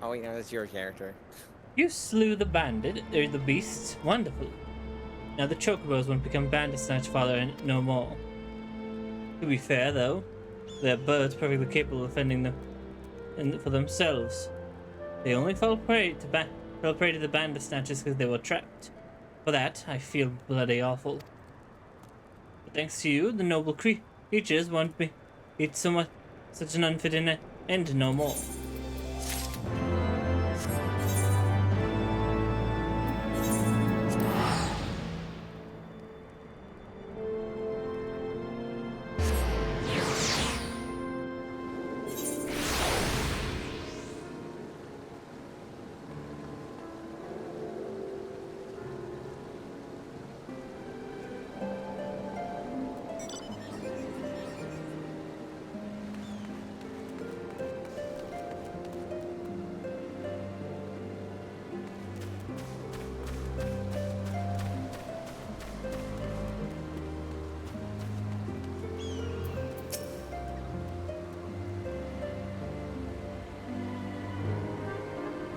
Oh wait, no, that's your character. You slew the bandit, or the beasts. Wonderful. Now the chocobos won't become bandit snatch fodder no more. To be fair, though, they're birds perfectly capable of fending them for themselves. They only fell prey to the bandit snatchers because they were trapped. For that, I feel bloody awful. But thanks to you, the noble creatures won't be such an unfitting end no more.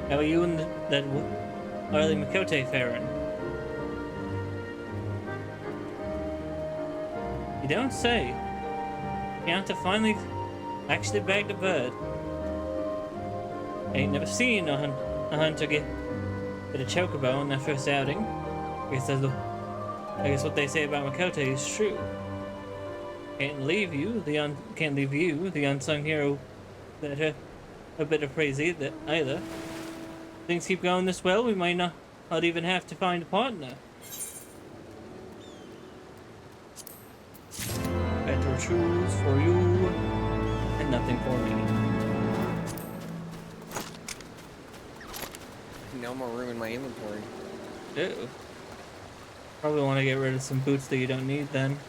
How are you and that early Makote faring? You don't say. Pianta finally actually bagged a bird. I ain't never seen a hunter get a chocobo on that first outing. I guess what they say about Makote is true. Can't leave you, the unsung hero, that a bit of praise either. Things keep going this well, we might not even have to find a partner. Better shoes for you, and nothing for me. No more room in my inventory. Ew. Probably want to get rid of some boots that you don't need then.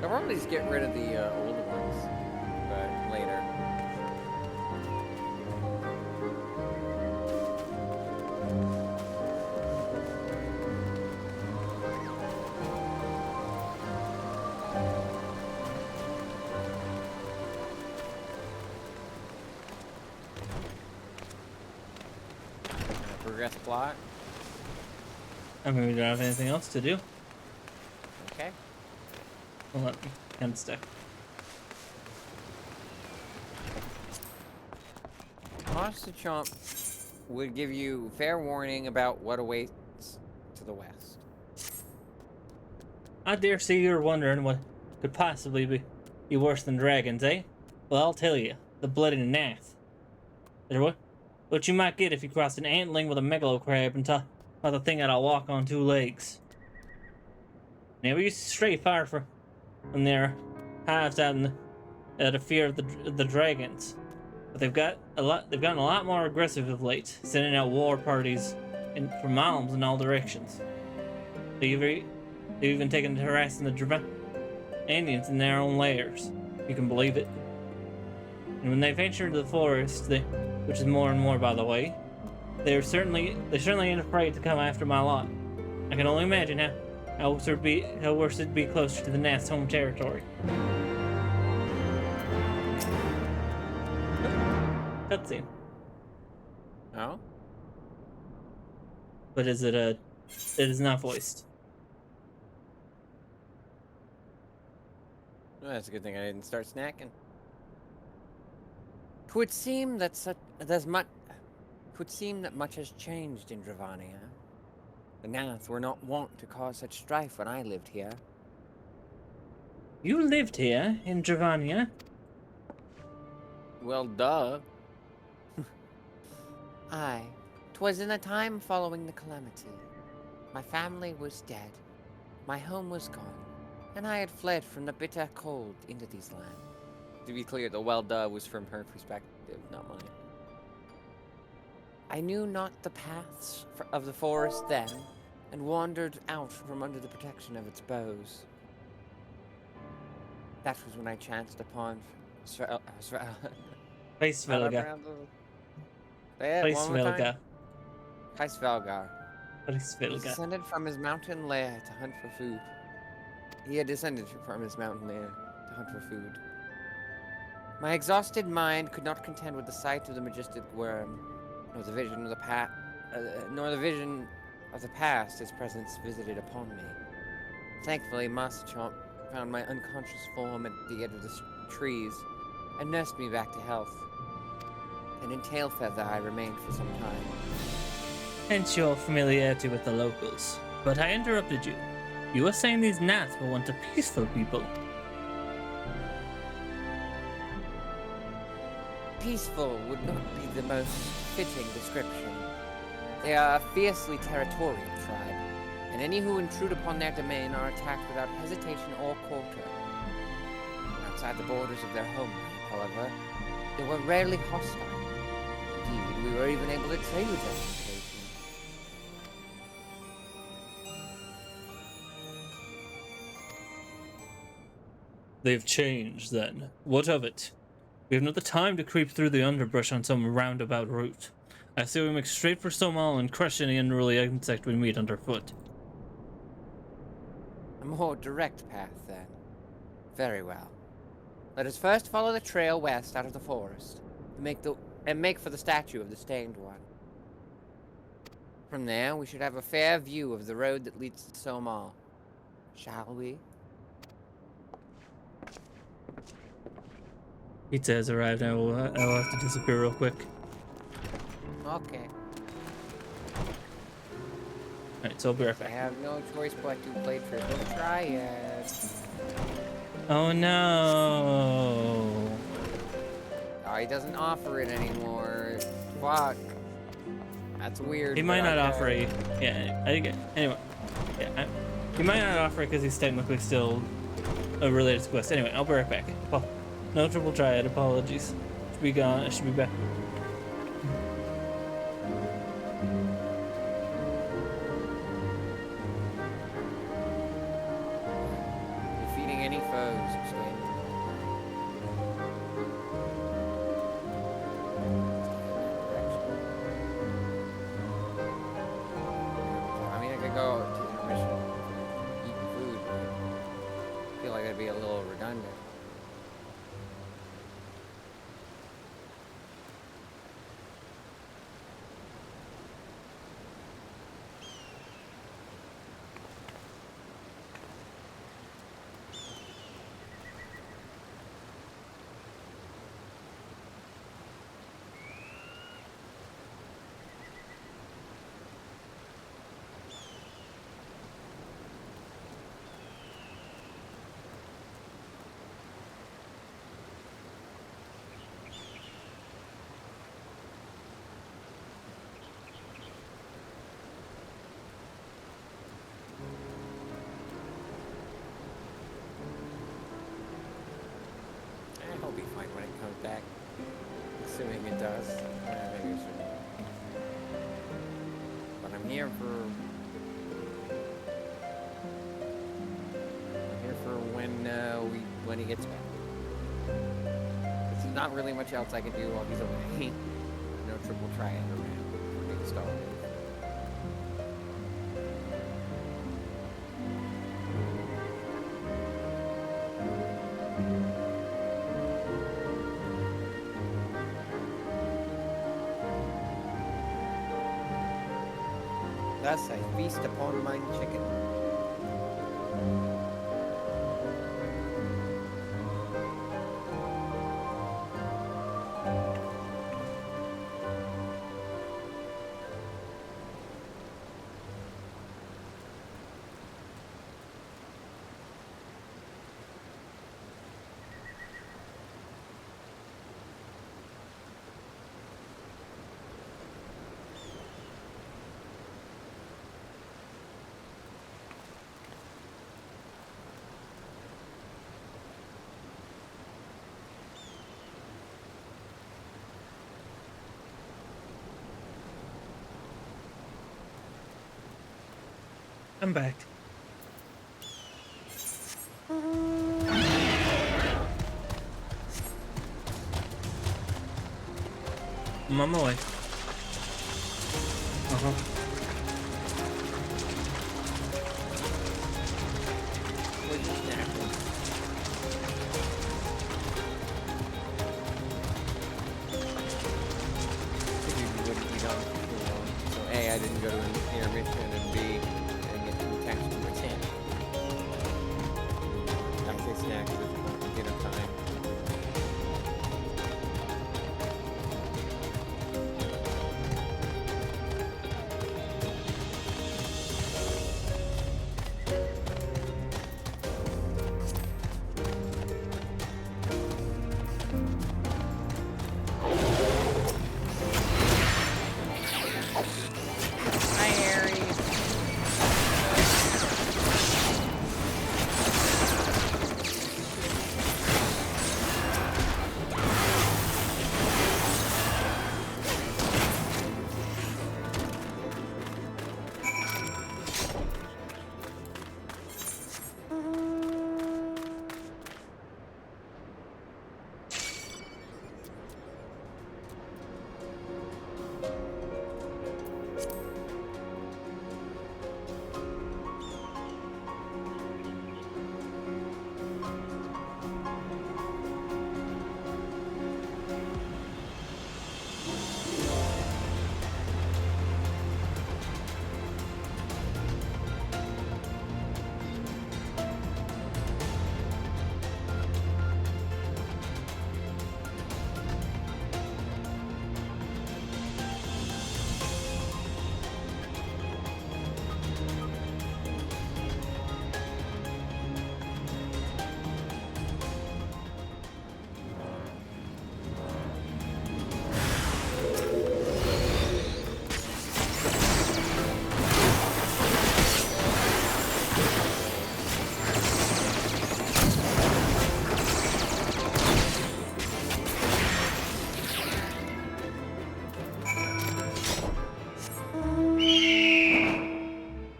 They'll probably just get rid of the older ones, but later. Progress plot. I mean, we don't have anything else to do. Okay. Well, let me end stuff. Master Chomp would give you fair warning about what awaits to the west. I dare say you're wondering what could possibly be worse than dragons, eh? Well, I'll tell you. The bloody gnats. They're what you might get if you crossed an antling with a megalo crab and about the thing that'll walk on 2 legs. Never used to stray far from their hives out in the fear of the dragons. But they've gotten a lot more aggressive of late, sending out war parties for miles in all directions. They've even taken to harassing the Indians in their own lairs. You can believe it. And when they venture into the forest, which is more and more, by the way, they certainly ain't afraid to come after my lot. I can only imagine how worse it'd be closer to the Nats' home territory. Cutscene. Oh? But it is not voiced. Well, that's a good thing I didn't start snacking. Twould seem that much has changed in Dravania. The Nath were not wont to cause such strife when I lived here. You lived here in Dravania? Well, duh. Aye, 'twas in the time following the calamity. My family was dead, my home was gone, and I had fled from the bitter cold into these lands. To be clear, the well duh was from her perspective, not mine. I knew not the paths of the forest then, and wandered out from under the protection of its boughs. That was when I chanced upon Heistvelga. Heistvelga. He Heistvelga. descended from his mountain lair to hunt for food. He had descended from his mountain lair to hunt for food. My exhausted mind could not contend with the sight of the majestic worm, nor the vision of the past his presence visited upon me. Thankfully, Master Chomp found my unconscious form at the edge of the trees and nursed me back to health. And in Tailfeather I remained for some time. Hence your familiarity with the locals. But I interrupted you. You were saying these Nats were once a peaceful people. Peaceful would not be the most fitting description. They are a fiercely territorial tribe, and any who intrude upon their domain are attacked without hesitation or quarter. Outside the borders of their homeland, however, they were rarely hostile. Indeed, we were even able to trade with them on occasion. They've changed, then. What of it? We have not the time to creep through the underbrush on some roundabout route. I say we make straight for Somal and crush any unruly insect we meet underfoot. A more direct path, then. Very well. Let us first follow the trail west out of the forest, and make for the statue of the Stained One. From there, we should have a fair view of the road that leads to Somal. Shall we? Pizza has arrived. I will have to disappear real quick. Okay. Alright, so I'll be right I back. have no choice but to play Triple Triad. Oh no! Oh, he doesn't offer it anymore. Fuck. That's weird. He might but not okay. offer it. Yeah, I get. Anyway. Yeah, he might not offer it because he's technically still related to Quest. Anyway, I'll be right back. Well, no Triple Triad, apologies. Should be gone. I should be back. Defeating any foes. Stay I mean, I could go to the mission, eat food, but I feel like that'd be a little redundant. I'm here for when he gets back. There's not really much else I can do while he's away. No triple triad around for me to start with. Thus I feast upon mine chicken. I'm back. I'm on my way. What'd you snack on? Figured you wouldn't be gone for too long. So A, I didn't go to an intermission, and B, I didn't get too attached to my tent. I say snack because it's not dinner time. Hi, Harry.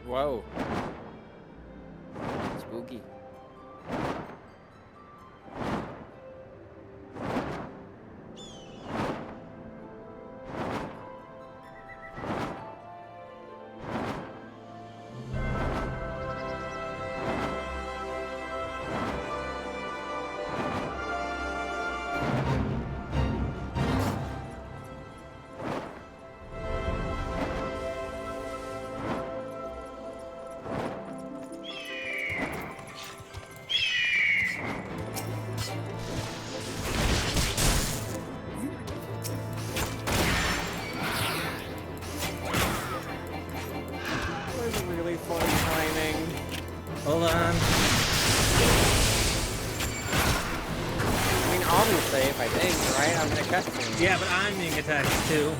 Whoa. Spooky. That was really fun timing. Hold on. I mean, I'll be safe, I think, right? I'm gonna cut things. Yeah, but I'm being attacked too.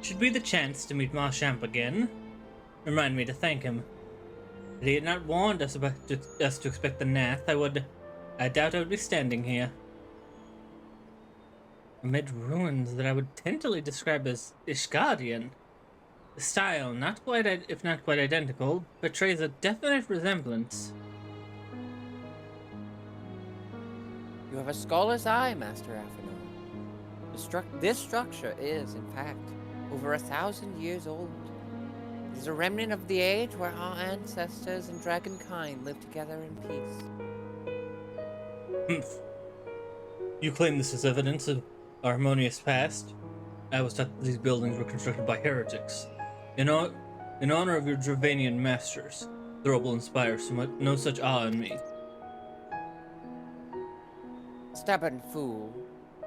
Should be the chance to meet Marchamp again. Remind me to thank him. If he had not warned us to expect the Nath, I doubt I would be standing here. Amid ruins that I would tentatively describe as Ishgardian. The style, if not quite identical, betrays a definite resemblance. You have a scholar's eye, Master Aphino. This structure is, in fact, over 1,000 years old. It is a remnant of the age where our ancestors and dragonkind lived together in peace. You claim this is evidence of our harmonious past? I was taught that these buildings were constructed by heretics. In honor of your Dravanian masters, the rubble inspires no such awe in me. Stubborn fool.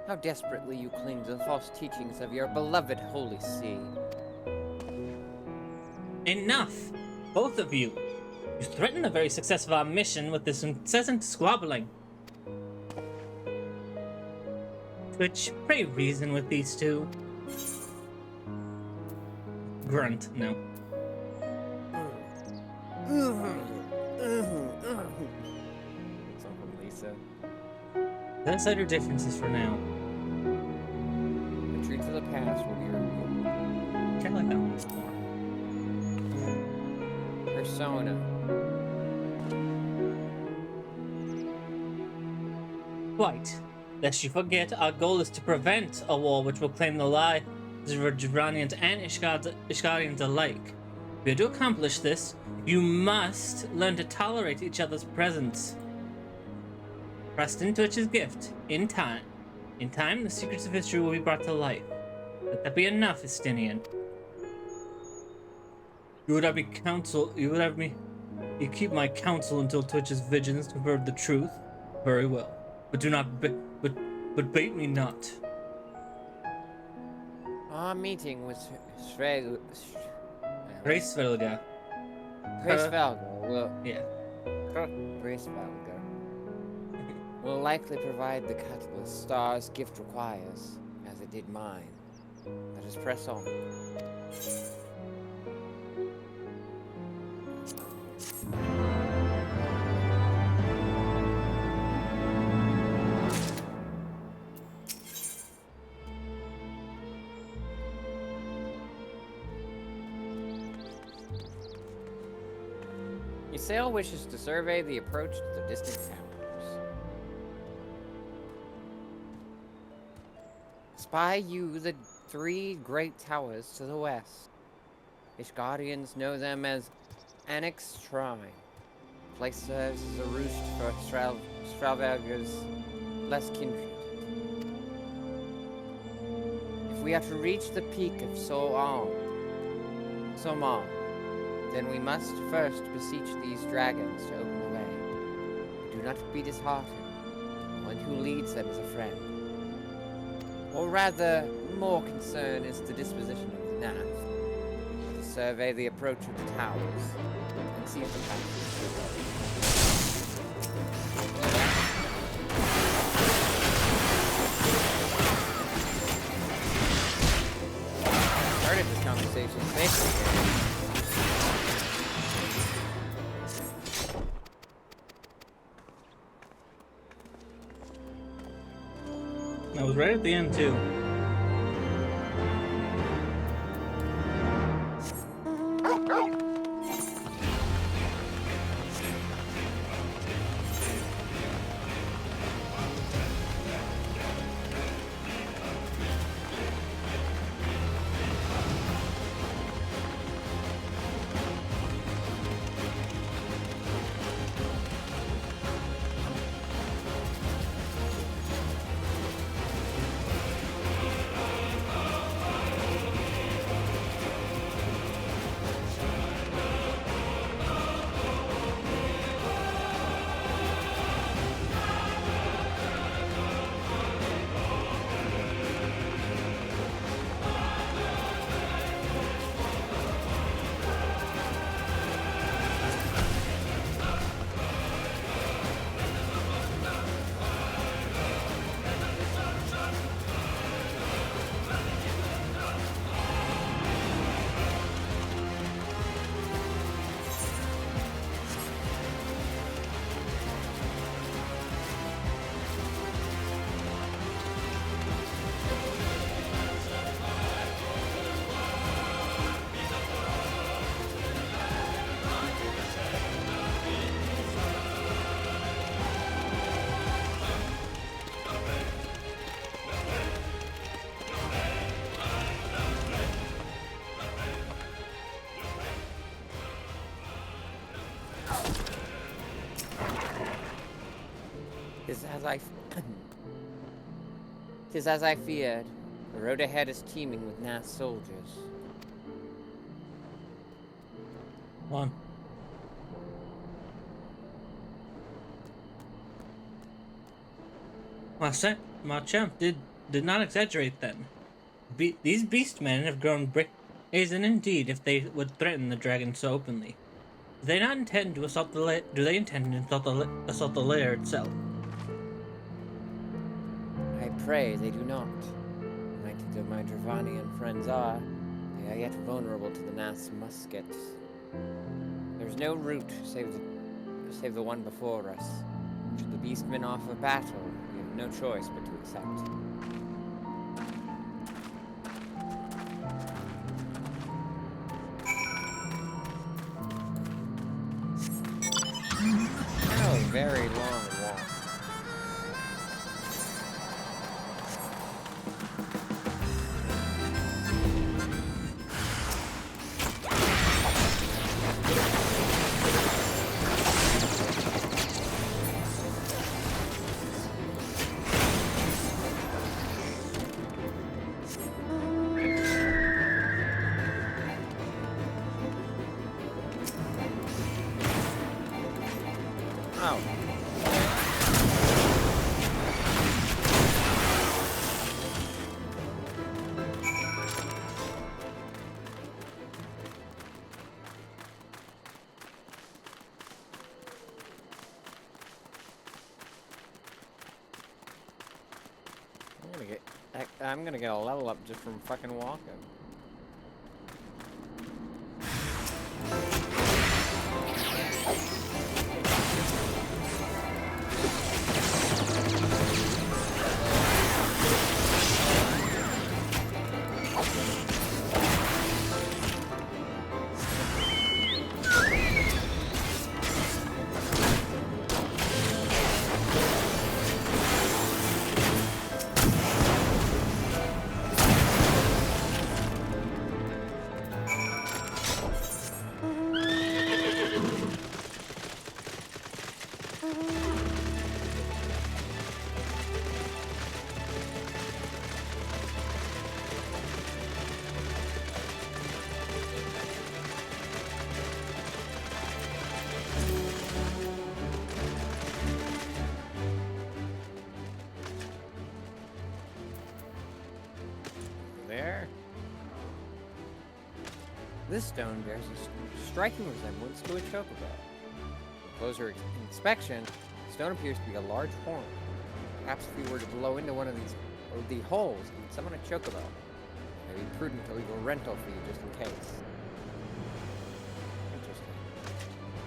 How desperately you cling to the false teachings of your beloved Holy See. Enough! Both of you! You threaten the very success of our mission with this incessant squabbling. Twitch, pray reason with these two. Grunt, no. It's Uncle Lisa. Set aside your differences for now. The truth of the past will be revealed. I like that one more. Persona. Quite. Lest you forget, our goal is to prevent a war which will claim the lives of Dranians and Ishgardians alike. If you to accomplish this, you must learn to tolerate each other's presence. Preston Twitch's gift. In time, the secrets of history will be brought to life. Let that be enough, Estinian. You keep my counsel until Twitch's vigilance confirmed the truth. Very well. But do not but bait me not. Our meeting was Gracevelga. will Yeah. Gracevelga will likely provide the catalyst Star's gift requires, as it did mine. Let us press on. Ysael wishes to survey the approach to the distant towers. Spy you the 3 great towers to the west. Ishgardians know them as Annex Shrine. The place serves as a roost for Stralberger's less kindred. If we are to reach the peak of Somar, then we must first beseech these dragons to open the way. Do not be disheartened. One who leads them is a friend. Or rather, more concern is the disposition of the Nath. Let us survey the approach of the towers and see if the path is started this conversation safely. That was right at the end, too. 'Tis as I feared. The road ahead is teeming with Nath soldiers. Come on. Machamp did not exaggerate then. These beastmen have grown brazen indeed if they would threaten the dragon so openly. Do they not intend to assault the do they intend to assault the lair itself? I pray they do not. Mighty though my Dravanian friends are, they are yet vulnerable to the Nath's muskets. There's no route save the one before us. Should the beastmen offer battle, we have no choice but to accept. Oh, very long walk. Oh. I'm gonna get a level up just from fucking walking. There. This stone bears a striking resemblance to a chocobo. On closer inspection, the stone appears to be a large horn. Perhaps if we were to blow into one of the holes and summon a chocobo, it may be prudent to leave a rental fee just in case. Interesting.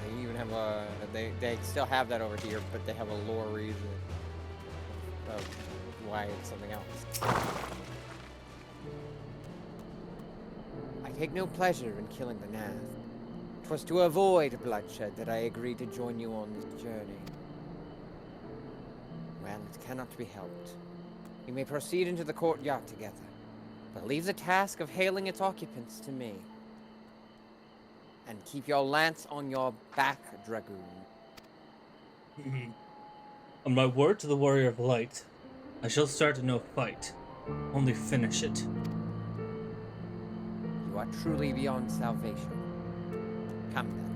They even have a they still have that over here, but they have a lore reason of why it's something else. I take no pleasure in killing the Nath. 'Twas to avoid bloodshed that I agreed to join you on this journey. Well, it cannot be helped. You may proceed into the courtyard together, but leave the task of hailing its occupants to me. And keep your lance on your back, Dragoon. On my word to the Warrior of Light, I shall start no fight, only finish it. You are truly beyond salvation. Come then.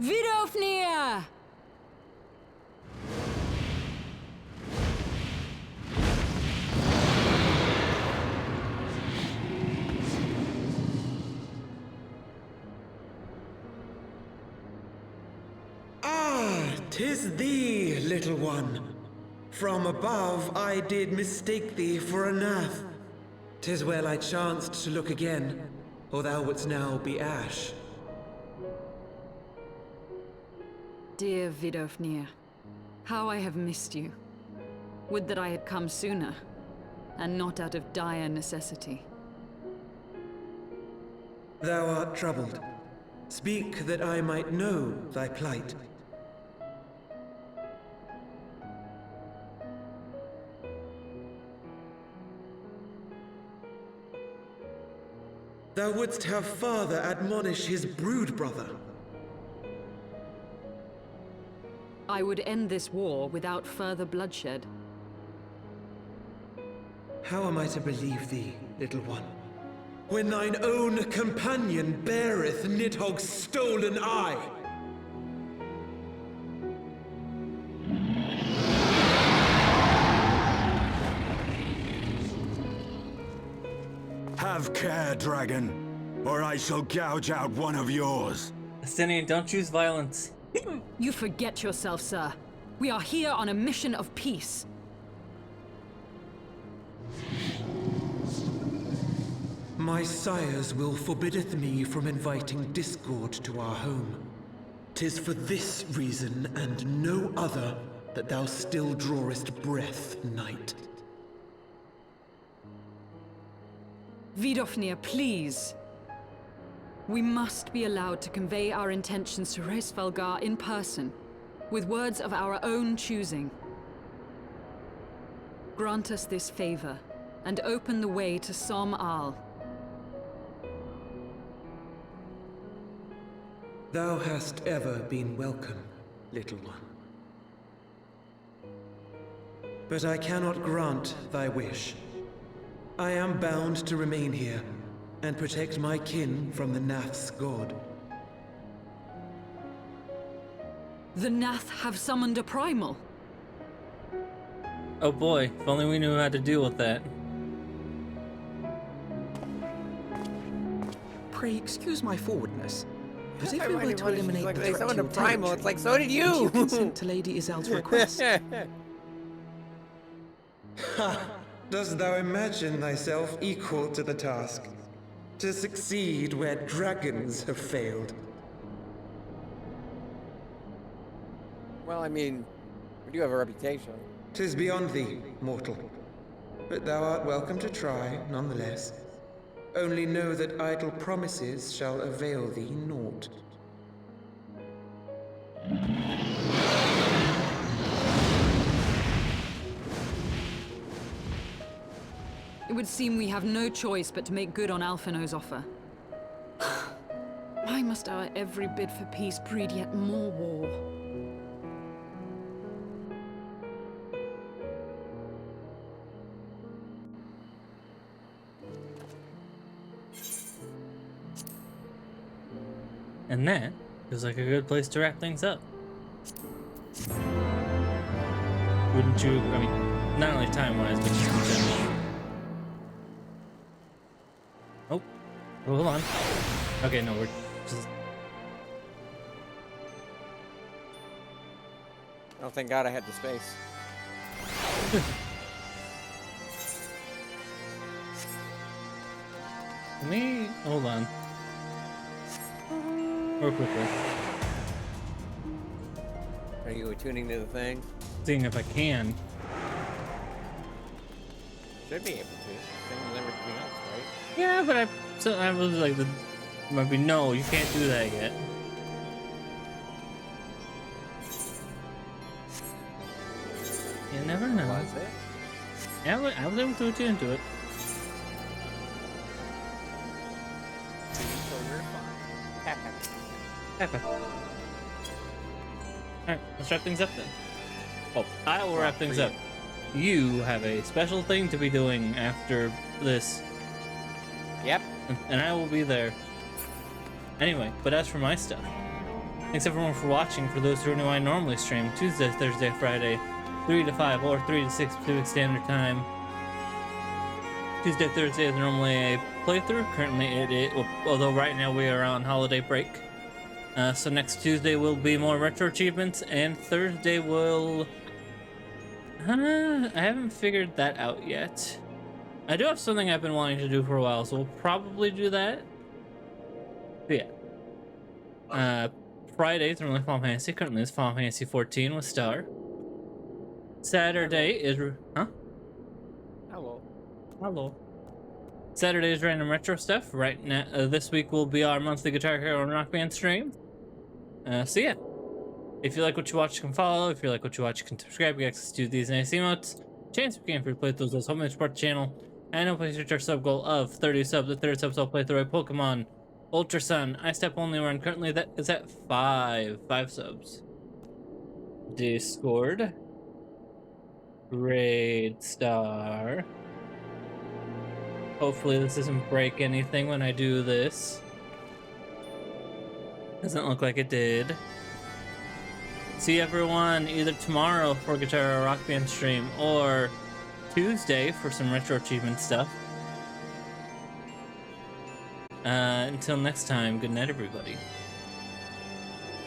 Vidofnir! Ah, 'tis thee, little one. From above I did mistake thee for a Nath. 'Tis well I chanced to look again, or thou wouldst now be ash. Dear Vidofnir, how I have missed you. Would that I had come sooner, and not out of dire necessity. Thou art troubled. Speak that I might know thy plight. Thou wouldst have father admonish his brood brother. I would end this war without further bloodshed. How am I to believe thee, little one, when thine own companion beareth Nidhogg's stolen eye? Have care, dragon, or I shall gouge out one of yours. Estinian, don't choose violence. You forget yourself, sir. We are here on a mission of peace. My sires will forbiddeth me from inviting discord to our home. 'Tis for this reason and no other that thou still drawest breath, knight. Vidofnir, please. We must be allowed to convey our intentions to Reisvalgar in person, with words of our own choosing. Grant us this favor, and open the way to Som Al. Thou hast ever been welcome, little one. But I cannot grant thy wish. I am bound to remain here, and protect my kin from the Nath's god. The Nath have summoned a primal. Oh boy, if only we knew how to deal with that. Pray excuse my forwardness, but if I we were really to wanted to eliminate like, the they threat to summoned a your primal. territory, It's like, so did would you. you consent to Lady Izel's request? Dost thou imagine thyself equal to the task? To succeed where dragons have failed? Well, I mean, we do have a reputation. 'Tis beyond thee, mortal. But thou art welcome to try, nonetheless. Only know that idle promises shall avail thee naught. It would seem we have no choice but to make good on Alphino's offer. Why must our every bid for peace breed yet more war? And that feels like a good place to wrap things up. Wouldn't you? I mean, not only time-wise, but just in general. Oh, hold on. Okay, no, we're just... Oh, thank God I had the space. Me? Hold on. Real quickly. Are you attuning to the thing? Seeing if I can. Should be able to. Same as everything else, right? Yeah, but I was like, might be no, you can't do that yet. You never know. Was it? Yeah, I was able to attune to it. So we're fine. Peppa. Alright, let's wrap things up then. Oh, I will wrap things up. You have a special thing to be doing after this, Yep. and I will be there. Anyway, but as for my stuff, thanks everyone for watching. For those who are new, I normally stream Tuesday, Thursday, Friday, 3 to 5 or 3 to 6 Pacific Standard Time. Tuesday, Thursday is normally a playthrough. Currently it is, although right now we are on holiday break. So next Tuesday will be more retro achievements, and Thursday will... I haven't figured that out yet. I do have something I've been wanting to do for a while, so we'll probably do that. But yeah. Friday is normally Final Fantasy. Currently it's Final Fantasy 14 with Star. Saturday is... Huh? Hello. Hello. Saturday's random retro stuff. Right now, this week will be our monthly Guitar Hero and Rock Band stream. So yeah, if you like what you watch, you can follow. If you like what you watch, you can subscribe. You get access to these nice emotes. Chance of game for play those help me support the channel. And I'll place our sub goal of 30 subs. At 30 subs, I'll play through a Pokemon Ultra Sun. I step only one. Currently, that is at 5 subs. Discord. Raid Star. Hopefully this doesn't break anything when I do this. Doesn't look like it did. See everyone either tomorrow for Guitar Hero Rock Band stream or Tuesday for some retro achievement stuff. Until next time, good night everybody.